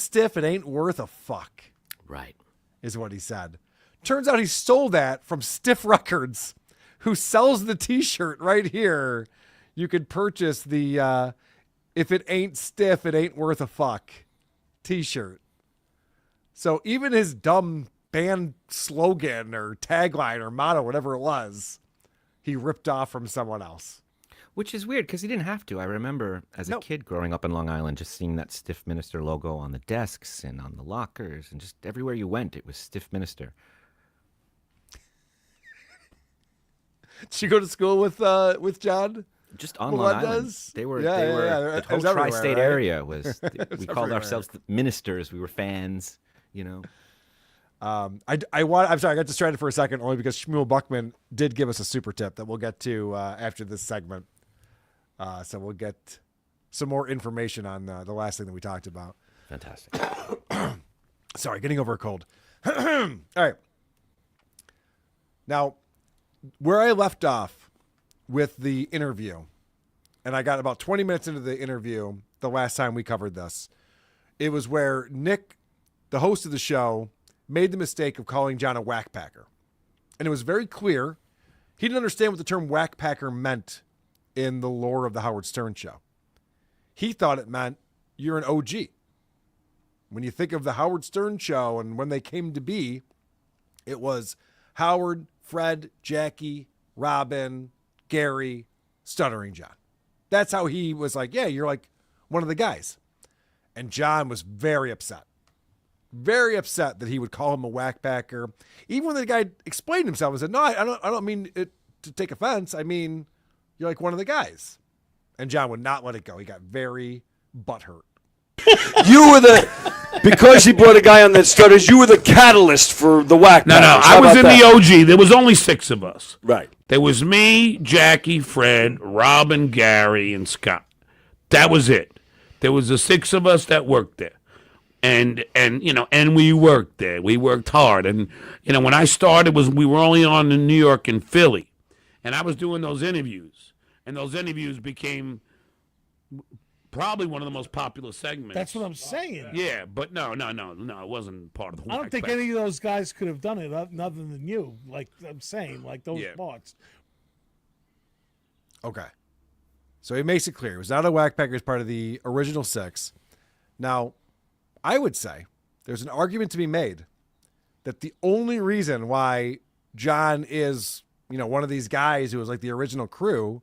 S1: stiff, it ain't worth a fuck.
S2: Right.
S1: Is what he said. Turns out he stole that from Stiff Records, who sells the t-shirt right here. You could purchase the if it ain't stiff, it ain't worth a fuck t-shirt. So even his dumb band slogan or tagline or motto, whatever it was, he ripped off from someone else.
S2: Which is weird because he didn't have to. I remember as a kid growing up in Long Island, just seeing that Stiff Minister logo on the desks and on the lockers and just everywhere you went, it was Stiff Minister.
S1: Did you go to school with John?
S2: Just on Long Island. They were the whole tri-state area was, we called ourselves the ministers. We were fans, you know.
S1: I'm sorry, I got distracted for a second only because Shmuel Buckman did give us a super tip that we'll get to after this segment. So we'll get some more information on the last thing that we talked about.
S2: Fantastic.
S1: Sorry, getting over a cold. All right. Now, where I left off with the interview, and I got about 20 minutes into the interview the last time we covered this, it was where Nick, the host of the show, made the mistake of calling John a whackpacker. And it was very clear he didn't understand what the term whackpacker meant in the lore of the Howard Stern show. He thought it meant you're an OG. When you think of the Howard Stern show and when they came to be, it was Howard, Fred, Jackie, Robin, Gary, Stuttering John. That's how he was like, yeah, you're like one of the guys. And John was very upset. Very upset that he would call him a whackpacker. Even when the guy explained himself and said, no, I don't mean it to take offense. I mean, you're like one of the guys. And John would not let it go. He got very butthurt.
S3: You were because he brought a guy on that stutters, you were the catalyst for the whack.
S4: No, I was in the OG. There was only 6 of us.
S3: Right.
S4: There was me, Jackie, Fred, Robin, Gary, and Scott. That was it. There was the 6 of us that worked there. And we worked there. We worked hard. And, when I started, we were only on in New York and Philly. And I was doing those interviews. And those interviews became Probably one of the most popular segments.
S5: That's what I'm saying.
S4: Yeah, but no, it wasn't part of the
S5: I don't think any of those guys could have done it other than you. Like I'm saying, like those parts.
S1: Okay. So he makes it clear. It was not a whack packer as part of the original 6. Now, I would say there's an argument to be made that the only reason why John is, one of these guys who was like the original crew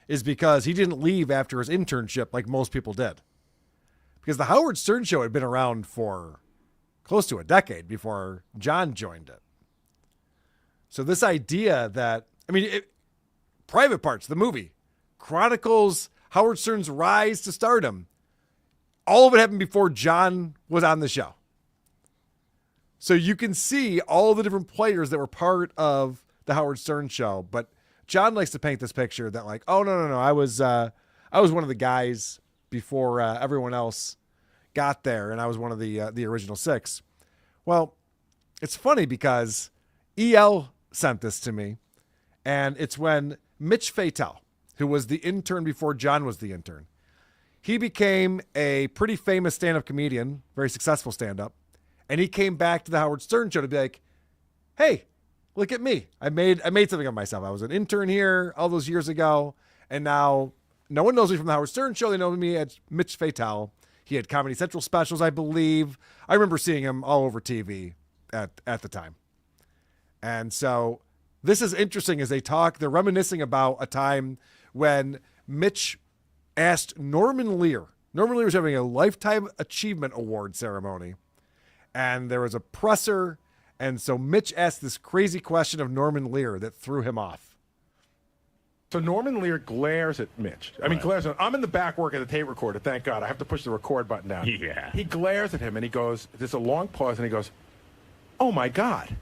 S1: is because he didn't leave after his internship like most people did. Because the Howard Stern Show had been around for close to a decade before John joined it. So this idea that, Private Parts, the movie, chronicles Howard Stern's rise to stardom. All of it happened before John was on the show. So you can see all the different players that were part of the Howard Stern Show, but John likes to paint this picture that like, oh no, I was one of the guys before everyone else got there, and I was one of the original 6. Well, it's funny because EL sent this to me, and it's when Mitch Fatel, who was the intern before John was the intern, he became a pretty famous stand-up comedian, very successful stand-up, and he came back to the Howard Stern Show to be like, hey, look at me. I made something of myself. I was an intern here all those years ago, and now no one knows me from the Howard Stern Show. They know me as Mitch Fatel. He had Comedy Central specials, I believe. I remember seeing him all over TV at the time. And so this is interesting as they're reminiscing about a time when Mitch asked Norman Lear. Norman Lear was having a Lifetime Achievement Award ceremony, and there was a presser. And so Mitch asked this crazy question of Norman Lear that threw him off.
S7: So Norman Lear glares at Mitch. Glares at him. I'm in the back working the tape recorder. Thank God. I have to push the record button down.
S4: Yeah.
S7: He glares at him and he goes, there's a long pause, and he goes, oh my God.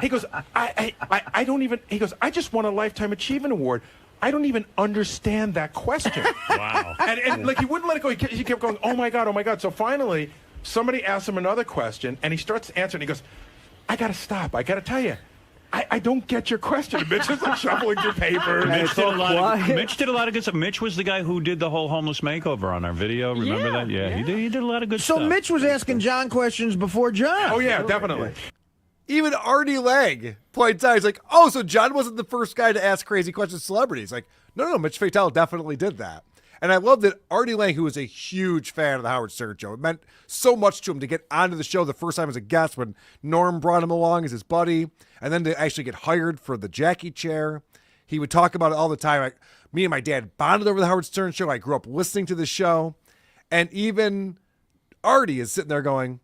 S7: He goes, I don't even, he goes, I just won a Lifetime Achievement Award. I don't even understand that question.
S4: Wow.
S7: And like he wouldn't let it go. He kept going, oh my God, oh my God. So finally, somebody asked him another question, and he starts answering. He goes, I got to stop. I got to tell you, I don't get your question. Mitch is like shuffling through papers.
S8: Mitch did a lot of good stuff. Mitch was the guy who did the whole homeless makeover on our video. Remember that? Yeah, he did a lot of good stuff.
S23: So Mitch was asking John questions before John.
S7: Oh, yeah, definitely.
S1: Even Artie Lang points out, he's like, oh, so John wasn't the first guy to ask crazy questions to celebrities. Like, no, Mitch Fatel definitely did that. And I love that Artie Lang, who was a huge fan of the Howard Stern Show, it meant so much to him to get onto the show the first time as a guest when Norm brought him along as his buddy, and then to actually get hired for the Jackie chair. He would talk about it all the time. Like, me and my dad bonded over the Howard Stern Show. I grew up listening to the show. And even Artie is sitting there going,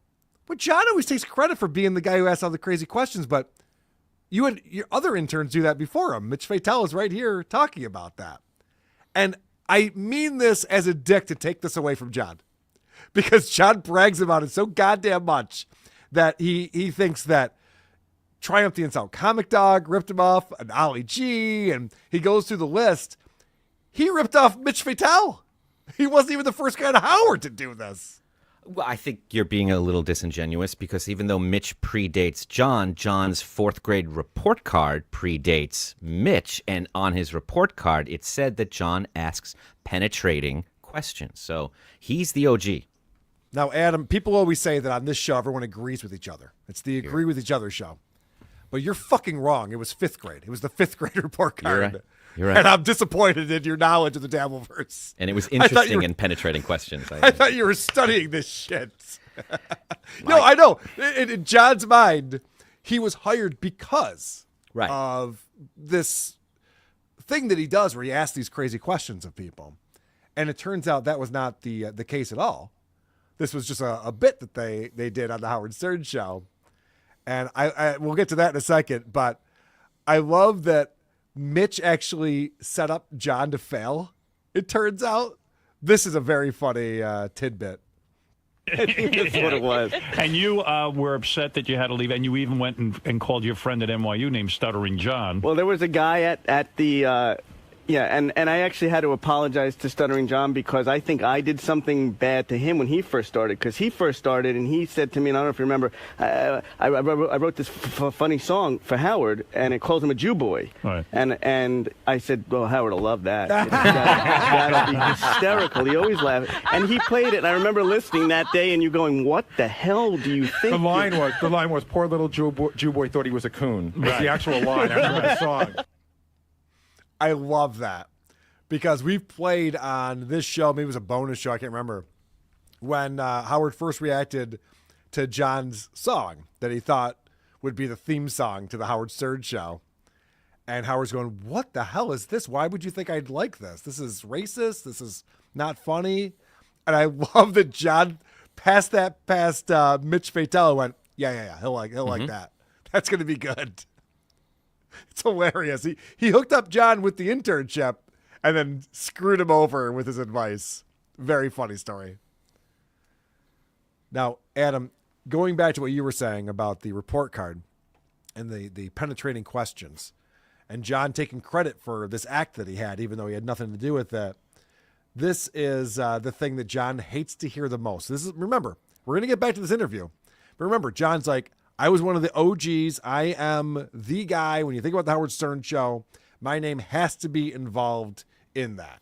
S1: but John always takes credit for being the guy who asks all the crazy questions, but you and your other interns do that before him. Mitch Fatel is right here talking about that. And I mean this as a dick to take this away from John, because John brags about it so goddamn much that he thinks that Triumph the Insult Comic Dog ripped him off, and Ollie G, and he goes through the list. He ripped off Mitch Fatel. He wasn't even the first guy to Howard to do this.
S2: Well, I think you're being a little disingenuous, because even though Mitch predates John, John's 4th grade report card predates Mitch. And on his report card, it said that John asks penetrating questions. So he's the OG.
S1: Now, Adam, people always say that on this show, everyone agrees with each other. It's the agree with each other show. But you're fucking wrong. It was 5th grade. It was the 5th grade report card.
S2: You're right. You're right.
S1: And I'm disappointed in your knowledge of the Dabbleverse.
S2: And it was interesting and penetrating questions.
S1: I thought you were studying this shit. No, I know. In John's mind, he was hired because of this thing that he does where he asks these crazy questions of people. And it turns out that was not the case at all. This was just a bit that they did on the Howard Stern Show. And I we'll get to that in a second, but I love that Mitch actually set up John to fail. It turns out this is a very funny tidbit.
S8: I think that's what it was. And you were upset that you had to leave, and you even went and called your friend at NYU named Stuttering John.
S24: Well, there was a guy at the
S9: Yeah, and I actually had to apologize to Stuttering John because I think I did something bad to him when he first started. Because he first started and he said to me, and I don't know if you remember, I wrote this funny song for Howard, and it calls him a Jew boy.
S8: Right.
S9: And I said, well, Howard will love that. That'll be hysterical. He always laughs. And he played it, and I remember listening that day, and you going, what the hell do you think?
S7: The line was, poor little Jew boy thought he was a coon. That's the actual line after that song.
S1: I love that because we've played on this show, maybe it was a bonus show, I can't remember, when Howard first reacted to John's song that he thought would be the theme song to the Howard Stern show. And Howard's going, what the hell is this? Why would you think I'd like this? This is racist. This is not funny. And I love that John passed Mitch Fatel and went, yeah, he'll like that. That's going to be good. It's hilarious. He hooked up John with the internship and then screwed him over with his advice. Very funny story. Now, Adam, going back to what you were saying about the report card and the penetrating questions and John taking credit for this act that he had, even though he had nothing to do with it. This is the thing that John hates to hear the most. Remember, we're going to get back to this interview. But remember, John's like, I was one of the OGs. I am the guy. When you think about the Howard Stern show, my name has to be involved in that.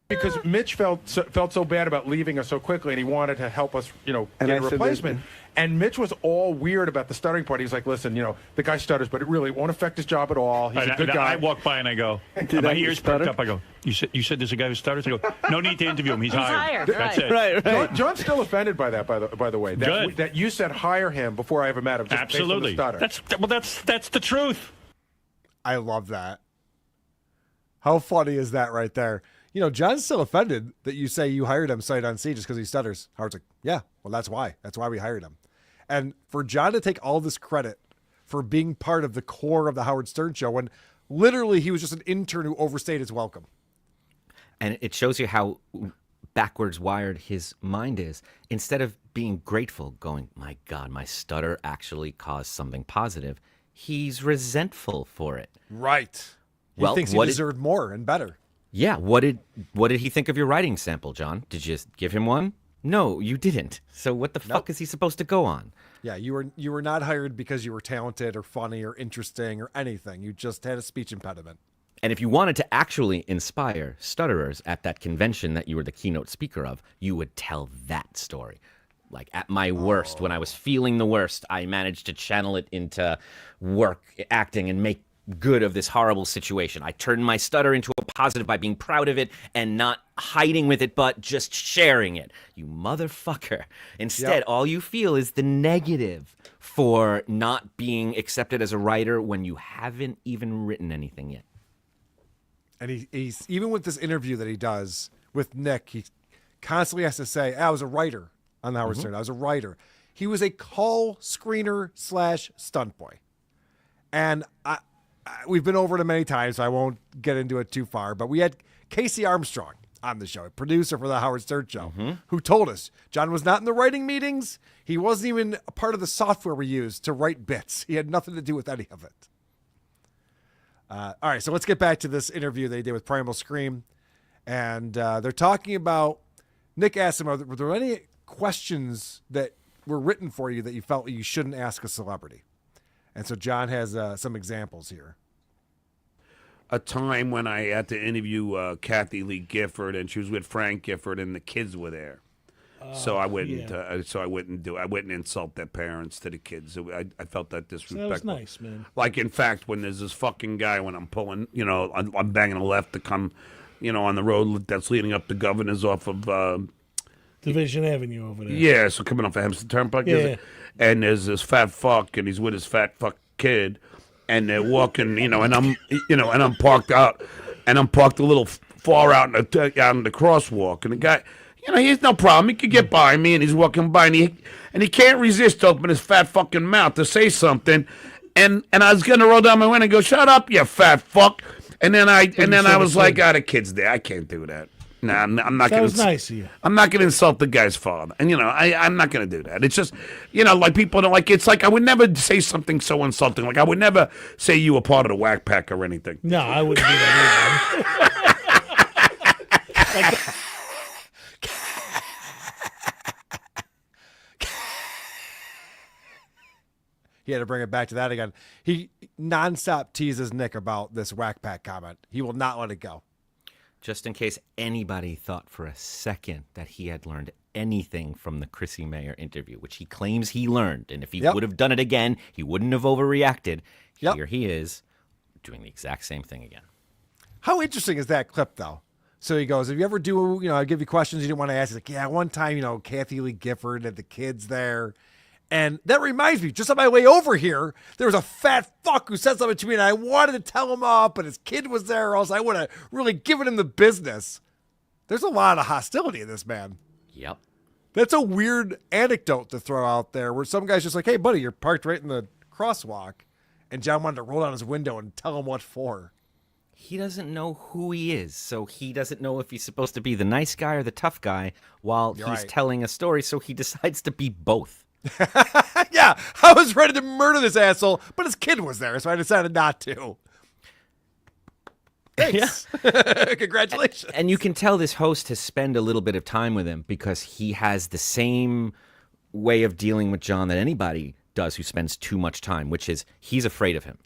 S7: Because Mitch felt so bad about leaving us so quickly, and he wanted to help us, get a replacement. And Mitch was all weird about the stuttering part. He's like, listen, the guy stutters, but it really won't affect his job at all. He's a good guy.
S8: I walk by and I go, my ears perked up. I go, you said there's a guy who stutters? I go, no need to interview him. He's hired. That's it.
S9: Right.
S7: John's still offended by that, by the way. That you said hire him before I ever met him. Just
S8: Absolutely.
S7: Based on the stutter.
S8: That's the truth.
S1: I love that. How funny is that right there? John's still offended that you say you hired him sight unseen just because he stutters. Howard's like, yeah, well, that's why. That's why we hired him. And for John to take all this credit for being part of the core of the Howard Stern show when literally he was just an intern who overstayed his welcome.
S2: And it shows you how backwards wired his mind is. Instead of being grateful, going, my God, my stutter actually caused something positive, he's resentful for it.
S1: Right. He thinks he deserved more and better.
S2: Yeah. What did he think of your writing sample, John? Did you give him one? No, you didn't. So what the fuck is he supposed to go on?
S1: Yeah, you were not hired because you were talented or funny or interesting or anything. You just had a speech impediment.
S2: And if you wanted to actually inspire stutterers at that convention that you were the keynote speaker of, you would tell that story. Like at my worst, when I was feeling the worst, I managed to channel it into work, acting, and make good of this horrible situation. I turned my stutter into a positive by being proud of it and not hiding with it, but just sharing it. You motherfucker. Instead, all you feel is the negative for not being accepted as a writer when you haven't even written anything yet.
S1: And he's even with this interview that he does with Nick, he constantly has to say, I was a writer on the Howard Stern. I was a writer. He was a call screener / stunt boy. And we've been over it many times, so I won't get into it too far, but we had Casey Armstrong on the show, a producer for the Howard Stern show, who told us John was not in the writing meetings. He wasn't even a part of the software we used to write bits. He had nothing to do with any of it. All right, so let's get back to this interview they did with Primal Scream. And they're talking about, Nick asked him, were there any questions that were written for you that you felt you shouldn't ask a celebrity? And so John has some examples here.
S4: A time when I had to interview Kathy Lee Gifford, and she was with Frank Gifford, and the kids were there. So I wouldn't. I wouldn't insult their parents to the kids. I felt that disrespectful.
S5: That was nice, man.
S4: Like in fact, when there's this fucking guy when I'm pulling, I'm banging a left to come, on the road that's leading up to Governor's off of
S5: Division Avenue over there.
S4: Yeah, so coming off of Hempstead Turnpike.
S5: Yeah.
S4: And there's this fat fuck, and he's with his fat fuck kid, and they're walking, and I'm parked out, and I'm parked a little far out in the crosswalk, and the guy, he has no problem. He could get by me, and he's walking by, and he can't resist to open his fat fucking mouth to say something, and I was gonna roll down my window and go, "Shut up, you fat fuck," and then I was like, "Ah, the kid's there. I can't do that." No, I'm not.
S5: That was nice of you.
S4: I'm not going to insult the guy's father, and I'm not going to do that. It's just, like people don't like. It's like I would never say something so insulting. Like I would never say you were part of the whack pack or anything.
S5: No, I wouldn't do that
S1: He had to bring it back to that again. He nonstop teases Nick about this whack pack comment. He will not let it go.
S2: Just in case anybody thought for a second that he had learned anything from the Chrissy Mayer interview, which he claims he learned. And if he would have done it again, he wouldn't have overreacted. Here he is doing the exact same thing again.
S1: How interesting is that clip, though? So he goes, if you ever do, I give you questions you didn't want to ask. He's like, yeah, one time, Kathy Lee Gifford had the kids there. And that reminds me, just on my way over here, there was a fat fuck who said something to me, and I wanted to tell him off, but his kid was there, or else I would have really given him the business. There's a lot of hostility in this man.
S2: Yep.
S1: That's a weird anecdote to throw out there, where some guy's just like, hey, buddy, you're parked right in the crosswalk, and John wanted to roll down his window and tell him what for.
S2: He doesn't know who he is, so he doesn't know if he's supposed to be the nice guy or the tough guy while he's telling a story, so he decides to be both.
S1: Yeah, I was ready to murder this asshole, but his kid was there, so I decided not to. Thanks. Yeah. Congratulations.
S2: And you can tell this host has spent a little bit of time with him because he has the same way of dealing with John that anybody does who spends too much time, which is he's afraid of him.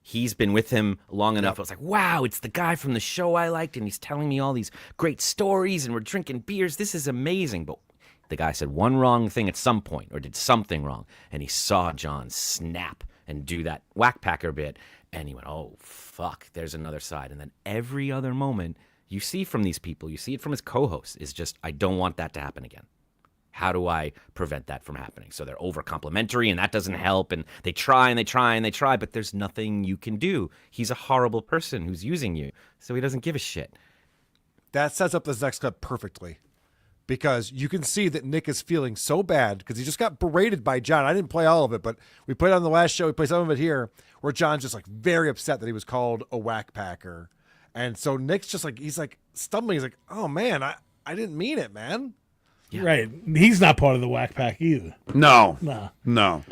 S2: He's been with him long enough. I was like, wow, it's the guy from the show I liked, and he's telling me all these great stories, and we're drinking beers. This is amazing. But the guy said one wrong thing at some point or did something wrong, and he saw John snap and do that whack-packer bit, and he went, oh, fuck, there's another side. And then every other moment you see from these people, you see it from his co-hosts, is just, I don't want that to happen again. How do I prevent that from happening? So they're over-complimentary, and that doesn't help, and they try, and they try, and they try, but there's nothing you can do. He's a horrible person who's using you, so he doesn't give a shit.
S1: That sets up this next clip perfectly. Because you can see that Nick is feeling so bad because he just got berated by John. I didn't play all of it, but we played it on the last show. We played some of it here where John's just like very upset that he was called a whack packer. And so Nick's just like, he's like stumbling. He's like, oh man, I didn't mean it, man.
S5: Yeah. Right. He's not part of the whack pack either.
S4: No.
S5: No.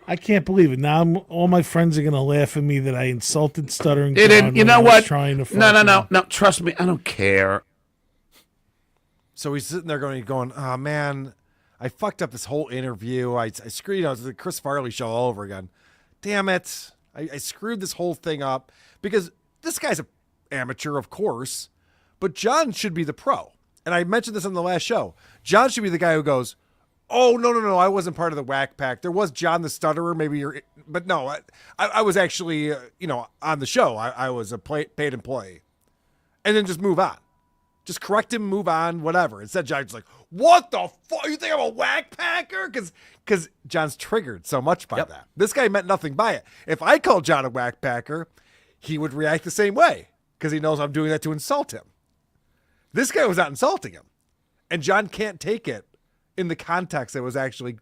S5: I can't believe it. Now all my friends are going to laugh at me that I insulted Stuttering John.
S4: It, you know what?
S5: Trying to
S4: no. Trust me. I don't care.
S1: So he's sitting there going, oh, man, I fucked up this whole interview. I screwed, it's the Chris Farley show all over again. Damn it. I screwed this whole thing up because this guy's an amateur, of course, but John should be the pro. And I mentioned this on the last show. John should be the guy who goes, oh, no, I wasn't part of the whack pack. There was John the Stutterer, but no, I was actually, on the show. I was a paid employee. And then just move on. Just correct him, move on, whatever. Instead, John's like, what the fuck? You think I'm a whack packer? Because John's triggered so much by that. This guy meant nothing by it. If I called John a whack packer, he would react the same way because he knows I'm doing that to insult him. This guy was not insulting him. And John can't take it in the context that was actually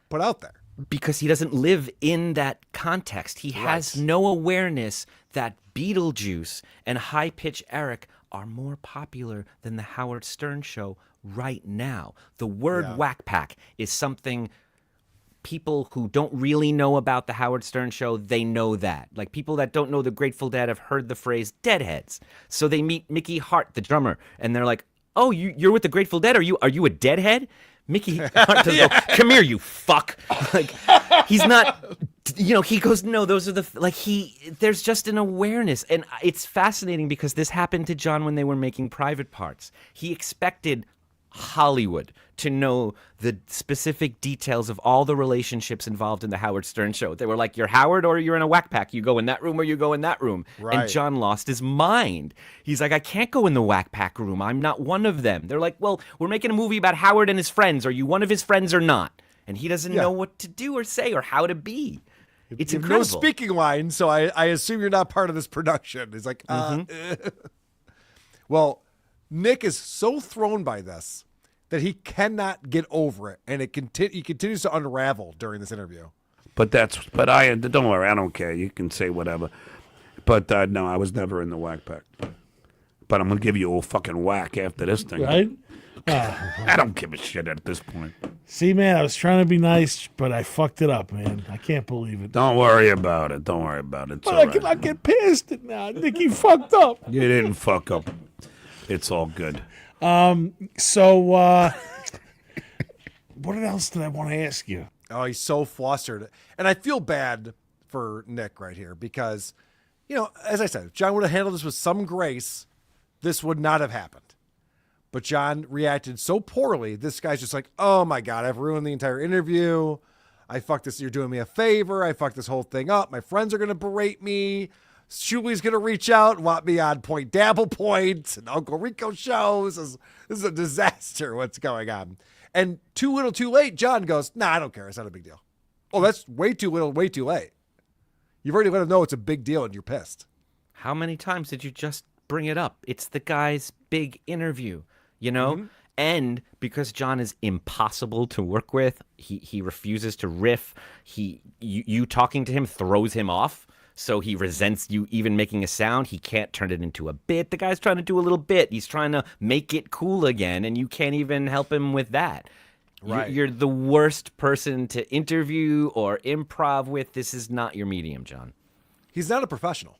S1: put out there.
S2: Because he doesn't live in that context. He has no awareness that Beetlejuice and High Pitch Eric are more popular than the Howard Stern show right now. The word whack pack is something people who don't really know about the Howard Stern show, they know that. Like people that don't know the Grateful Dead have heard the phrase deadheads. So they meet Mickey Hart, the drummer, and they're like, oh, you're with the Grateful Dead? Are you a deadhead? Mickey Hart doesn't go, come here, you fuck. Like, he's not, he goes, no, those are there's just an awareness. And it's fascinating because this happened to John when they were making Private Parts. He expected Hollywood to know the specific details of all the relationships involved in the Howard Stern show. They were like, you're Howard or you're in a whack pack. You go in that room or you go in that room. Right. And John lost his mind. He's like, I can't go in the whack pack room. I'm not one of them. They're like, well, we're making a movie about Howard and his friends. Are you one of his friends or not? And he doesn't know what to do or say or how to be. It's incredible.
S1: No speaking line, so I assume you're not part of this production. He's like, Well, Nick is so thrown by this that he cannot get over it, and he continues to unravel during this interview.
S4: But I don't worry, I don't care. You can say whatever. But no, I was never in the whack pack. But I'm gonna give you a fucking whack after this thing.
S5: Right?
S4: I don't give a shit at this point.
S5: See, man, I was trying to be nice, but I fucked it up, man. I can't believe it.
S4: Don't worry about it. It's
S5: but I cannot get past it now. Nicky fucked up.
S4: You didn't fuck up. It's all good.
S5: So, what else did I want to ask you?
S1: Oh, he's so flustered. And I feel bad for Nick right here because, as I said, if John would have handled this with some grace, this would not have happened. But John reacted so poorly. This guy's just like, oh my God, I've ruined the entire interview. I fucked this. You're doing me a favor. I fucked this whole thing up. My friends are going to berate me. Shuli's going to reach out and want me on Point Dabble Point and Uncle Rico shows. This is a disaster. What's going on? And too little, too late. John goes, nah, I don't care. It's not a big deal. Oh, that's way too little, way too late. You've already let him know it's a big deal and you're pissed.
S2: How many times did you just bring it up? It's the guy's big interview, Mm-hmm. And because John is impossible to work with, he refuses to riff. You talking to him throws him off. So he resents you even making a sound. He can't turn it into a bit. The guy's trying to do a little bit. He's trying to make it cool again, and you can't even help him with that.
S1: Right.
S2: You're the worst person to interview or improv with. This is not your medium, John.
S1: He's not a professional.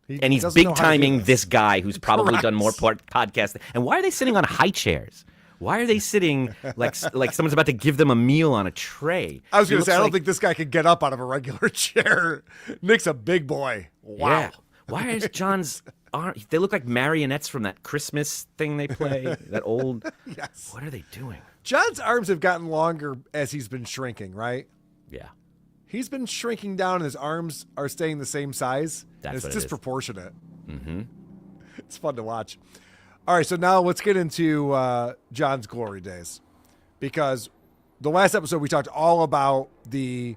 S2: And he's big timing this guy who's probably done more podcasts. And why are they sitting on high chairs? Why are they sitting like someone's about to give them a meal on a tray?
S1: I was going to say, I don't think this guy could get up out of a regular chair. Nick's a big boy. Wow.
S2: Yeah. Why is John's arm? They look like marionettes from that Christmas thing they play, that old.
S1: Yes.
S2: What are they doing?
S1: John's arms have gotten longer as he's been shrinking, right?
S2: Yeah.
S1: He's been shrinking down and his arms are staying the same size.
S2: That's
S1: it's disproportionate.
S2: Mm-hmm.
S1: It's fun to watch. All right, so now let's get into John's glory days. Because the last episode we talked all about the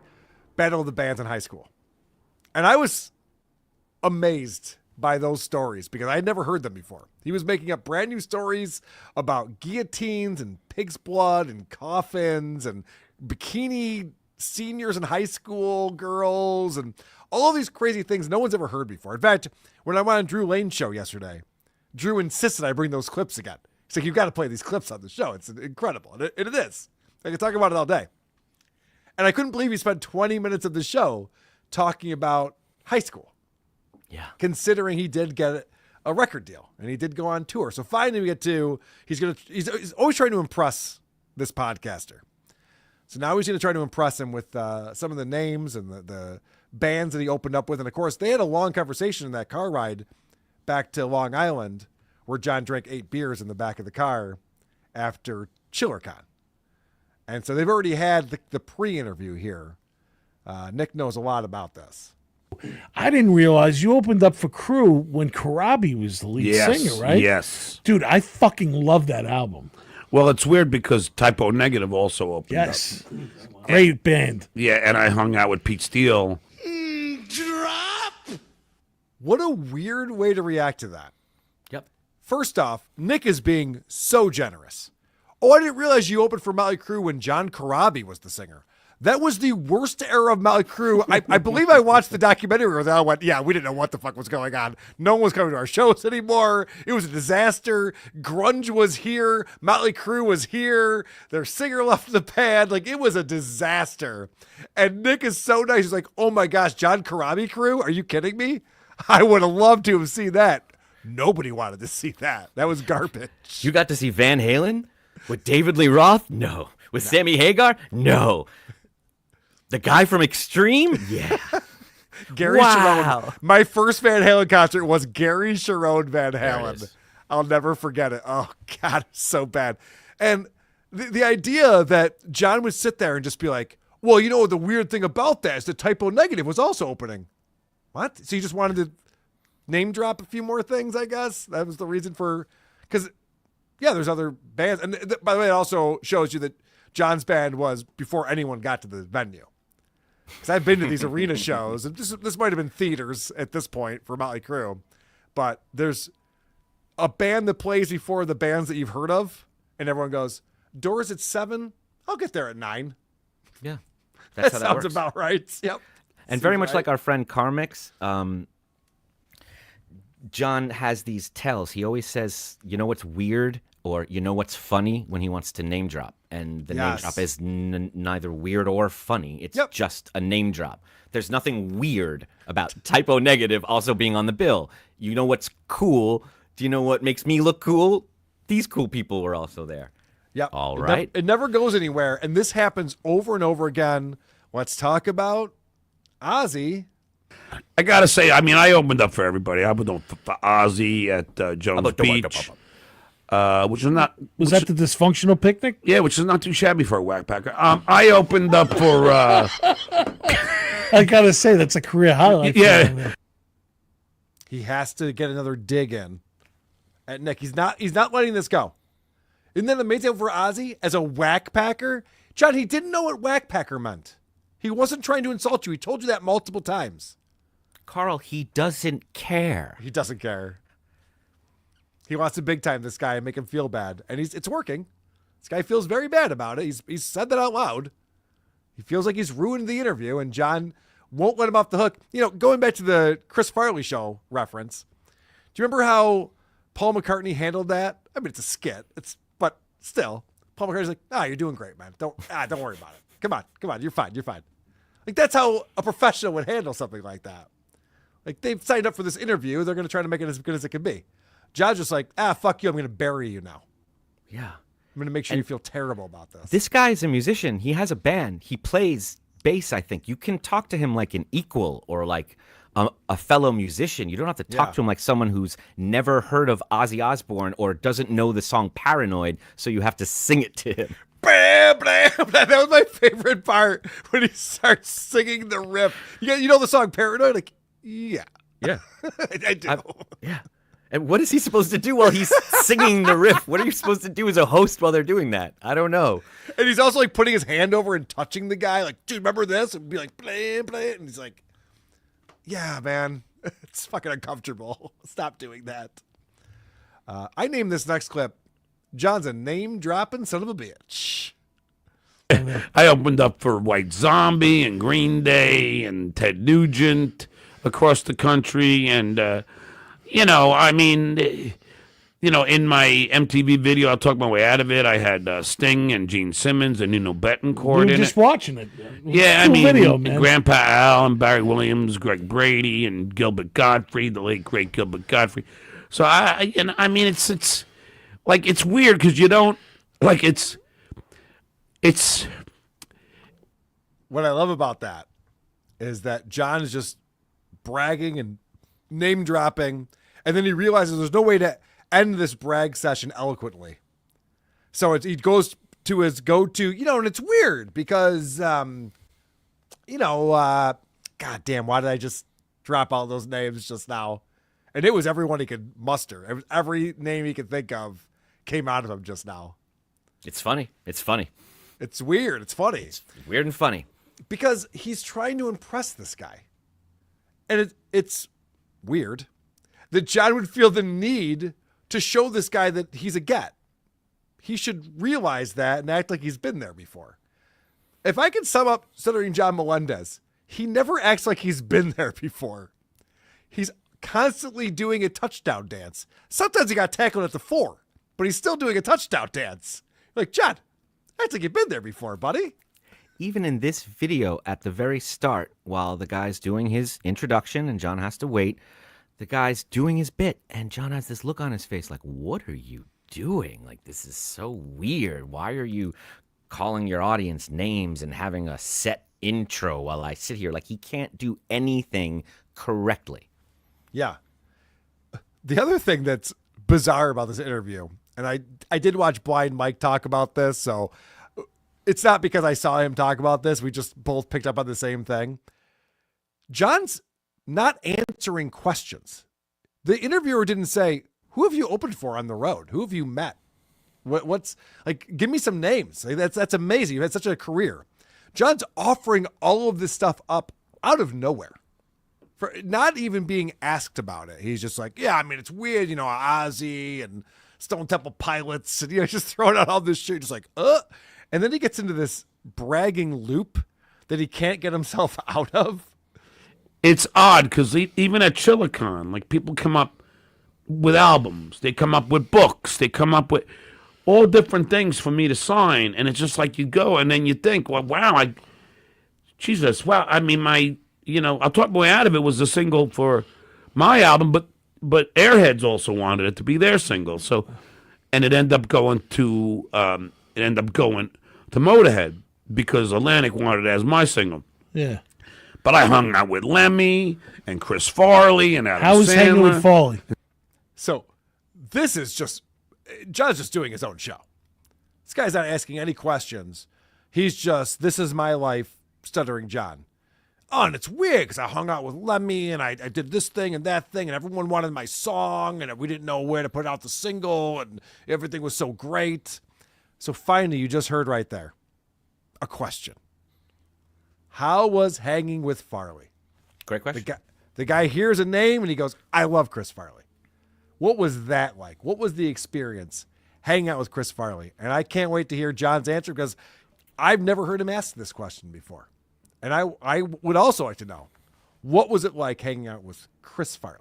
S1: Battle of the Bands in high school. And I was amazed by those stories because I had never heard them before. He was making up brand new stories about guillotines and pig's blood and coffins and bikini seniors in high school girls and all these crazy things no one's ever heard before. In fact, when I went on Drew Lane's show yesterday, Drew insisted I bring those clips again. He's like, you've got to play these clips on the show. It's incredible. And it is. I can talk about it all day. And I couldn't believe he spent 20 minutes of the show talking about high school.
S2: Yeah.
S1: Considering he did get a record deal and he did go on tour. So finally we get to, he's always trying to impress this podcaster. So now he's going to try to impress him with some of the names and the bands that he opened up with. And of course, they had a long conversation in that car ride back to Long Island where John drank 8 beers in the back of the car after ChillerCon. And so they've already had the pre-interview here. Nick knows a lot about this.
S5: I didn't realize you opened up for Crew when Karabi was the lead singer, right?
S4: Yes.
S5: Dude, I fucking love that album.
S4: Well, it's weird because Typo Negative also opened up.
S5: Yes. Great band.
S4: Yeah, and I hung out with Pete Steele.
S1: What a weird way to react to that.
S2: Yep.
S1: First off, Nick is being so generous. Oh, I didn't realize you opened for Motley Crue when John Karabi was the singer. That was the worst era of Motley Crue. I believe I watched the documentary where I went, yeah, we didn't know what the fuck was going on. No one was coming to our shows anymore. It was a disaster. Grunge was here. Motley Crue was here. Their singer left the band. Like, it was a disaster. And Nick is so nice. He's like, oh my gosh, John Karabi Crew? Are you kidding me? I would have loved to have seen that. Nobody wanted to see that. That was garbage.
S2: You got to see Van Halen with David Lee Roth? No. With Sammy Hagar? No. The guy from Extreme? Yeah.
S1: Gary Cherone. My first Van Halen concert was Gary Cherone Van Halen. I'll never forget it. Oh, God, so bad. And the idea that John would sit there and just be like, well, you know, the weird thing about that is the Typo Negative was also opening. What? So you just wanted to name drop a few more things, I guess? That was the reason for... Because, yeah, there's other bands. And by the way, it also shows you that John's band was before anyone got to the venue. Because I've been to these arena shows, and this might have been theaters at this point for Motley Crue, but there's a band that plays before the bands that you've heard of, and everyone goes, doors at 7? I'll get there at 9.
S2: Yeah. That's how that
S1: sounds
S2: works.
S1: about right. Yep.
S2: And very much like our friend KarmicX, John has these tells. He always says, you know what's weird or you know what's funny when he wants to name drop. And the name drop is neither weird or funny. It's just a name drop. There's nothing weird about Typo Negative also being on the bill. You know what's cool Do you know what makes me look cool? These cool people were also there.
S1: Yep.
S2: All right.
S1: It never goes anywhere. And this happens over and over again. Let's talk about Ozzy.
S4: I got to say, I mean, I opened up for everybody. I opened up for Ozzy at Jones Beach. Which is not...
S5: Was that the dysfunctional picnic?
S4: Yeah, which is not too shabby for a whack packer. I opened up for...
S5: I got to say, that's a career highlight.
S4: Yeah.
S1: He has to get another dig in at Nick. He's not letting this go. Isn't that amazing for Ozzy as a whack packer? John, he didn't know what whack packer meant. He wasn't trying to insult you. He told you that multiple times.
S2: Carl, he doesn't care.
S1: He doesn't care. He wants to big time this guy and make him feel bad. And it's working. This guy feels very bad about it. He's said that out loud. He feels like he's ruined the interview, and John won't let him off the hook. You know, going back to the Chris Farley show reference, do you remember how Paul McCartney handled that? I mean, it's a skit. But still, Paul McCartney's like, you're doing great, man. Don't worry about it. Come on. You're fine. Like, that's how a professional would handle something like that. Like, they've signed up for this interview. They're going to try to make it as good as it can be. John's just like, fuck you. I'm going to bury you now.
S2: Yeah.
S1: I'm going to make sure you feel terrible about this.
S2: This guy's a musician. He has a band. He plays bass, I think. You can talk to him like an equal or like a fellow musician. You don't have to talk to him like someone who's never heard of Ozzy Osbourne or doesn't know the song Paranoid, so you have to sing it to him.
S1: Bam, bam, bam. That was my favorite part when he starts singing the riff. You know the song Paranoid? Like, yeah.
S2: Yeah.
S1: I do.
S2: Yeah. And what is he supposed to do while he's singing the riff? What are you supposed to do as a host while they're doing that? I don't know.
S1: And he's also like putting his hand over and touching the guy. Like, dude, remember this? And be like, play it. And he's like, yeah, man, it's fucking uncomfortable. Stop doing that. I named this next clip, John's a name-dropping son of a bitch.
S4: I opened up for White Zombie and Green Day and Ted Nugent across the country. And, I mean, in my MTV video, I'll talk my way out of it. I had Sting and Gene Simmons and Nino Betancourt
S5: We were
S4: in
S5: just
S4: it.
S5: watching it.
S4: Yeah, I
S5: Cool
S4: mean,
S5: video, man.
S4: Grandpa Al and Barry Williams, Greg Brady, and Gilbert Gottfried, the late great Gilbert Gottfried. So I mean, it's like it's weird because you don't like it's.
S1: What I love about that is that John is just bragging and name dropping, and then he realizes there's no way to end this brag session eloquently. So he goes to his go-to, and it's weird because, God damn, why did I just drop all those names just now? And it was everyone he could muster. It was every name he could think of came out of him just now.
S2: It's funny. It's
S1: weird. It's funny.
S2: It's weird and funny.
S1: Because he's trying to impress this guy. And it's weird that John would feel the need to show this guy that he's a get. He should realize that and act like he's been there before. If I can sum up Stuttering John Melendez, he never acts like he's been there before. He's constantly doing a touchdown dance. Sometimes he got tackled at the 4, but he's still doing a touchdown dance. Like, John, I think you've been there before, buddy.
S2: Even in this video at the very start, while the guy's doing his introduction and John has to wait, the guy's doing his bit and John has this look on his face like, what are you doing? Like, this is so weird. Why are you calling your audience names and having a set intro while I sit here? Like, he can't do anything correctly.
S1: Yeah. The other thing that's bizarre about this interview, and I did watch Blind Mike talk about this, so it's not because I saw him talk about this. We just both picked up on the same thing. John's not answering questions. The interviewer didn't say, who have you opened for on the road? Who have you met? What's like, give me some names. Like, that's amazing. You've had such a career. John's offering all of this stuff up out of nowhere for not even being asked about it. He's just like, yeah, I mean, it's weird, Ozzy and Stone Temple Pilots and, just throwing out all this shit. Just like, and then he gets into this bragging loop that he can't get himself out of.
S4: It's odd because even at Chilicon, like, people come up with albums, they come up with books, they come up with all different things for me to sign, and it's just like you go and then you think, well, wow, Jesus, wow. I mean, I'll talk my way out of it was the single for my album, but Airheads also wanted it to be their single. So, and it ended up going to Motorhead because Atlantic wanted it as my single.
S5: Yeah.
S4: But I hung out with Lemmy and Chris Farley and Adam
S5: How was
S4: Sandler.
S5: hanging with Farley?
S1: So this is just John's just doing his own show. This guy's not asking any questions. He's just, this is my life, Stuttering John. Oh, and it's weird because I hung out with Lemmy and I did this thing and that thing and everyone wanted my song and we didn't know where to put out the single and everything was so great. So finally, you just heard right there a question. How was hanging with Farley?
S2: Great question.
S1: The guy hears a name and he goes, I love Chris Farley. What was that like? What was the experience hanging out with Chris Farley? And I can't wait to hear John's answer because I've never heard him ask this question before. And I would also like to know, what was it like hanging out with Chris Farley?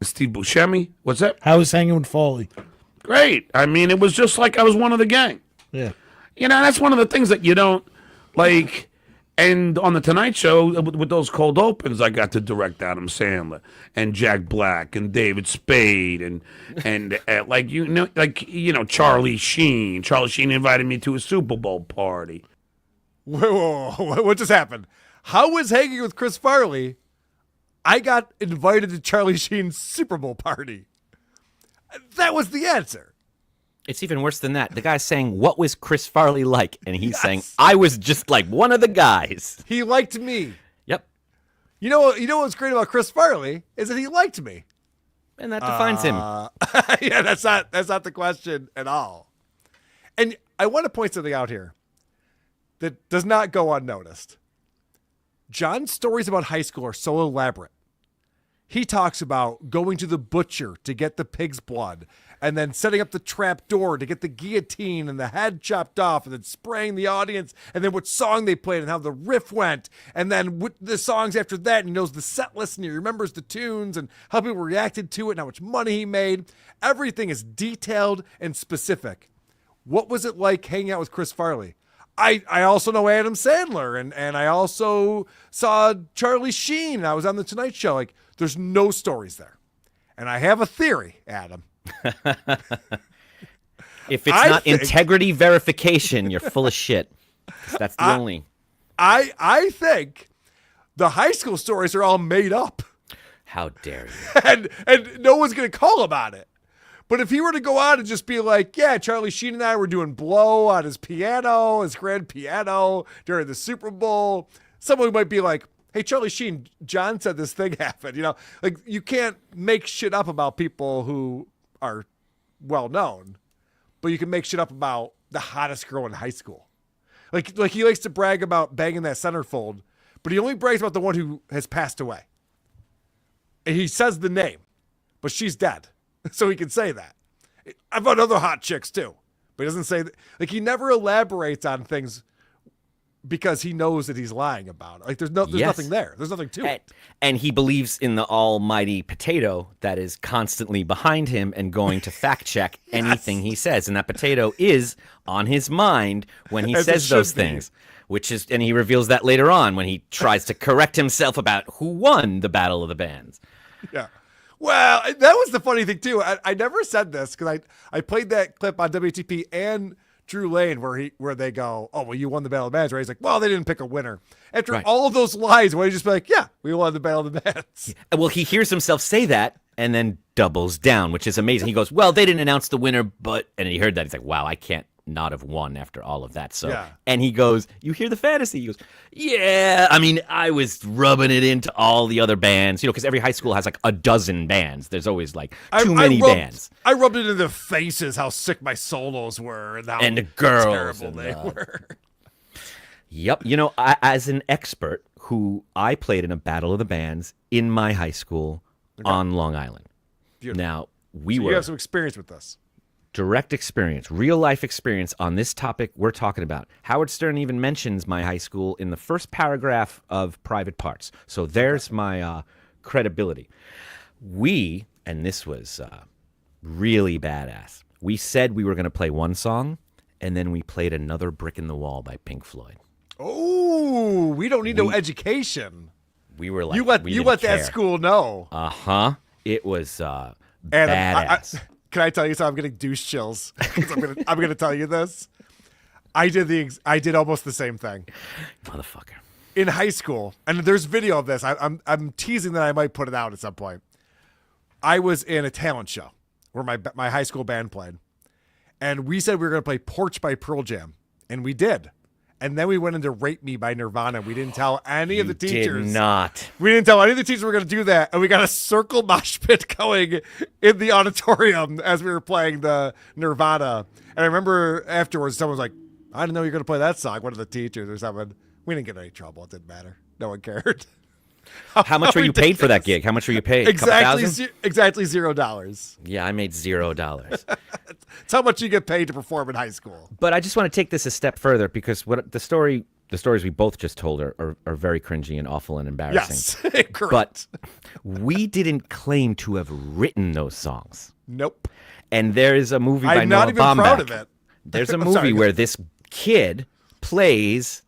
S4: Steve Buscemi? What's that?
S5: How was hanging with Farley?
S4: Great. I mean, it was just like I was one of the gang.
S5: Yeah.
S4: You know, that's one of the things that you don't like. And on the Tonight Show, with those cold opens, I got to direct Adam Sandler and Jack Black and David Spade and Charlie Sheen. Charlie Sheen invited me to a Super Bowl party.
S1: Whoa, what just happened? How was hanging with Chris Farley? I got invited to Charlie Sheen's Super Bowl party. That was the answer.
S2: It's even worse than that. The guy's saying, what was Chris Farley like? And he's saying, I was just like one of the guys.
S1: He liked me.
S2: Yep.
S1: You know what's great about Chris Farley is that he liked me.
S2: And that defines him.
S1: Yeah, that's not the question at all. And I want to point something out here that does not go unnoticed. John's stories about high school are so elaborate. He talks about going to the butcher to get the pig's blood and then setting up the trap door to get the guillotine and the head chopped off and then spraying the audience and then what song they played and how the riff went and then what the songs after that, and he knows the set list and he remembers the tunes and how people reacted to it and how much money he made. Everything is detailed and specific. What was it like hanging out with Chris Farley? I also know Adam Sandler and I also saw Charlie Sheen and I was on the Tonight Show. Like, there's no stories there. And I have a theory, Adam.
S2: If it's not integrity verification, you're full of shit. That's the only.
S1: I think the high school stories are all made up.
S2: How dare you?
S1: And no one's going to call about it. But if he were to go out and just be like, yeah, Charlie Sheen and I were doing blow on his piano, his grand piano during the Super Bowl, someone might be like, hey, Charlie Sheen, John said this thing happened. You know, like, you can't make shit up about people who are well known, but you can make shit up about the hottest girl in high school. Like he likes to brag about banging that centerfold, but he only brags about the one who has passed away. And he says the name, but she's dead. So he can say that. I've got other hot chicks too, but he doesn't say that. Like, he never elaborates on things because he knows that he's lying about it. Like, there's nothing there. There's nothing to it.
S2: And he believes in the almighty potato that is constantly behind him and going to fact check anything he says. And that potato is on his mind when he says those things, and he reveals that later on when he tries to correct himself about who won the Battle of the Bands.
S1: Yeah. Well, that was the funny thing too. I never said this because I played that clip on WTP and Drew Lane where they go, oh, well, you won the Battle of the Bands, right? He's like, well, they didn't pick a winner. After all of those lies, why don't you just be like, yeah, we won the Battle of the Bands?
S2: Well, he hears himself say that and then doubles down, which is amazing. He goes, well, they didn't announce the winner, and he heard that. He's like, wow, I can't not have won after all of that. So,
S1: yeah.
S2: And he goes, you hear the fantasy? He goes, yeah, I mean, I was rubbing it into all the other bands, because every high school has like a dozen bands. There's always like too many bands.
S1: I rubbed it in their faces how sick my solos were and how
S2: the girls
S1: terrible they were.
S2: Yep. As an expert who I played in a Battle of the Bands in my high school on Long Island.
S1: Beautiful.
S2: Now,
S1: you have some experience with this.
S2: Direct experience, real life experience on this topic we're talking about. Howard Stern even mentions my high school in the first paragraph of Private Parts. So there's my credibility. And this was really badass, we said we were going to play one song, and then we played another Brick in the Wall by Pink Floyd.
S1: Oh, we don't need no education.
S2: We were like,
S1: you let that school know.
S2: Uh-huh. It was
S1: And
S2: badass.
S1: can I tell you something? I'm getting douche chills. 'Cause I'm gonna tell you this. I did almost the same thing.
S2: Motherfucker.
S1: In high school, and there's video of this. I'm teasing that I might put it out at some point. I was in a talent show where my high school band played, and we said we were going to play Porch by Pearl Jam, and we did. And then we went into Rape Me by Nirvana. We didn't tell any of the teachers.
S2: Did not.
S1: We didn't tell any of the teachers we were going to do that, and we got a circle mosh pit going in the auditorium as we were playing the Nirvana. And I remember afterwards, someone was like, "I didn't know you were going to play that song." One of the teachers or something. We didn't get in any trouble. It didn't matter. No one cared.
S2: How much were you paid for that gig? How much were you paid?
S1: Exactly $0.
S2: Yeah, I made $0.
S1: It's how much you get paid to perform in high school.
S2: But I just want to take this a step further because what the stories we both just told are very cringy and awful and embarrassing.
S1: Yes, correct.
S2: But we didn't claim to have written those songs.
S1: Nope.
S2: And there is a movie by
S1: I'm
S2: Noah
S1: not even
S2: Baumbach.
S1: proud of it.
S2: There's a
S1: I'm
S2: movie
S1: sorry.
S2: where this kid plays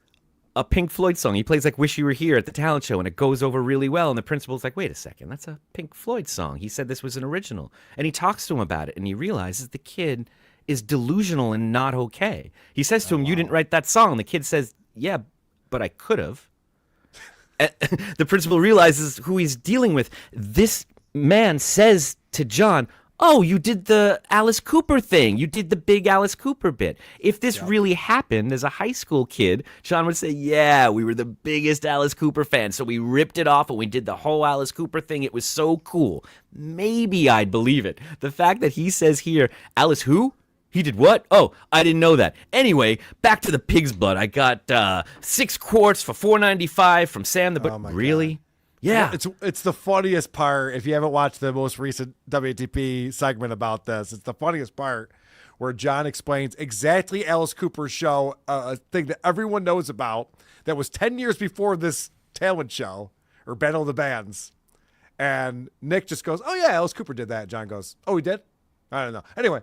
S2: a Pink Floyd song. He plays like Wish You Were Here at the talent show, and it goes over really well. And the principal's like, wait a second, that's a Pink Floyd song. He said this was an original. And he talks to him about it, and he realizes the kid is delusional and not okay. He says to him, you didn't write that song. And the kid says, yeah, but I could have. The principal realizes who he's dealing with. This man says to John, oh, you did the Alice Cooper thing. You did the big Alice Cooper bit. If this really happened as a high school kid, John would say, yeah, we were the biggest Alice Cooper fans. So we ripped it off and we did the whole Alice Cooper thing. It was so cool. Maybe I'd believe it. The fact that he says here, Alice who? He did what? Oh, I didn't know that. Anyway, back to the pig's blood. I got 6 quarts for $4.95 from Sam the But really?
S1: God.
S2: Yeah.
S1: It's the funniest part. If you haven't watched the most recent WATP segment about this, it's the funniest part where John explains exactly Alice Cooper's show, a thing that everyone knows about that was 10 years before this talent show or Battle of the Bands. And Nick just goes, oh, yeah, Alice Cooper did that. John goes, oh, he did? I don't know. Anyway.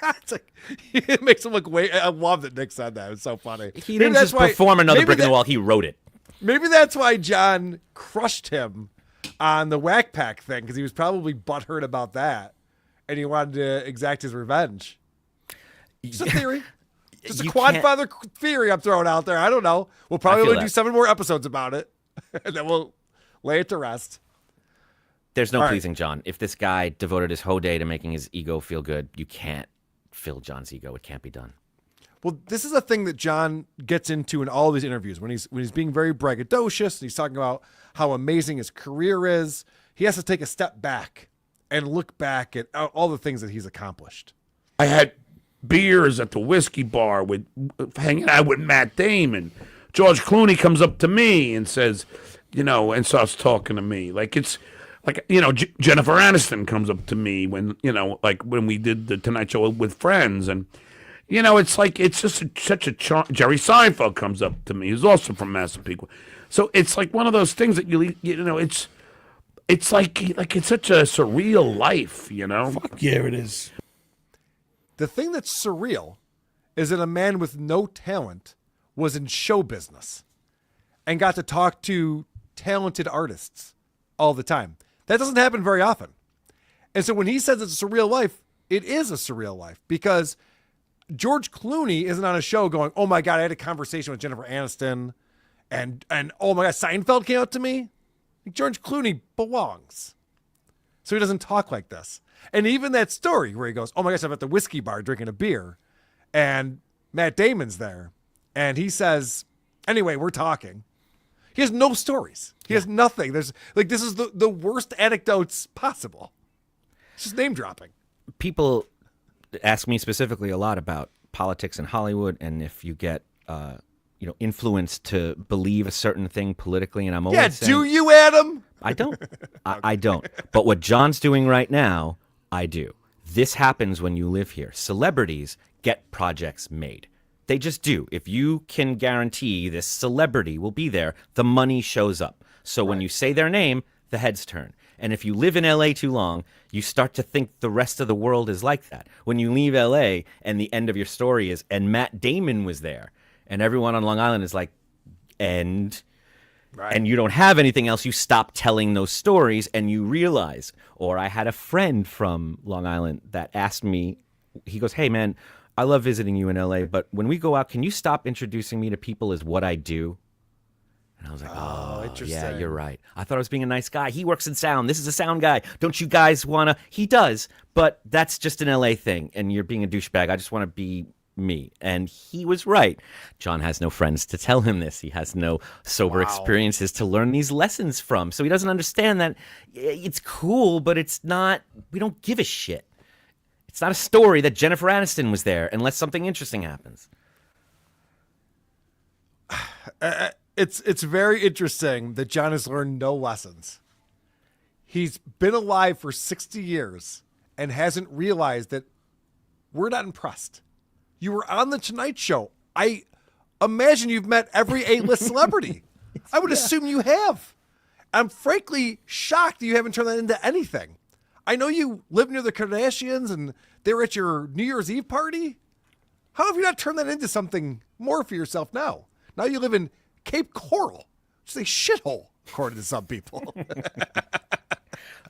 S1: It's like, it makes him look I love that Nick said that. It's so funny.
S2: He didn't just perform another brick in the wall. He wrote it.
S1: Maybe that's why John crushed him on the Whack Pack thing, because he was probably butthurt about that, and he wanted to exact his revenge. Just a theory. Just a Quadfather theory I'm throwing out there. I don't know. We'll probably only do 7 more episodes about it, and then we'll lay it to rest.
S2: There's no
S1: All right.
S2: pleasing John. If this guy devoted his whole day to making his ego feel good, you can't fill John's ego. It can't be done.
S1: Well, this is a thing that John gets into in all of his interviews when he's being very braggadocious. And he's talking about how amazing his career is. He has to take a step back and look back at all the things that he's accomplished.
S4: I had beers at the whiskey bar with hanging out with Matt Damon. George Clooney comes up to me and says, and starts talking to me like it's like Jennifer Aniston comes up to me when when we did the Tonight Show with Friends and. It's like it's just such a charm. Jerry Seinfeld comes up to me, who's also from Massapequa. So it's like one of those things that it's like it's such a surreal life,
S5: Fuck yeah, it is.
S1: The thing that's surreal is that a man with no talent was in show business and got to talk to talented artists all the time. That doesn't happen very often. And so when he says it's a surreal life, it is a surreal life because George Clooney isn't on a show going, oh my God, I had a conversation with Jennifer Aniston and oh my God, Seinfeld came out to me. George Clooney belongs. So he doesn't talk like this. And even that story where he goes, oh my gosh, I'm at the whiskey bar drinking a beer and Matt Damon's there. And he says, anyway, we're talking. He has no stories. He has nothing. This is the worst anecdotes possible. It's just name dropping.
S2: People ask me specifically a lot about politics in Hollywood and if you get influenced to believe a certain thing politically, and I'm always saying,
S1: do you, Adam?
S2: I don't. I don't. But what John's doing right now, I do. This happens when you live here. Celebrities get projects made. They just do. If you can guarantee this celebrity will be there, the money shows up. So when you say their name, the heads turn. And if you live in LA too long, you start to think the rest of the world is like that. When you leave LA and the end of your story is, and Matt Damon was there, and everyone on Long Island is like, and and you don't have anything else, you stop telling those stories and you realize. Or I had a friend from Long Island that asked me, he goes, hey, man, I love visiting you in LA, but when we go out, can you stop introducing me to people as what I do? And I was like, oh, yeah, you're right. I thought I was being a nice guy. He works in sound. This is a sound guy. Don't you guys want to? He does, but that's just an LA thing, and you're being a douchebag. I just want to be me. And he was right. John has no friends to tell him this. He has no sober experiences to learn these lessons from. So he doesn't understand that it's cool, but it's not, we don't give a shit. It's not a story that Jennifer Aniston was there unless something interesting happens.
S1: It's very interesting that John has learned no lessons. He's been alive for 60 years and hasn't realized that we're not impressed. You were on the Tonight Show. I imagine you've met every A-list celebrity. I would assume you have. I'm frankly shocked that you haven't turned that into anything. I know you live near the Kardashians and they were at your New Year's Eve party. How have you not turned that into something more for yourself now? Now you live in Cape Coral, which is a shithole, according to some people.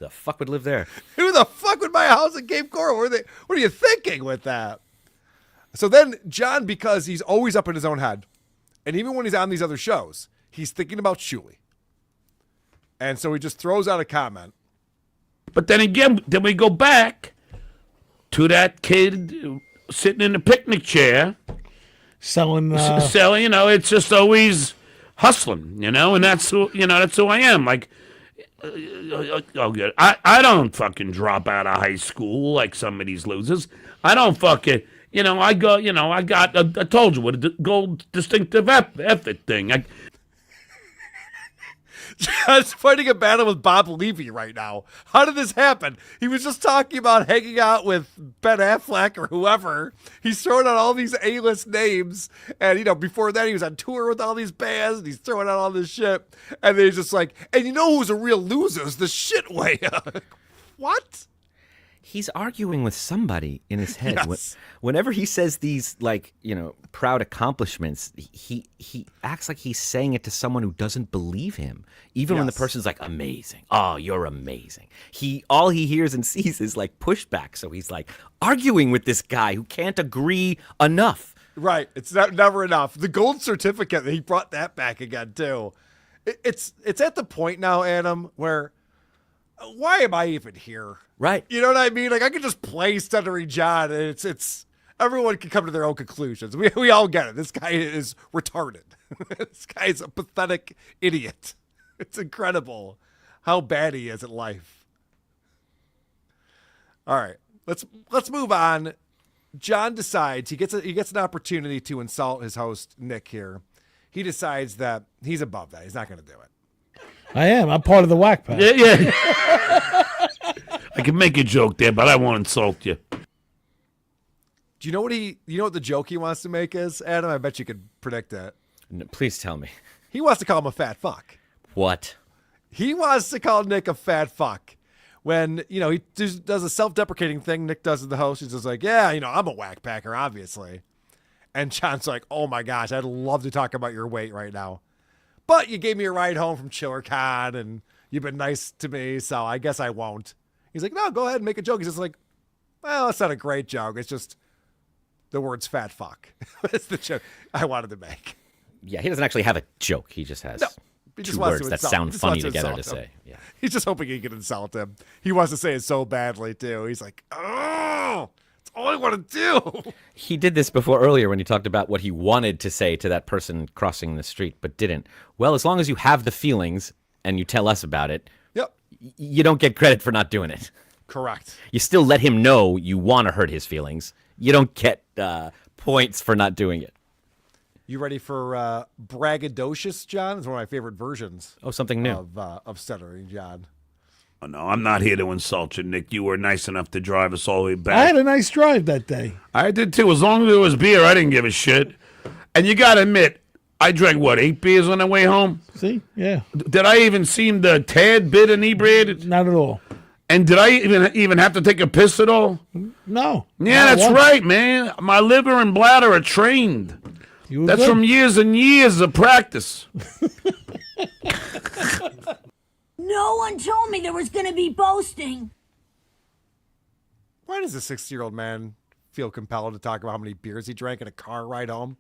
S2: The fuck would live there?
S1: Who the fuck would buy a house in Cape Coral? What are you thinking with that? So then John, because he's always up in his own head, and even when he's on these other shows, he's thinking about Shuli. And so he just throws out a comment.
S4: But then again, then we go back to that kid sitting in the picnic chair.
S5: Selling,
S4: it's just always hustling, and that's who I am. Like, I don't fucking drop out of high school like some of these losers. I don't fucking, I told you what a gold distinctive effort thing.
S1: John's fighting a battle with Bob Levy right now. How did this happen? He was just talking about hanging out with Ben Affleck or whoever. He's throwing out all these A-list names. And, before that, he was on tour with all these bands. And he's throwing out all this shit. And then he's just like, and you know who's a real loser? Is the shit way. What?
S2: He's arguing with somebody in his head.
S1: Yes.
S2: Whenever he says these, proud accomplishments, he acts like he's saying it to someone who doesn't believe him. Even when the person's like, amazing. Oh, you're amazing. All he hears and sees is pushback. So he's arguing with this guy who can't agree enough.
S1: Right. It's never enough. The gold certificate, he brought that back again too. It's at the point now, Adam, where why am I even here?
S2: Right.
S1: You know what I mean? I could just play Stuttering John and it's everyone can come to their own conclusions. We all get it. This guy is retarded. This guy is a pathetic idiot. It's incredible how bad he is at life. All right. Let's move on. John decides he gets an opportunity to insult his host Nick here. He decides that he's above that. He's not going to do it.
S5: I am. I'm part of the whack pack.
S4: Yeah. I can make a joke there, but I won't insult you.
S1: Do you know what the joke he wants to make is, Adam? I bet you could predict that.
S2: No, please tell me.
S1: He wants to call him a fat fuck.
S2: What?
S1: He wants to call Nick a fat fuck. When, he does a self-deprecating thing Nick does as the host. He's just like, yeah, I'm a whack packer, obviously. And John's like, oh my gosh, I'd love to talk about your weight right now. But you gave me a ride home from ChillerCon, and you've been nice to me, so I guess I won't. He's like, no, go ahead and make a joke. He's just like, well, that's not a great joke. It's just the words fat fuck. That's the joke I wanted to make.
S2: Yeah, he doesn't actually have a joke. He just has two words that sound funny together to say. Yeah.
S1: He's just hoping he can insult him. He wants to say it so badly, too. He's like, oh, that's all I want to do.
S2: He did this before earlier when he talked about what he wanted to say to that person crossing the street but didn't. Well, as long as you have the feelings and you tell us about it,
S1: yep,
S2: you don't get credit for not doing it.
S1: Correct.
S2: You still let him know you want to hurt his feelings. You don't get points for not doing it.
S1: You ready for braggadocious, John? It's one of my favorite versions.
S2: Oh, something new.
S1: Of Stuttering John.
S4: Oh, no, I'm not here to insult you, Nick. You were nice enough to drive us all the way back.
S5: I had a nice drive that day.
S4: I did, too. As long as there was beer, I didn't give a shit. And you got to admit, I drank, 8 beers on the way home?
S5: See? Yeah.
S4: Did I even seem the tad bit inebriated?
S5: Not at all.
S4: And did I even have to take a piss at all?
S5: No.
S4: Yeah, that's right, man. My liver and bladder are trained. That's
S5: good.
S4: from years and years of practice.
S10: No one told me there was going to be boasting.
S1: Why does a 60-year-old man feel compelled to talk about how many beers he drank in a car ride home?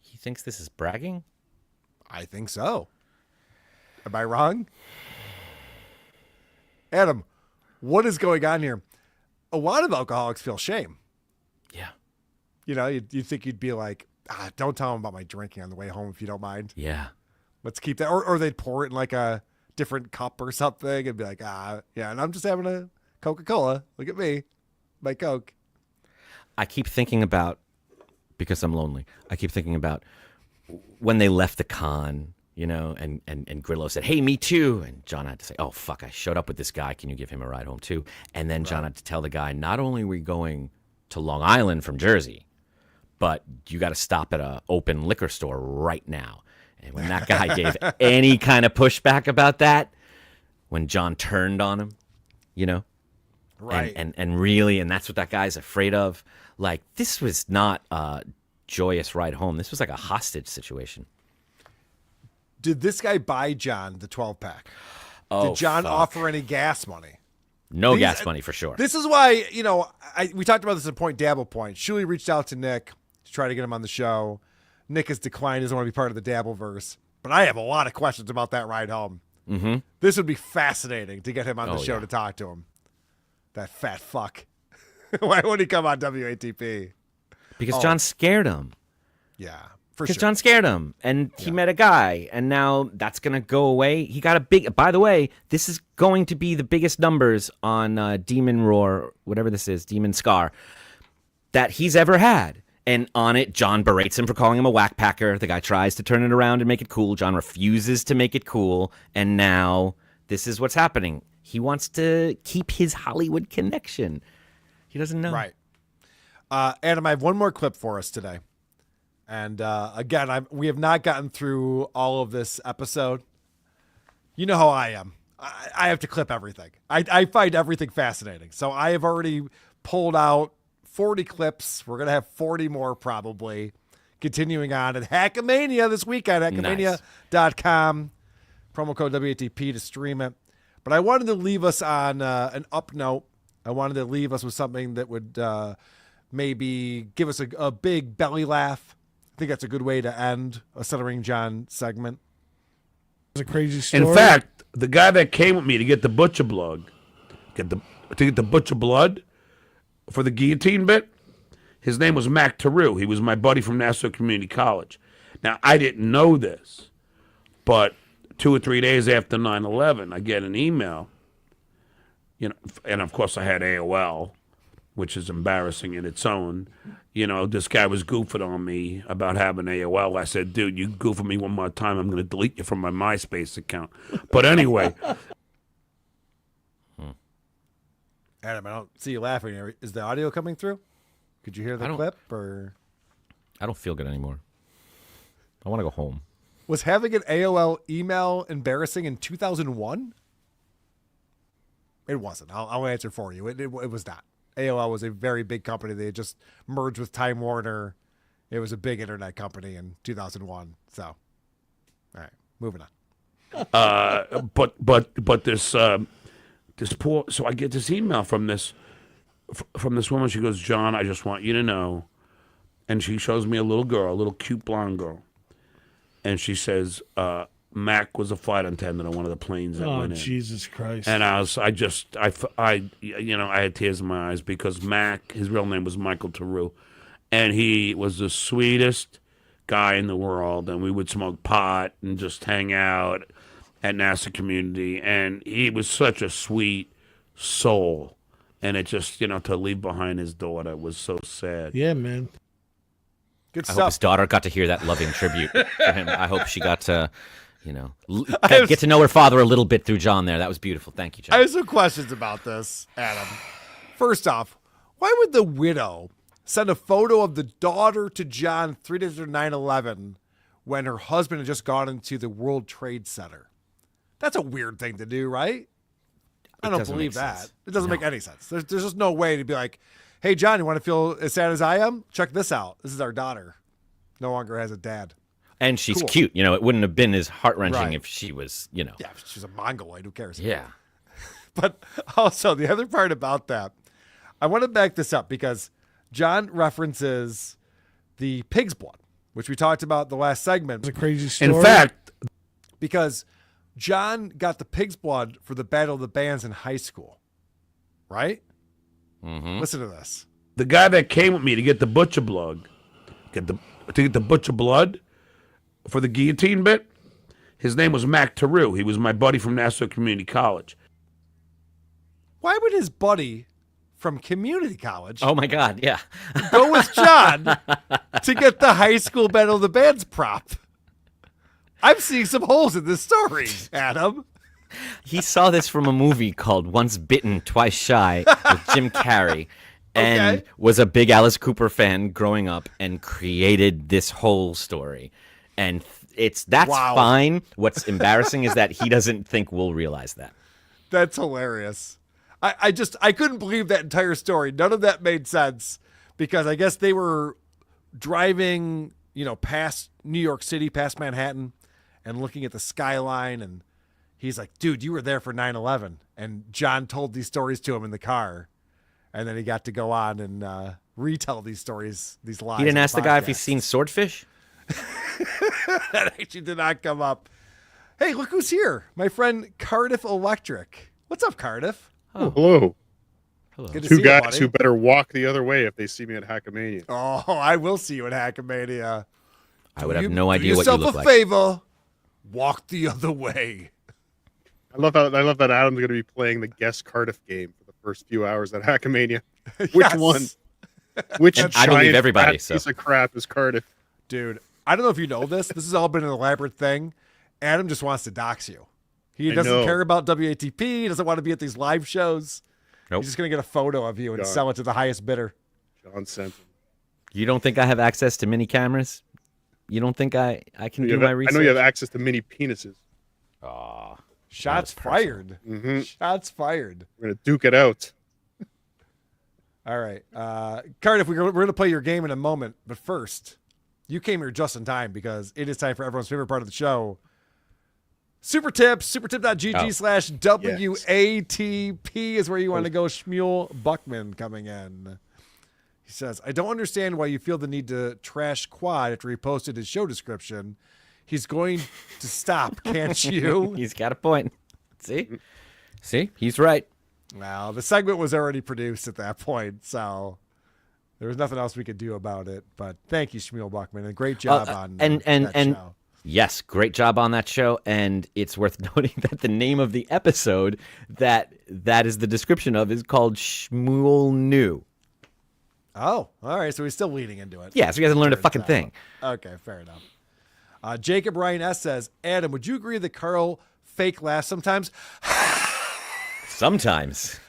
S2: He thinks this is bragging?
S1: I think so. Am I wrong? Adam, what is going on here? A lot of alcoholics feel shame.
S2: Yeah.
S1: You know, you'd think you'd be like, don't tell them about my drinking on the way home if you don't mind.
S2: Yeah.
S1: Let's keep that. Or they'd pour it in like a different cup or something and be like, yeah, and I'm just having a Coca-Cola. Look at me. My Coke.
S2: I keep thinking about, because I'm lonely, I keep thinking about when they left the con, you know, and Grillo said, hey, me too. And John had to say, oh, fuck, I showed up with this guy. Can you give him a ride home too? And then John had to tell the guy, not only are we going to Long Island from Jersey, but you got to stop at a open liquor store right now. And when that guy gave any kind of pushback about that, when John turned on him, you know,
S1: right,
S2: and really, and that's what that guy's afraid of. Like, this was not a joyous ride home. This was like a hostage situation.
S1: Did this guy buy John the 12-pack?
S2: Oh,
S1: Did John
S2: fuck.
S1: offer any gas money?
S2: No gas money for sure.
S1: This is why, you know, we talked about this at Point Dabble Point. Shuli reached out to Nick to try to get him on the show. Nick has declined, doesn't want to be part of the Dabbleverse. But I have a lot of questions about that ride home.
S2: Mm-hmm.
S1: This would be fascinating to get him on the show
S2: yeah.
S1: to talk to him. That fat fuck. Why would he come on WATP?
S2: Because John scared him.
S1: Yeah, for
S2: Because
S1: sure.
S2: John scared him, and he met a guy, and now that's going to go away. He got a big, by the way, this is going to be the biggest numbers on Demon Roar, whatever this is, Demon Scar, that he's ever had. And on it, John berates him for calling him a whackpacker. The guy tries to turn it around and make it cool. John refuses to make it cool. And now this is what's happening. He wants to keep his Hollywood connection. He doesn't know.
S1: Right. Adam, I have one more clip for us today. And again, we have not gotten through all of this episode. You know how I am. I have to clip everything. I find everything fascinating. So I have already pulled out 40 clips. We're going to have 40 more probably. Continuing on at Hackamania this weekend, Hackamania.com. Promo code WATP to stream it. But I wanted to leave us on an up note. I wanted to leave us with something that would maybe give us a big belly laugh. I think that's a good way to end a Stuttering John segment.
S5: It's a crazy story.
S4: In fact, the guy that came with me to get the butcher blood, to get the butcher blood for the guillotine bit, his name was Mac Taru. He was my buddy from Nassau Community College. Now, I didn't know this, but 2 or 3 days after 9/11, I get an email, you know, and of course I had AOL, which is embarrassing in its own. You know, this guy was goofing on me about having AOL. I said, dude, you goof on me one more time, I'm going to delete you from my MySpace account. But anyway.
S1: Adam, I don't see you laughing. Is the audio coming through? Could you hear the clip? Or
S2: I don't feel good anymore. I want to go home.
S1: Was having an AOL email embarrassing in 2001? It wasn't. I'll answer for you. It was not. AOL was a very big company. They had just merged with Time Warner. It was a big internet company in 2001. So, all right, moving on.
S4: But this poor. So I get this email from this woman. She goes, John, I just want you to know, and she shows me a little girl, a little cute blonde girl, and she says, Mac was a flight attendant on one of the planes that went in.
S5: Jesus Christ.
S4: And I had tears in my eyes because Mac, his real name was Michael Taru, and he was the sweetest guy in the world, and we would smoke pot and just hang out at NASA Community, and he was such a sweet soul, and it just, to leave behind his daughter was so sad.
S5: Yeah, man.
S1: Good
S2: I
S1: stuff.
S2: hope his daughter got to hear that loving tribute to him. I hope she got to, get to know her father a little bit through John there. That was beautiful. Thank you, John.
S1: I have some questions about this, Adam. First off, why would the widow send a photo of the daughter to John 3 days after 9/11 when her husband had just gone into the World Trade Center? That's a weird thing to do, right? I don't believe that. It doesn't make any sense. There's just no way to be like, hey, John, you want to feel as sad as I am? Check this out. This is our daughter. No longer has a dad.
S2: And she's
S1: Cool.
S2: cute. You know, it wouldn't have been as heart-wrenching
S1: Right.
S2: if she was, you know.
S1: Yeah, she's a Mongoloid. Who cares?
S2: Yeah.
S1: But also, the other part about that, I want to back this up because John references the pig's blood, which we talked about the last segment.
S5: It's a crazy story.
S4: In fact,
S1: because John got the pig's blood for the Battle of the Bands in high school, right?
S2: Mm-hmm.
S1: Listen to this.
S4: the guy that came with me to get the butcher blood, to get the butcher blood for the guillotine bit, his name was Mac Taru. He was my buddy from Nassau Community College.
S1: Why would his buddy from community college
S2: Oh my God, yeah.
S1: go with John to get the high school Battle of the Bands prop? I'm seeing some holes in this story, Adam.
S2: He saw this from a movie called Once Bitten, Twice Shy with Jim Carrey, and was a big Alice Cooper fan growing up and created this whole story. And that's
S1: Wow.
S2: fine. What's embarrassing is that he doesn't think we'll realize that.
S1: That's hilarious. I couldn't believe that entire story. None of that made sense because I guess they were driving, past New York City, past Manhattan, and looking at the skyline. And he's like, dude, you were there for 9/11. And John told these stories to him in the car. And then he got to go on and retell these stories, these lies.
S2: He didn't
S1: on
S2: ask the guy if he's
S1: podcast.
S2: seen Swordfish?
S1: That actually did not come up. Hey, look who's here. My friend Cardiff Electric. What's up, Cardiff?
S11: Oh, hello.
S1: Good to
S11: Two
S1: see you,
S11: guys
S1: buddy.
S11: who better walk the other way if they see me at Hackamania.
S1: Oh, I will see you at Hackamania.
S2: I would have no idea what you
S1: yourself
S2: look
S1: a
S2: like.
S1: favor. Walk the other way.
S11: I love that Adam's going to be playing the guest Cardiff game for the first few hours at Hackamania. Which
S1: Yes.
S11: one? Which
S2: I
S11: giant
S2: believe everybody,
S11: fat
S2: so.
S11: piece of crap is Cardiff?
S1: Dude, I don't know if you know this. This has all been an elaborate thing. Adam just wants to dox you. He
S11: I
S1: doesn't
S11: know.
S1: care about WATP. He doesn't want to be at these live shows.
S2: Nope.
S1: He's just going to get a photo of you and
S11: John.
S1: sell it to the highest bidder.
S11: John sent him.
S2: You don't think I have access to mini cameras? You don't think I can do my research?
S11: I know you have access to mini penises.
S2: Aw.
S1: Shots
S2: That was personal.
S1: fired.
S11: Mm-hmm.
S1: Shots fired.
S11: We're going to duke it out.
S1: All right. Cardiff, we're going to play your game in a moment. But first, you came here just in time because it is time for everyone's favorite part of the show. Super Tips, supertip.gg/WATP is where you want to go. Shmuel Buckman coming in. He says, I don't understand why you feel the need to trash Quad after he posted his show description. He's going to stop, can't you?
S2: He's got a point. See, he's right.
S1: Well, the segment was already produced at that point, so there was nothing else we could do about it. But thank you, Shmuel Buckman, and great job on that show.
S2: Yes, great job on that show. And it's worth noting that the name of the episode that is the description of is called Shmuel New.
S1: Oh, all right. So he's still leading into it.
S2: Yeah, so he hasn't learned a
S1: Turns
S2: fucking
S1: out.
S2: thing.
S1: Okay, fair enough. Jacob Ryan S says, Adam, would you agree that Carl fake laughs sometimes?
S2: Sometimes.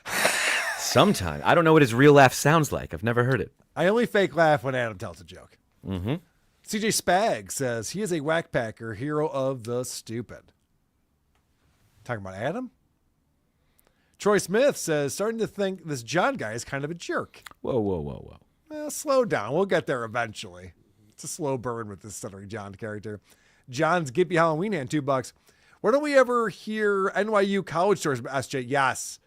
S2: I don't know what his real laugh sounds like. I've never heard it.
S1: I only fake laugh when Adam tells a joke.
S2: Mm-hmm.
S1: CJ Spag says he is a whackpacker, hero of the stupid. Talking about Adam? Troy Smith says, starting to think this John guy is kind of a jerk.
S2: Whoa.
S1: Well, slow down. We'll get there eventually. It's a slow burn with this Stuttering John character. John's Gippy Halloween hand, $2. Why don't we ever hear NYU college stories about SJ? Yes.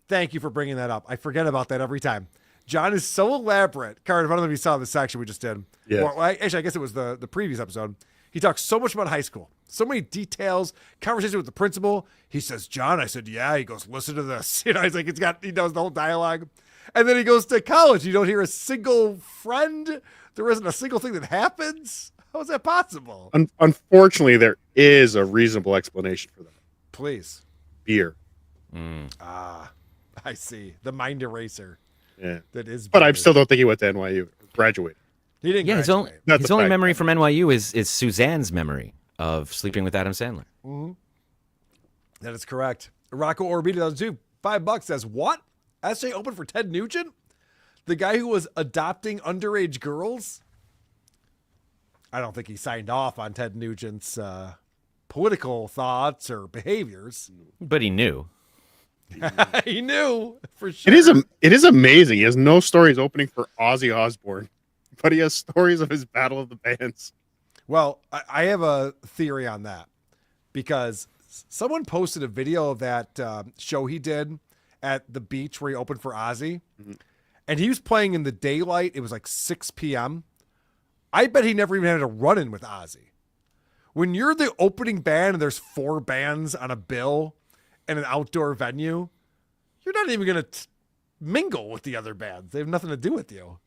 S1: Thank you for bringing that up. I forget about that every time. John is so elaborate. Carter, I don't know if you saw the section we just did.
S11: Yes.
S1: Well, actually, I guess it was the previous episode. He talks so much about high school. So many details. Conversation with the principal. He says, John, I said, yeah. He goes, listen to this. He's like, he knows the whole dialogue. And then he goes to college. You don't hear a single friend. There isn't a single thing that happens. How is that possible?
S11: Unfortunately, there is a reasonable explanation for that.
S1: Please.
S11: Beer.
S1: I see. The mind eraser.
S11: Yeah.
S1: That is.
S11: But I
S1: beer.
S11: still don't think he went to NYU. Graduated.
S1: He didn't.
S2: Yeah, his
S1: graduate.
S2: only memory from NYU is Suzanne's memory of sleeping with Adam Sandler.
S1: Mm-hmm. That is correct. Rocco Orbita does too. $5 says, what? SJ open for Ted Nugent? The guy who was adopting underage girls? I don't think he signed off on Ted Nugent's political thoughts or behaviors.
S2: But he knew.
S1: He knew for sure.
S11: It is amazing. He has no stories opening for Ozzy Osbourne, but he has stories of his Battle of the Bands.
S1: Well, I have a theory on that because someone posted a video of that show he did at the beach where he opened for Ozzy, and he was playing in the daylight. It was like 6 p.m. I bet he never even had a run-in with Ozzy. When you're the opening band and there's 4 bands on a bill in an outdoor venue, you're not even going to mingle with the other bands. They have nothing to do with you.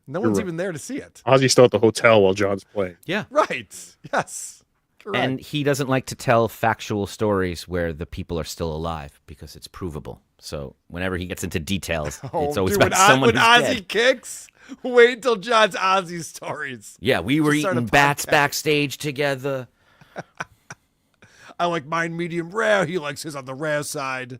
S1: No one's even there to see it.
S11: Ozzy's still at the hotel while John's playing.
S2: Yeah.
S1: Right. Yes. Correct.
S2: And he doesn't like to tell factual stories where the people are still alive because it's provable. So whenever he gets into details, it's always about someone
S1: when
S2: who's
S1: Ozzy
S2: dead.
S1: kicks, wait until John's Ozzy stories.
S2: Yeah, we were
S1: Just start a
S2: eating bats
S1: podcast.
S2: backstage together.
S1: I like mine medium rare. He likes his on the rare side.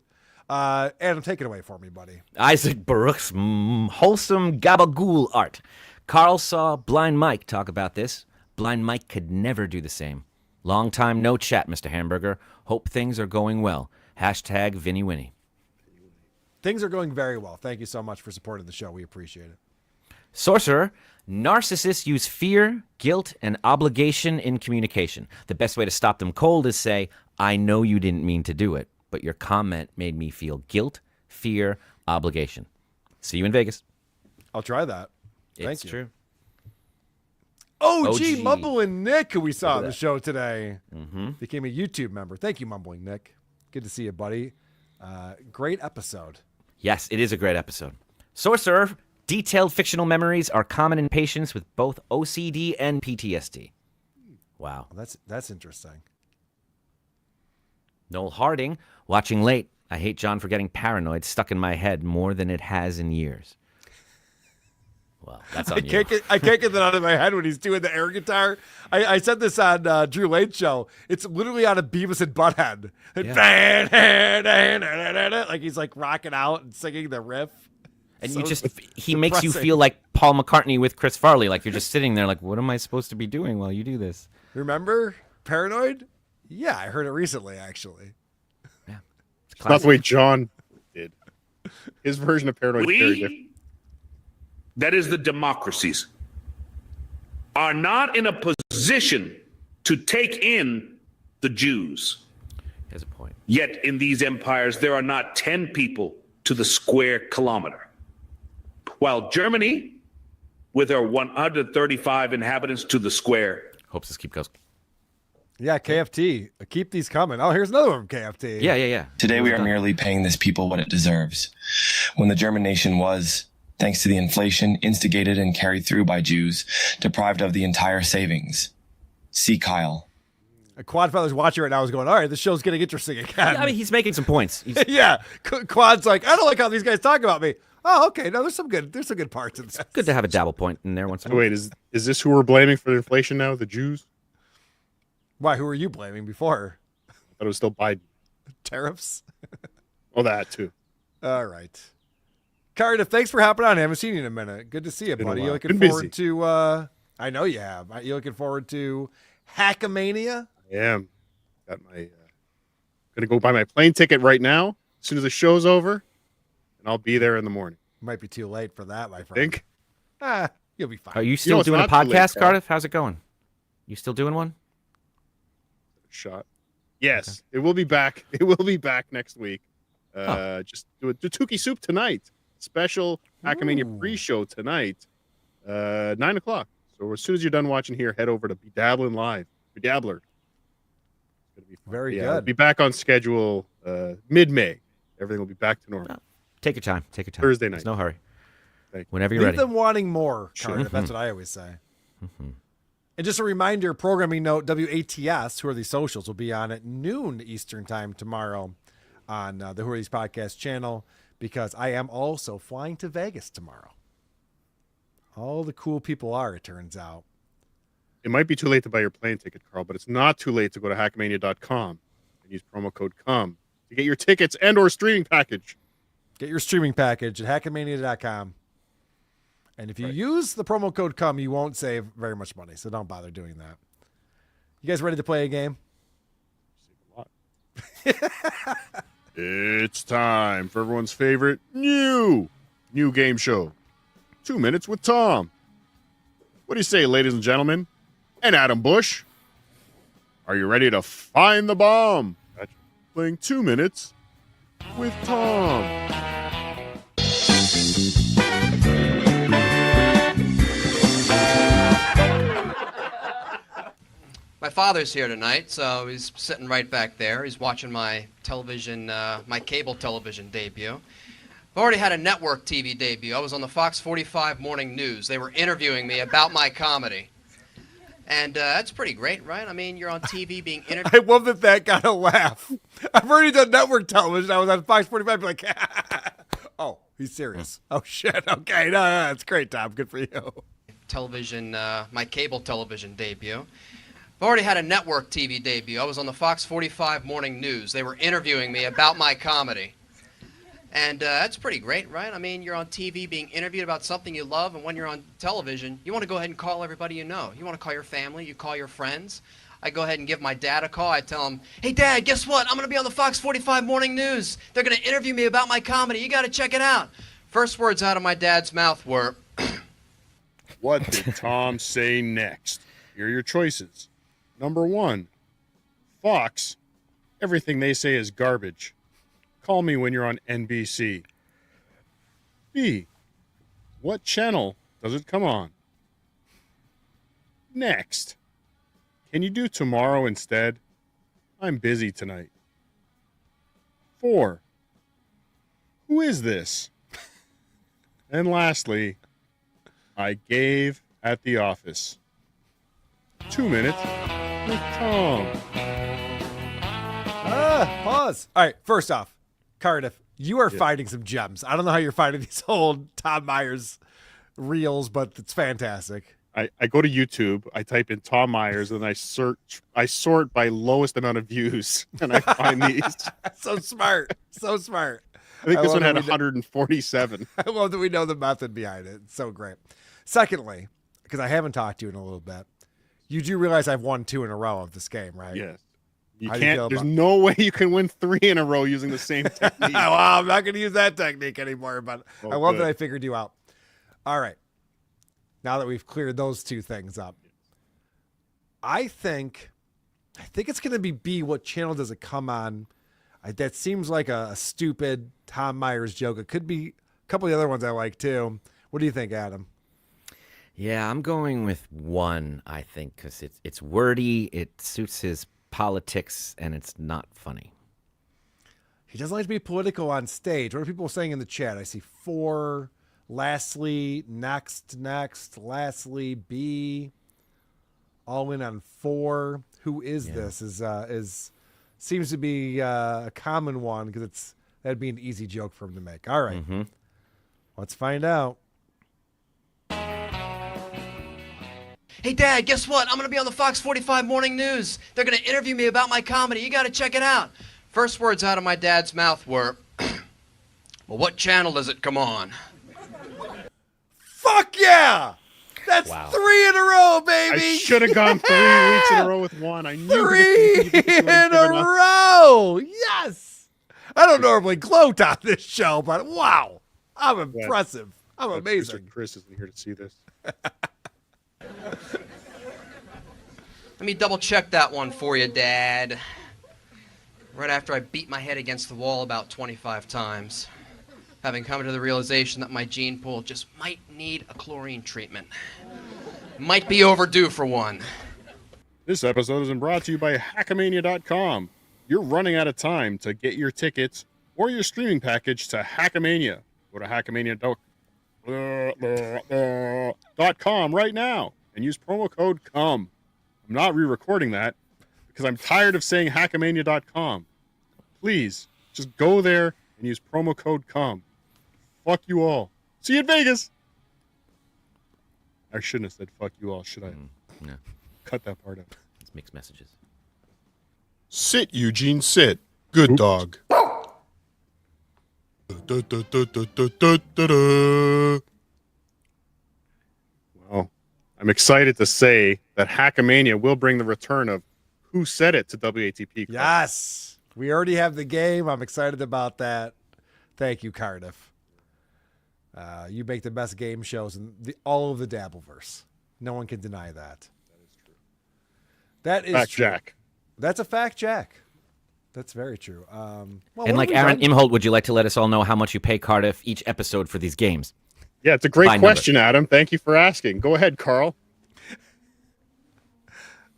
S1: Adam, take it away for me, buddy.
S2: Isaac Baruch's wholesome gabagool art. Carl saw Blind Mike talk about this. Blind Mike could never do the same. Long time no chat, Mr. Hamburger. Hope things are going well. Hashtag Vinny Winnie.
S1: Things are going very well. Thank you so much for supporting the show. We appreciate it.
S2: Sorcerer, narcissists use fear, guilt, and obligation in communication. The best way to stop them cold is say, I know you didn't mean to do it, but your comment made me feel guilt, fear, obligation. See you in Vegas.
S1: I'll try that. Thank
S2: It's
S1: you.
S2: true.
S1: OG Mumbling Nick, who we saw on the
S2: that.
S1: show today,
S2: Mm-hmm.
S1: became a YouTube member. Thank you, Mumbling Nick. Good to see you, buddy. Great episode.
S2: Yes, it is a great episode. Sorcerer, detailed fictional memories are common in patients with both OCD and PTSD. Wow.
S1: Well, that's interesting.
S2: Noel Harding, watching late. I hate John for getting paranoid stuck in my head more than it has in years. Well, that's on
S1: I can't get that out of my head when he's doing the air guitar. I said this on Drew Late Show. It's literally on a Beavis and Butthead. Like he's like rocking out and singing the riff.
S2: And
S1: So
S2: you just, he makes you
S1: depressing.
S2: feel like Paul McCartney with Chris Farley. Like you're just sitting there like, what am I supposed to be doing while you do this?
S1: Remember Paranoid? Yeah, I heard it recently, actually.
S11: It's not the way John did. His version of Paranoid is very different.
S4: That is the democracies, are not in a position to take in the Jews.
S2: Here's a point.
S4: Yet in these empires, there are not 10 people to the square kilometer. While Germany, with her 135 inhabitants to the square.
S2: Hopes this keep goes.
S1: Yeah, KFT. Keep these coming. Oh, here's another one from KFT.
S2: Yeah.
S20: Today we are merely paying this people what it deserves. When the German nation was, thanks to the inflation instigated and carried through by Jews, deprived of the entire savings. See Kyle.
S1: A Quadfather's watching right now is going, all right, this show's getting interesting again.
S2: Yeah, I mean, he's making some points.
S1: Yeah. Quad's like, I don't like how these guys talk about me. Oh, okay. No, there's some good parts in this.
S2: Good to have a dabble point in there once in a while.
S11: Wait, is this who we're blaming for the inflation now? The Jews?
S1: Why? Who were you blaming before?
S11: I thought it was still Biden.
S1: Tariffs?
S11: Oh, that too.
S1: All right. Cardiff, thanks for hopping on. I haven't seen you in a minute. Good to see you,
S11: Been a
S1: buddy. You
S11: while.
S1: looking
S11: Been
S1: forward
S11: busy.
S1: to I know you have. You looking forward to Hackamania?
S11: I am. Got my gonna go buy my plane ticket right now as soon as the show's over, and I'll be there in the morning.
S1: Might be too late for that, my friend.
S11: Think?
S1: You'll be fine.
S2: Are you still
S11: it's
S2: doing a
S11: not too late,
S2: podcast,
S11: Carl.
S2: Cardiff? How's it going? You still doing one?
S11: Shot. Yes, it will be back. It will be back next week. Just do a Tuki Soup tonight. Special Hackamania pre-show tonight, 9 o'clock. So as soon as you're done watching here, head over to Bedabbling Live. Bedabbler. It's gonna be fun.
S1: Very
S11: We'll
S1: good.
S11: be back on schedule mid-May. Everything will be back to normal.
S2: Take your time. Take your time.
S11: Thursday night.
S2: There's no hurry.
S11: Thank you.
S2: Whenever you're
S1: Leave
S2: ready.
S1: them wanting more,
S11: Sure.
S1: Cardiff. That's what I always say. And just a reminder, programming note, WATS, Who Are These Socials, will be on at noon Eastern time tomorrow on the Who Are These Podcast channel, because I am also flying to Vegas tomorrow. All the cool people are, it turns out.
S11: It might be too late to buy your plane ticket, Carl, but it's not too late to go to hackamania.com and use promo code COME to get your tickets and or streaming package.
S1: Get your streaming package at hackamania.com. And if you use the promo code COME, you won't save very much money, so don't bother doing that. You guys ready to play a game?
S11: It's time for everyone's favorite new game show, 2 Minutes with Tom. What do you say, ladies and gentlemen? and Adam Bush. Are you ready to find the bomb? Playing 2 minutes with Tom.
S13: My father's here tonight, so he's sitting right back there. He's watching my television, my cable television debut. I've already had a network TV debut. I was on the Fox 45 Morning News. They were interviewing me about my comedy. And that's pretty great, right? I mean, you're on TV being interviewed.
S1: I love that got a laugh. I've already done network television. I was on Fox 45, like, oh, he's serious. Oh, shit. Okay, no, that's great, Tom. Good for you.
S13: Television, my cable television debut. I've already had a network TV debut. I was on the Fox 45 Morning News. They were interviewing me about my comedy. And that's pretty great, right? I mean, you're on TV being interviewed about something you love, and when you're on television, you want to go ahead and call everybody you know. You want to call your family, you call your friends. I go ahead and give my dad a call. I tell him, hey, Dad, guess what? I'm going to be on the Fox 45 Morning News. They're going to interview me about my comedy. You got to check it out. First words out of my dad's mouth were...
S11: What did Tom say next? Here are your choices. Number 1, Fox. Everything they say is garbage. Call me when you're on NBC. B, what channel does it come on? Next, can you do tomorrow instead? I'm busy tonight. 4, who is this? And lastly, I gave at the office. 2 minutes with Tom.
S1: Pause. All right, first off, Cardiff, you are finding some gems. I don't know how you're finding these old Tom Myers reels, but it's fantastic.
S11: I go to YouTube, I type in Tom Myers, and I sort by lowest amount of views, and I find these.
S1: So smart. So smart.
S11: I think this one had
S1: love that
S11: 147.
S1: I love that we know the method behind it. It's so great. Secondly, because I haven't talked to you in a little bit, you do realize I've won 2 in a row of this game, right?
S11: Yes. You
S1: How do you feel
S11: can't. There's
S1: about-
S11: no way you can win 3 in a row using the same technique.
S1: Well, I'm not going to use that technique anymore, but
S11: Oh,
S1: I love
S11: good.
S1: that I figured you out. All right. Now that we've cleared those 2 things up, I think it's going to be B. What channel does it come on? That seems like a stupid Tom Myers joke. It could be a couple of the other ones I like too. What do you think, Adam?
S2: Yeah, I'm going with 1, I think, because it's wordy, it suits his politics, and it's not funny.
S1: He doesn't like to be political on stage. What are people saying in the chat? I see 4, lastly, next, lastly, B, all in on 4. Who is this? Is seems to be a common one because that'd be an easy joke for him to make. All right. Let's find out.
S13: Hey, Dad, guess what? I'm going to be on the Fox 45 Morning News. They're going to interview me about my comedy. You got to check it out. First words out of my dad's mouth were, well, what channel does it come on?
S1: Fuck yeah! That's 3 in a row, baby.
S11: I should have gone 3 weeks in a row with 1. I knew
S1: 3 in a row. Yes. I don't normally gloat on this show, but wow, I'm impressive. I'm amazing.
S11: Mr. Chris isn't here to see this.
S13: Let me double check that one for you, Dad. Right after I beat my head against the wall about 25 times, having come to the realization that my gene pool just might need a chlorine treatment. Might be overdue for one.
S11: This episode is brought to you by Hackamania.com. You're running out of time to get your tickets or your streaming package to Hackamania. Go to Hackamania.com right now and use promo code COME. I'm not re-recording that because I'm tired of saying Hackamania.com. Please, just go there and use promo code COME. Fuck you all. See you in Vegas. I shouldn't have said fuck you all, should I?
S2: No.
S11: Cut that part out.
S2: It's mixed messages.
S11: Sit, Eugene, sit. Good dog. Well, I'm excited to say that Hackamania will bring the return of Who Said It to WATP.
S1: Yes. We already have the game. I'm excited about that. Thank you, Cardiff. You make the best game shows in all of the Dabbleverse. No one can deny that. That is
S11: Fact
S1: true.
S11: Jack.
S1: That's a fact, Jack. That's very true. Well, what
S2: And like
S1: have we
S2: Aaron
S1: done?
S2: Imholte, would you like to let us all know how much you pay Cardiff each episode for these games?
S11: Yeah, it's a great
S2: By number.
S11: question, Adam. Thank you for asking. Go ahead, Carl.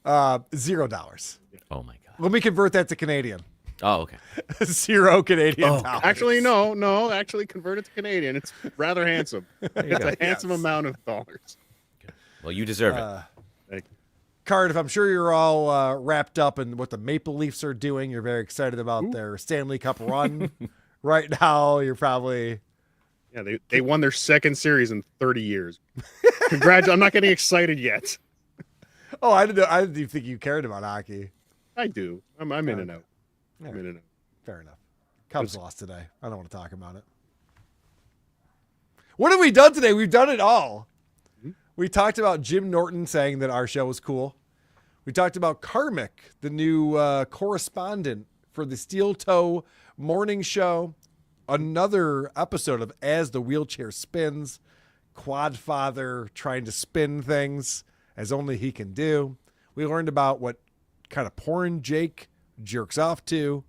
S1: $0.
S2: Oh my God.
S1: Let me convert that to Canadian.
S2: Oh, okay.
S1: 0 Canadian dollars.
S11: Actually, no. Actually, convert it to Canadian. It's rather handsome. It's
S2: go.
S11: a handsome amount of dollars.
S2: Well, you deserve it.
S11: Thank you.
S1: Cardiff, I'm sure you're all wrapped up in what the Maple Leafs are doing. You're very excited about their Stanley Cup run right now. You're probably...
S11: Yeah, they won their second series in 30 years. Congrats. I'm not getting excited yet.
S1: Oh, I didn't even think you cared about hockey.
S11: I do. I'm in and out.
S1: Yeah.
S11: I'm in and out.
S1: Fair enough. Cubs lost today. I don't want to talk about it. What have we done today? We've done it all. We talked about Jim Norton saying that our show was cool. We talked about Karmic, the new correspondent for the Steel Toe Morning Show. Another episode of As the Wheelchair Spins. Quadfather trying to spin things as only he can do. We learned about what kind of porn Jake jerks off to.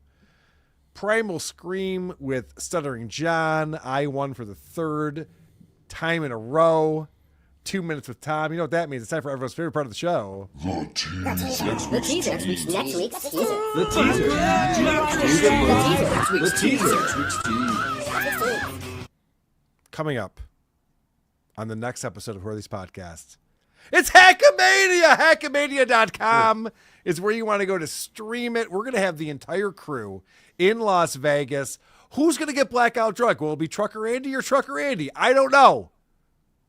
S1: Primal Scream with Stuttering John. I won for the third time in a row. 2 minutes with Tom. You know what that means. It's time for everyone's favorite part of the show.
S12: The teaser. Next week's teaser.
S1: Coming up on the next episode of Who Are These Podcasts. It's Hackamania! Hackamania.com is where you want to go to stream it. We're going to have the entire crew in Las Vegas. Who's going to get blackout drunk? Will it be Trucker Andy or Trucker Andy? I don't know.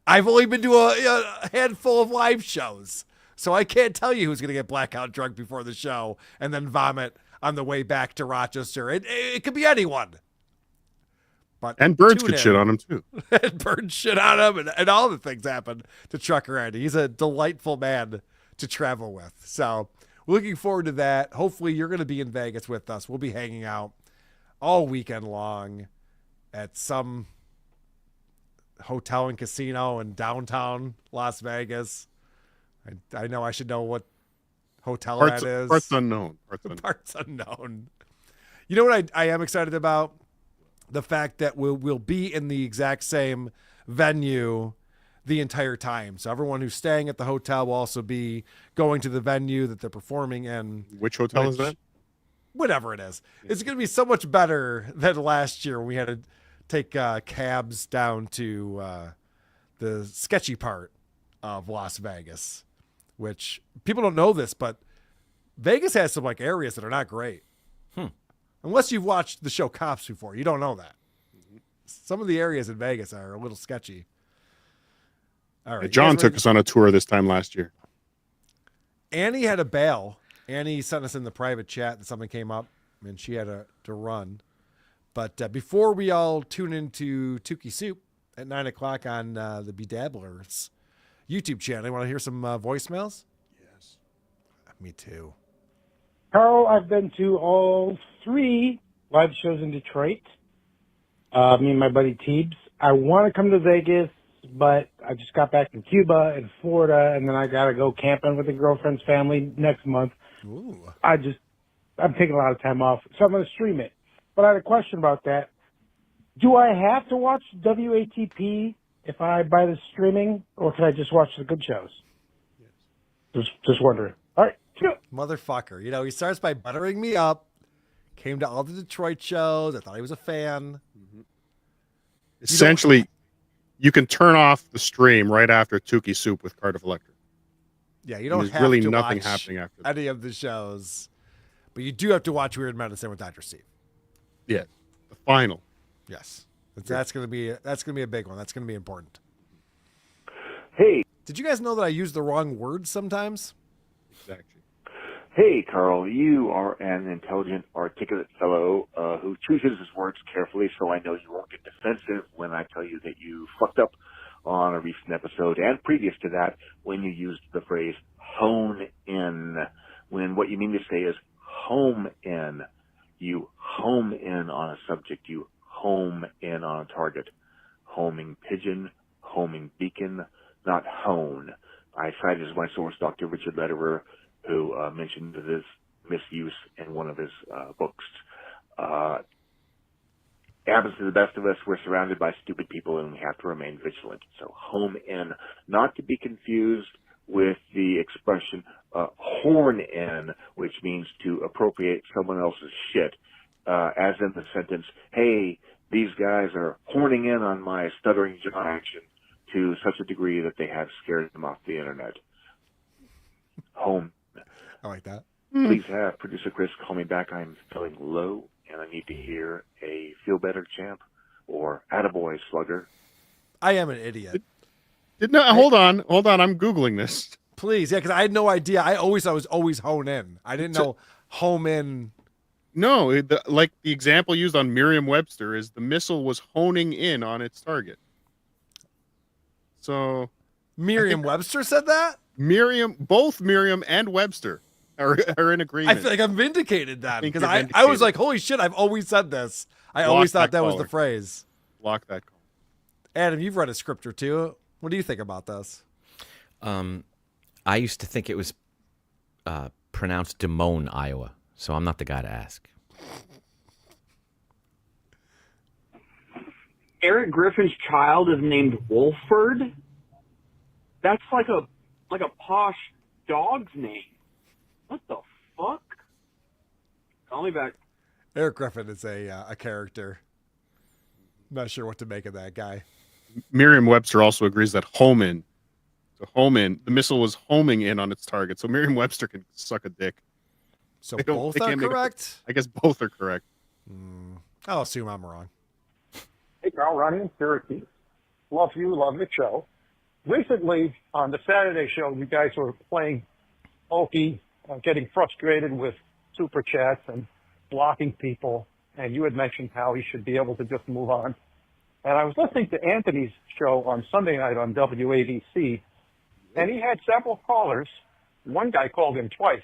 S1: I've only been to a handful of live shows, so I can't tell you who's going to get blackout drunk before the show and then vomit on the way back to Rochester. It could be anyone. But
S11: And birds could shit on him, too.
S1: And birds shit on him, and all the things happen to Trucker Andy. He's a delightful man to travel with. So looking forward to that. Hopefully you're going to be in Vegas with us. We'll be hanging out all weekend long at some hotel and casino in downtown Las Vegas. I know I should know what hotel that is.
S11: Parts unknown.
S1: Parts unknown. You know what I am excited about? The fact that we'll be in the exact same venue the entire time. So everyone who's staying at the hotel will also be going to the venue that they're performing in.
S11: Which hotel is that?
S1: Whatever it is. It's going to be so much better than last year when we had to take cabs down to the sketchy part of Las Vegas, which people don't know this, but Vegas has some like areas that are not great. Unless you've watched the show Cops before, you don't know that. Some of the areas in Vegas are a little sketchy. All right,
S11: John took us on a tour this time last year.
S1: Annie had a bail. Annie sent us in the private chat that something came up, and she had to run. But before we all tune into Tukey Soup at 9 o'clock on the Dabbleverse YouTube channel, you want to hear some voicemails?
S11: Yes.
S1: Me too.
S14: Carl, I've been to all 3 live shows in Detroit. Me and my buddy Teebs. I want to come to Vegas, but I just got back from Cuba and Florida, and then I got to go camping with a girlfriend's family next month.
S1: Ooh.
S14: I'm taking a lot of time off, so I'm going to stream it. But I had a question about that. Do I have to watch WATP if I buy the streaming, or can I just watch the good shows? Yes. Just wondering. All right.
S1: Motherfucker. You know, he starts by buttering me up. Came to all the Detroit shows. I thought he was a fan.
S11: Essentially, you can turn off the stream right after Tukey Soup with Cardiff Electric.
S1: Yeah, you don't
S11: There's
S1: have
S11: really
S1: to
S11: nothing
S1: watch
S11: happening after that.
S1: any of the shows, but you do have to watch Weird Medicine with Dr. Steve.
S11: Yeah, the final.
S1: Yes, that's gonna be a big one. That's gonna be important.
S15: Hey.
S1: Did you guys know that I use the wrong words sometimes?
S11: Exactly.
S15: Hey, Carl, you are an intelligent, articulate fellow who chooses his words carefully, so I know you won't get defensive when I tell you that you fucked up on a recent episode and previous to that when you used the phrase hone in, when what you mean to say is home in. You home in on a subject. You home in on a target. Homing pigeon, homing beacon, not hone. I cited as my source Dr. Richard Lederer, who mentioned his misuse in one of his books. Happens to the best of us. We're surrounded by stupid people, and we have to remain vigilant. So home in, not to be confused with the expression horn in, which means to appropriate someone else's shit, as in the sentence, hey, these guys are horning in on my Stuttering John action to such a degree that they have scared them off the internet. Home.
S1: I like that.
S15: Please have producer Chris call me back. I'm feeling low, and I need to hear a feel better champ or attaboy slugger.
S1: I am an idiot.
S11: Hold on. I'm Googling this.
S1: Please, yeah, because I had no idea. I always thought it was always hone in. I didn't know home in.
S11: No, like the example used on Merriam-Webster is the missile was honing in on its target. So
S1: Merriam-Webster said that?
S11: Both Merriam and Webster are in agreement.
S1: I feel like I'm vindicated then because I was like, holy shit, I've always said this. I always thought that was the phrase.
S11: Lock that call.
S1: Adam, you've read a script or two. What do you think about this?
S2: I used to think it was pronounced Des Moines, Iowa, so I'm not the guy to ask.
S16: Eric Griffin's child is named Wolford. That's like a posh dog's name. What the fuck? Call me back.
S1: Eric Griffin is a character. Not sure what to make of that guy.
S11: Merriam-Webster also agrees that the missile was homing in on its target. So Merriam-Webster can suck a dick.
S1: So both are correct?
S11: I guess both are correct.
S1: I'll assume I'm wrong.
S17: Hey, Carl, Ronnie in Syracuse. Love you, love the show. Recently, on the Saturday show, you guys were playing Opie, getting frustrated with super chats and blocking people, and you had mentioned how he should be able to just move on. And I was listening to Anthony's show on Sunday night on WABC, and he had several callers. One guy called him twice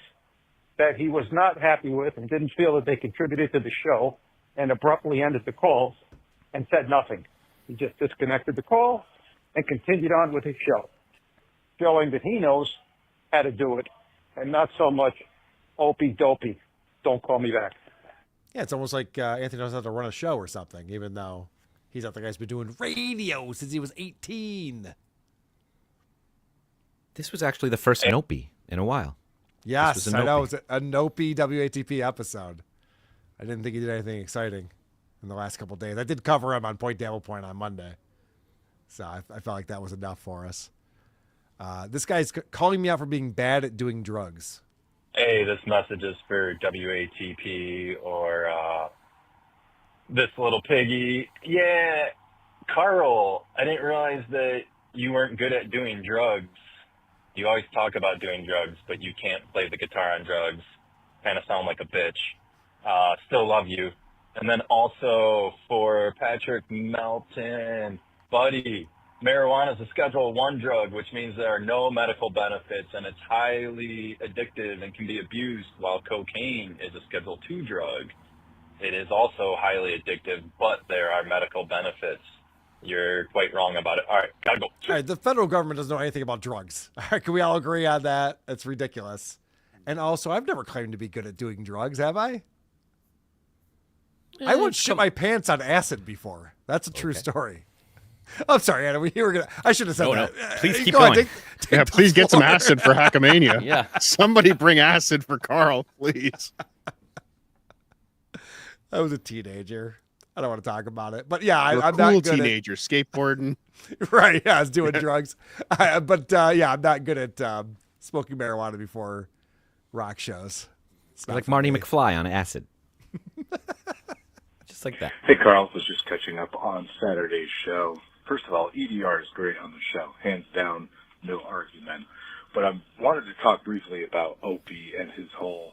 S17: that he was not happy with and didn't feel that they contributed to the show, and abruptly ended the calls and said nothing. He just disconnected the call and continued on with his show, showing that he knows how to do it and not so much opie dopey. Don't call me back.
S1: Yeah, it's almost like Anthony knows how to run a show or something, even though he's not the guy who's been doing radio since he was 18.
S2: This was actually the first Nopi in a while.
S1: Yes, I know. It was a Nopi WATP episode. I didn't think he did anything exciting in the last couple of days. I did cover him on Point Dabble Point on Monday. So I felt like that was enough for us. This guy's calling me out for being bad at doing drugs.
S19: Hey, this message is for WATP or this little piggy. Yeah, Carl, I didn't realize that you weren't good at doing drugs. You always talk about doing drugs, but you can't play the guitar on drugs. Kind of sound like a bitch. Still love you. And then also for Patrick Melton, buddy, marijuana is a Schedule 1 drug, which means there are no medical benefits, and it's highly addictive and can be abused, while cocaine is a Schedule 2 drug. It is also highly addictive, but there are medical benefits. You're quite wrong about it. All right, gotta go.
S1: All right, the federal government doesn't know anything about drugs. All right, can we all agree on that? It's ridiculous. And also, I've never claimed to be good at doing drugs, have I? I once shit my pants on acid before. That's a true story. I'm sorry, Adam. I should have said that.
S2: No. Please keep going.
S11: Please get some acid for Hackamania.
S2: Yeah.
S11: Somebody bring acid for Carl, please.
S1: I was a teenager. I don't want to talk about it. But yeah,
S11: I'm
S1: not
S11: cool
S1: good
S11: teenager, skateboarding.
S1: Right, yeah, I was doing drugs. But I'm not good at smoking marijuana before rock shows. It's
S2: like Marty McFly on acid. Just like that.
S24: Hey, Carl, was just catching up on Saturday's show. First of all, EDR is great on the show. Hands down, no argument. But I wanted to talk briefly about Opie and his whole,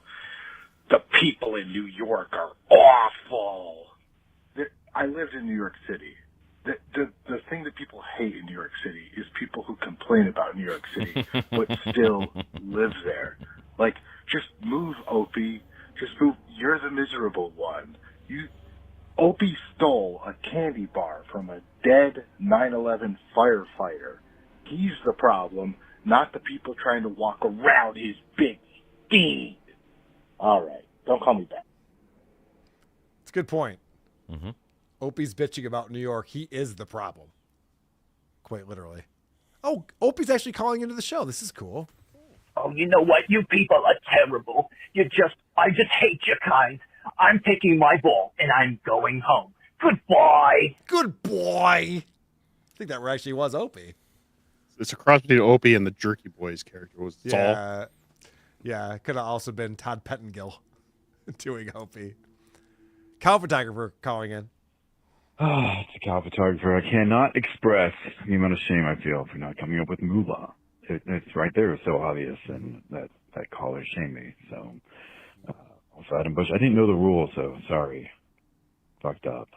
S24: the people in New York are awful. I lived in New York City. The thing that people hate in New York City is people who complain about New York City, but still live there. Like, just move, Opie. Just move. You're the miserable one. Opie stole a candy bar from a dead 9/11 firefighter. He's the problem, not the people trying to walk around his big Feed. All right. Don't call me back.
S1: It's a good point.
S2: Mm-hmm.
S1: Opie's bitching about New York. He is the problem. Quite literally. Oh, Opie's actually calling into the show. This is cool.
S6: Oh, you know what? You people are terrible. I just hate you kind. I'm taking my ball and I'm going home. Goodbye.
S1: Good boy. I think that actually was Opie.
S11: It's a cross between Opie and the Jerky Boys character. Was Saul?
S1: Yeah. Yeah. It could have also been Todd Pettengill doing Opie. Cow photographer calling in.
S18: Oh, it's a cow photographer. I cannot express the amount of shame I feel for not coming up with moolah. It's right there. It's so obvious, and that caller shamed me. So, also Adam Bush. I didn't know the rules, so sorry. Fucked up.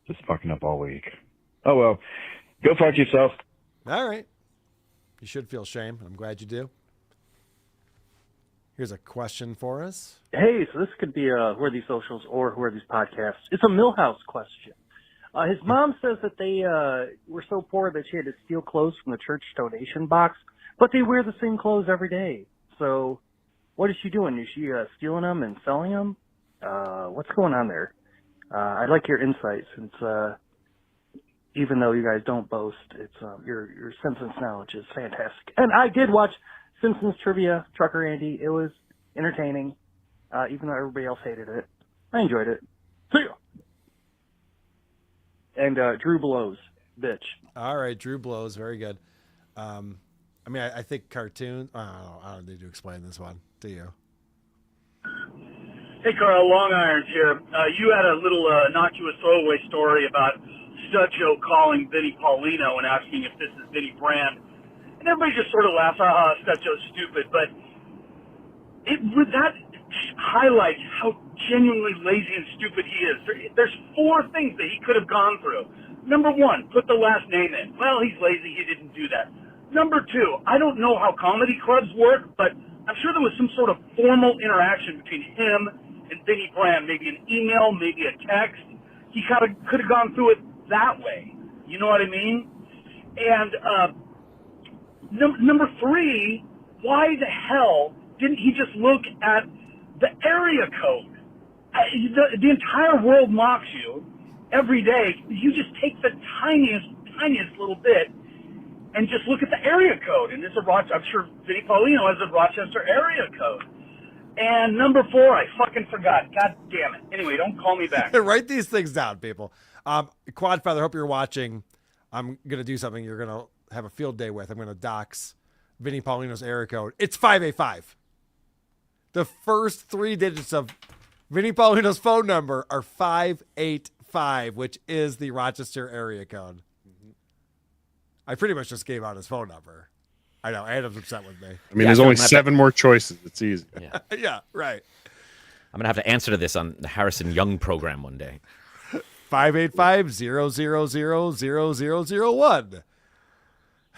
S18: Just fucking up all week. Oh well. Go fuck yourself.
S1: All right. You should feel shame. I'm glad you do. Here's a question for us.
S21: Hey, so this could be a Who Are These Socials or Who Are These Podcasts. It's a Millhouse question. His mom says that they were so poor that she had to steal clothes from the church donation box, but they wear the same clothes every day. So what is she doing? Is she stealing them and selling them? What's going on there? I'd like your insight since even though you guys don't boast, it's your Simpsons knowledge is fantastic. And I did watch Simpsons Trivia, Trucker Andy. It was entertaining, even though everybody else hated it. I enjoyed it. See ya. And Drew Blows, bitch.
S1: All right, Drew Blows, very good. I mean, I think cartoon. I don't need to explain this one to you.
S22: Hey, Carl, Long Irons here. You had a little innocuous throwaway story about Stud Joe calling Vinnie Paulino and asking if this is Vinnie Brand. And everybody just sort of laughs, Stud Joe's stupid. But that highlights how genuinely lazy and stupid he is. There's four things that he could have gone through. Number one, put the last name in. Well, he's lazy. He didn't do that. Number two, I don't know how comedy clubs work, but I'm sure there was some sort of formal interaction between him and Vinnie Brand, maybe an email, maybe a text. He could have gone through it that way. You know what I mean? And number three, why the hell didn't he just look at the area code? The entire world mocks you every day. You just take the tiniest little bit and just look at the area code. And it's I'm sure Vinnie Paulino has a Rochester area code. And number four, I fucking forgot. God damn it. Anyway, don't call me back.
S1: Write these things down, people. Quadfather, hope you're watching. I'm going to do something you're going to have a field day with. I'm going to dox Vinnie Paulino's area code. It's 585. The first three digits of Vinnie Paulino's phone number are 585, which is the Rochester area code. I pretty much just gave out his phone number. I know. Adam's upset with me.
S11: I mean, there's only 7 more choices. It's easy.
S2: Yeah.
S1: Yeah, right.
S2: I'm going to have to answer to this on the Harrison Young program one day.
S1: 585-000-0001.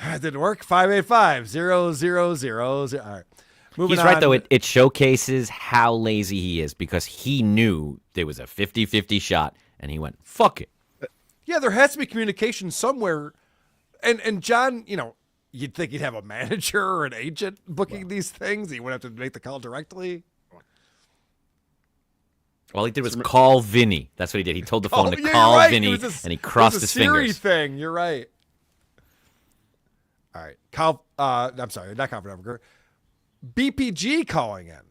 S1: That didn't work. 585-000. All right. Moving
S2: He's right,
S1: on.
S2: though. It showcases how lazy he is because he knew there was a 50-50 shot, and he went, fuck it.
S1: Yeah, there has to be communication somewhere. And John, you'd think he'd have a manager or an agent booking these things. He wouldn't have to make the call directly.
S2: All he did was call Vinny. That's what he did. He told the phone to
S1: you're
S2: call
S1: right.
S2: Vinny, and he crossed his
S1: Siri
S2: fingers.
S1: thing. You're right. All right. I'm sorry, not confident. BPG calling in.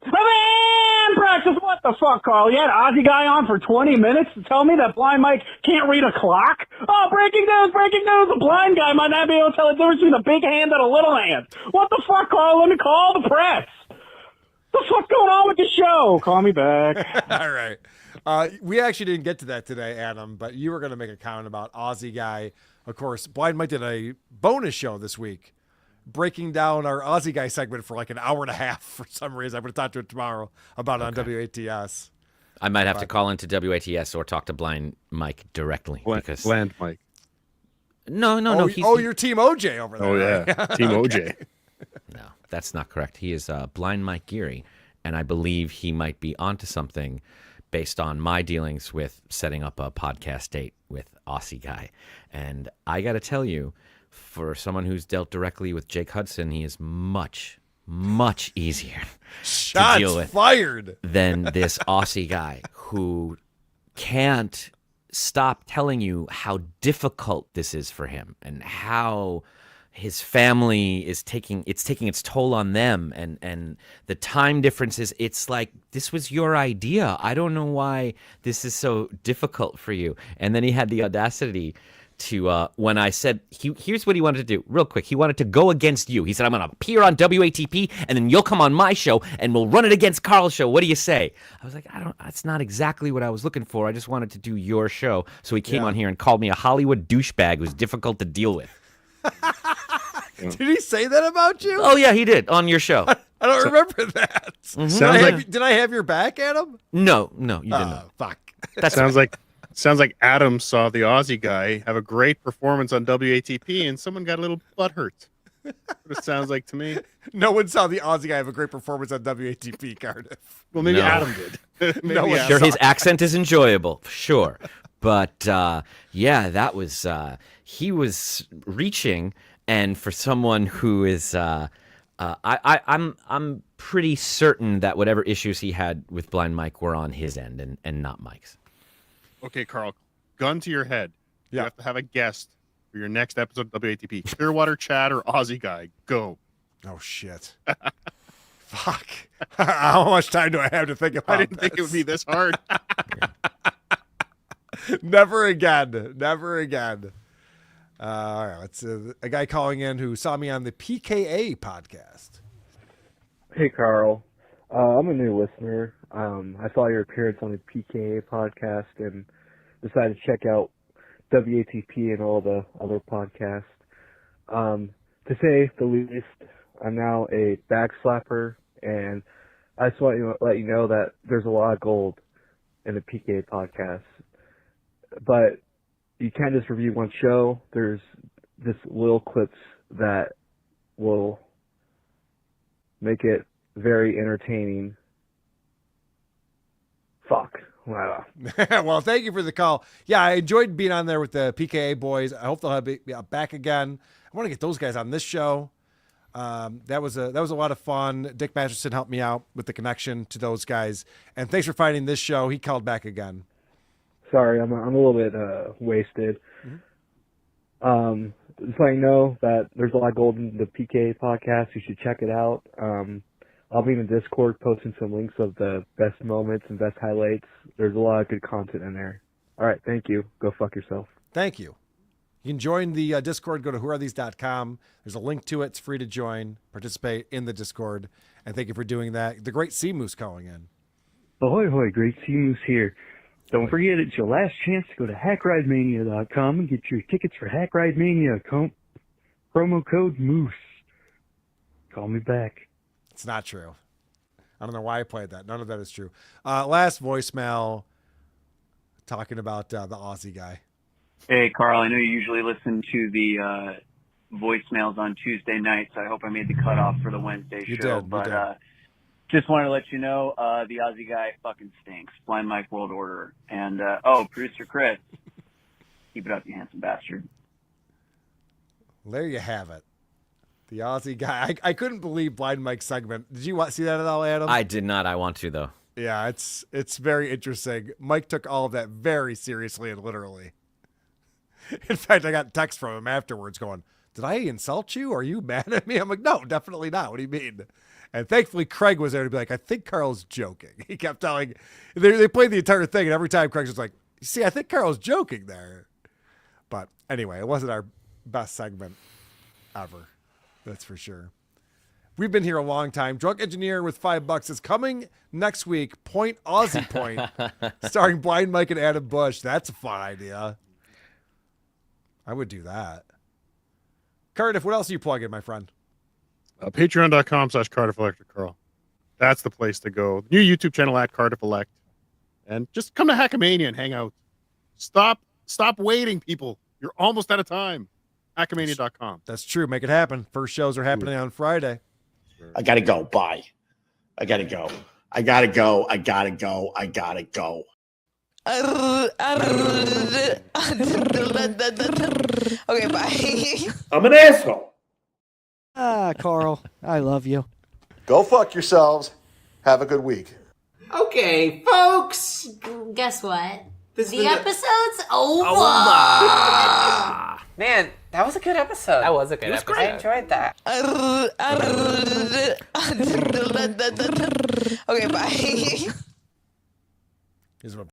S17: Man, practice, what the fuck, Carl? You had Aussie Guy on for 20 minutes to tell me that Blind Mike can't read a clock? Oh, breaking news! The blind guy might not be able to tell the difference between a big hand and a little hand. What the fuck, Carl? Let me call the press. What the fuck going on with the show? Call me back.
S1: All right. We actually didn't get to that today, Adam, but you were going to make a comment about Aussie Guy. Of course, Blind Mike did a bonus show this week, breaking down our Aussie Guy segment for like an hour and a half for some reason. I'm going to talk to it tomorrow about it on WATS.
S2: I might have to call into WATS or talk to Blind Mike directly. because
S11: Bland Mike.
S2: No.
S1: You're Team OJ over there.
S11: Oh, yeah. Team OJ.
S2: No, that's not correct. He is Blind Mike Geary, and I believe he might be onto something based on my dealings with setting up a podcast date with Aussie Guy. And I got to tell you, for someone who's dealt directly with Jake Hudson, he is much, much easier to
S1: Shots
S2: deal with
S1: fired
S2: than this Aussie guy who can't stop telling you how difficult this is for him and how his family is taking its toll on them, and the time differences. It's like, this was your idea. I don't know why this is so difficult for you. And then he had the audacity to, when I said, here's what he wanted to do real quick. He wanted to go against you. He said, I'm going to appear on WATP and then you'll come on my show and we'll run it against Carl's show. What do you say? I was like, that's not exactly what I was looking for. I just wanted to do your show. So he came on here and called me a Hollywood douchebag who's difficult to deal with.
S1: Did he say that about you?
S2: Oh yeah, he did on your show.
S1: I don't remember that.
S2: Mm-hmm.
S1: Did I have your back, Adam?
S2: No, you didn't.
S1: Fuck.
S2: That
S11: sounds like Adam saw the Aussie guy have a great performance on WATP, and someone got a little butthurt. What it sounds like to me.
S1: No one saw the Aussie guy have a great performance on WATP, Cardiff.
S11: Well, maybe
S2: No.
S11: Adam did. Maybe
S2: Sure, his accent is enjoyable, sure, but yeah, that was he was reaching, and for someone who is, I'm pretty certain that whatever issues he had with Blind Mike were on his end and not Mike's.
S11: Okay, Carl, gun to your head. You have to have a guest for your next episode of WATP. Clearwater Chad or Aussie Guy. Go.
S1: Oh, shit. Fuck. How much time do I have to think about
S11: I didn't think it would be this hard.
S1: Never again. Never again. All right. It's a guy calling in who saw me on the PKA podcast.
S3: Hey, Carl. I'm a new listener. I saw your appearance on the PKA podcast and decided to check out WATP and all the other podcasts. To say the least, I'm now a backslapper, and I just want to let you know that there's a lot of gold in the PKA podcast. But you can't just review one show. There's just little clips that will make it very entertaining. Fuck. Wow.
S1: Well, thank you for the call. Yeah, I enjoyed being on there with the PKA boys. I hope they'll have me back again. I want to get those guys on this show. That was a lot of fun. Dick Masterson helped me out with the connection to those guys. And thanks for finding this show. He called back again.
S3: Sorry, I'm a little bit wasted. Just letting you know that there's a lot of gold in the PKA podcast. You should check it out. I'll be in the Discord posting some links of the best moments and best highlights. There's a lot of good content in there. All right, thank you. Go fuck yourself.
S1: Thank you. You can join the Discord. Go to whoarethese.com. There's a link to it. It's free to join, participate in the Discord. And thank you for doing that. The Great Sea Moose calling in.
S7: Ahoy, hoy, Great Sea Moose here. Don't forget, it's your last chance to go to HackRideMania.com and get your tickets for HackRideMania. Promo code MOOSE. Call me back.
S1: It's not true. I don't know why I played that. None of that is true. Last voicemail talking about the Aussie guy.
S9: Hey, Carl, I know you usually listen to the voicemails on Tuesday nights. I hope I made the cutoff for the Wednesday show. Just wanted to let you know the Aussie guy fucking stinks. Blind Mike World Order. And, producer Chris, keep it up, you handsome bastard.
S1: There you have it. The Aussie guy. I couldn't believe Blind Mike's segment. Did you see that at all, Adam?
S2: I did not. I want to, though.
S1: Yeah, it's very interesting. Mike took all of that very seriously and literally. In fact, I got text from him afterwards going, did I insult you? Are you mad at me? I'm like, no, definitely not. What do you mean? And thankfully, Craig was there to be like, I think Carl's joking. He kept telling, they played the entire thing, and every time Craig was like, see, I think Carl's joking there. But anyway, it wasn't our best segment ever. That's for sure. We've been here a long time. Drunk Engineer with $5 is coming next week. Point Aussie Point, starring Blind Mike and Adam Bush. That's a fun idea. I would do that. Cardiff, what else are you plugging, my friend?
S11: Patreon.com/Cardiff Electric Carl. That's the place to go. New YouTube channel at Cardiff Elect. And just come to Hackamania and hang out. Stop waiting, people. You're almost out of time. Hackamania.com.
S1: That's true. Make it happen. First shows are happening on Friday.
S23: I gotta go. Bye. I gotta go. I gotta go. I gotta go. I gotta go.
S25: Okay, bye.
S23: I'm an asshole.
S26: Carl, I love you.
S23: Go fuck yourselves. Have a good week.
S4: Okay, folks.
S12: Guess what?
S4: This
S12: The episode's over.
S5: Man, that was a good episode.
S4: That was a good episode.
S5: I enjoyed that.
S8: Okay, bye.
S1: Here's what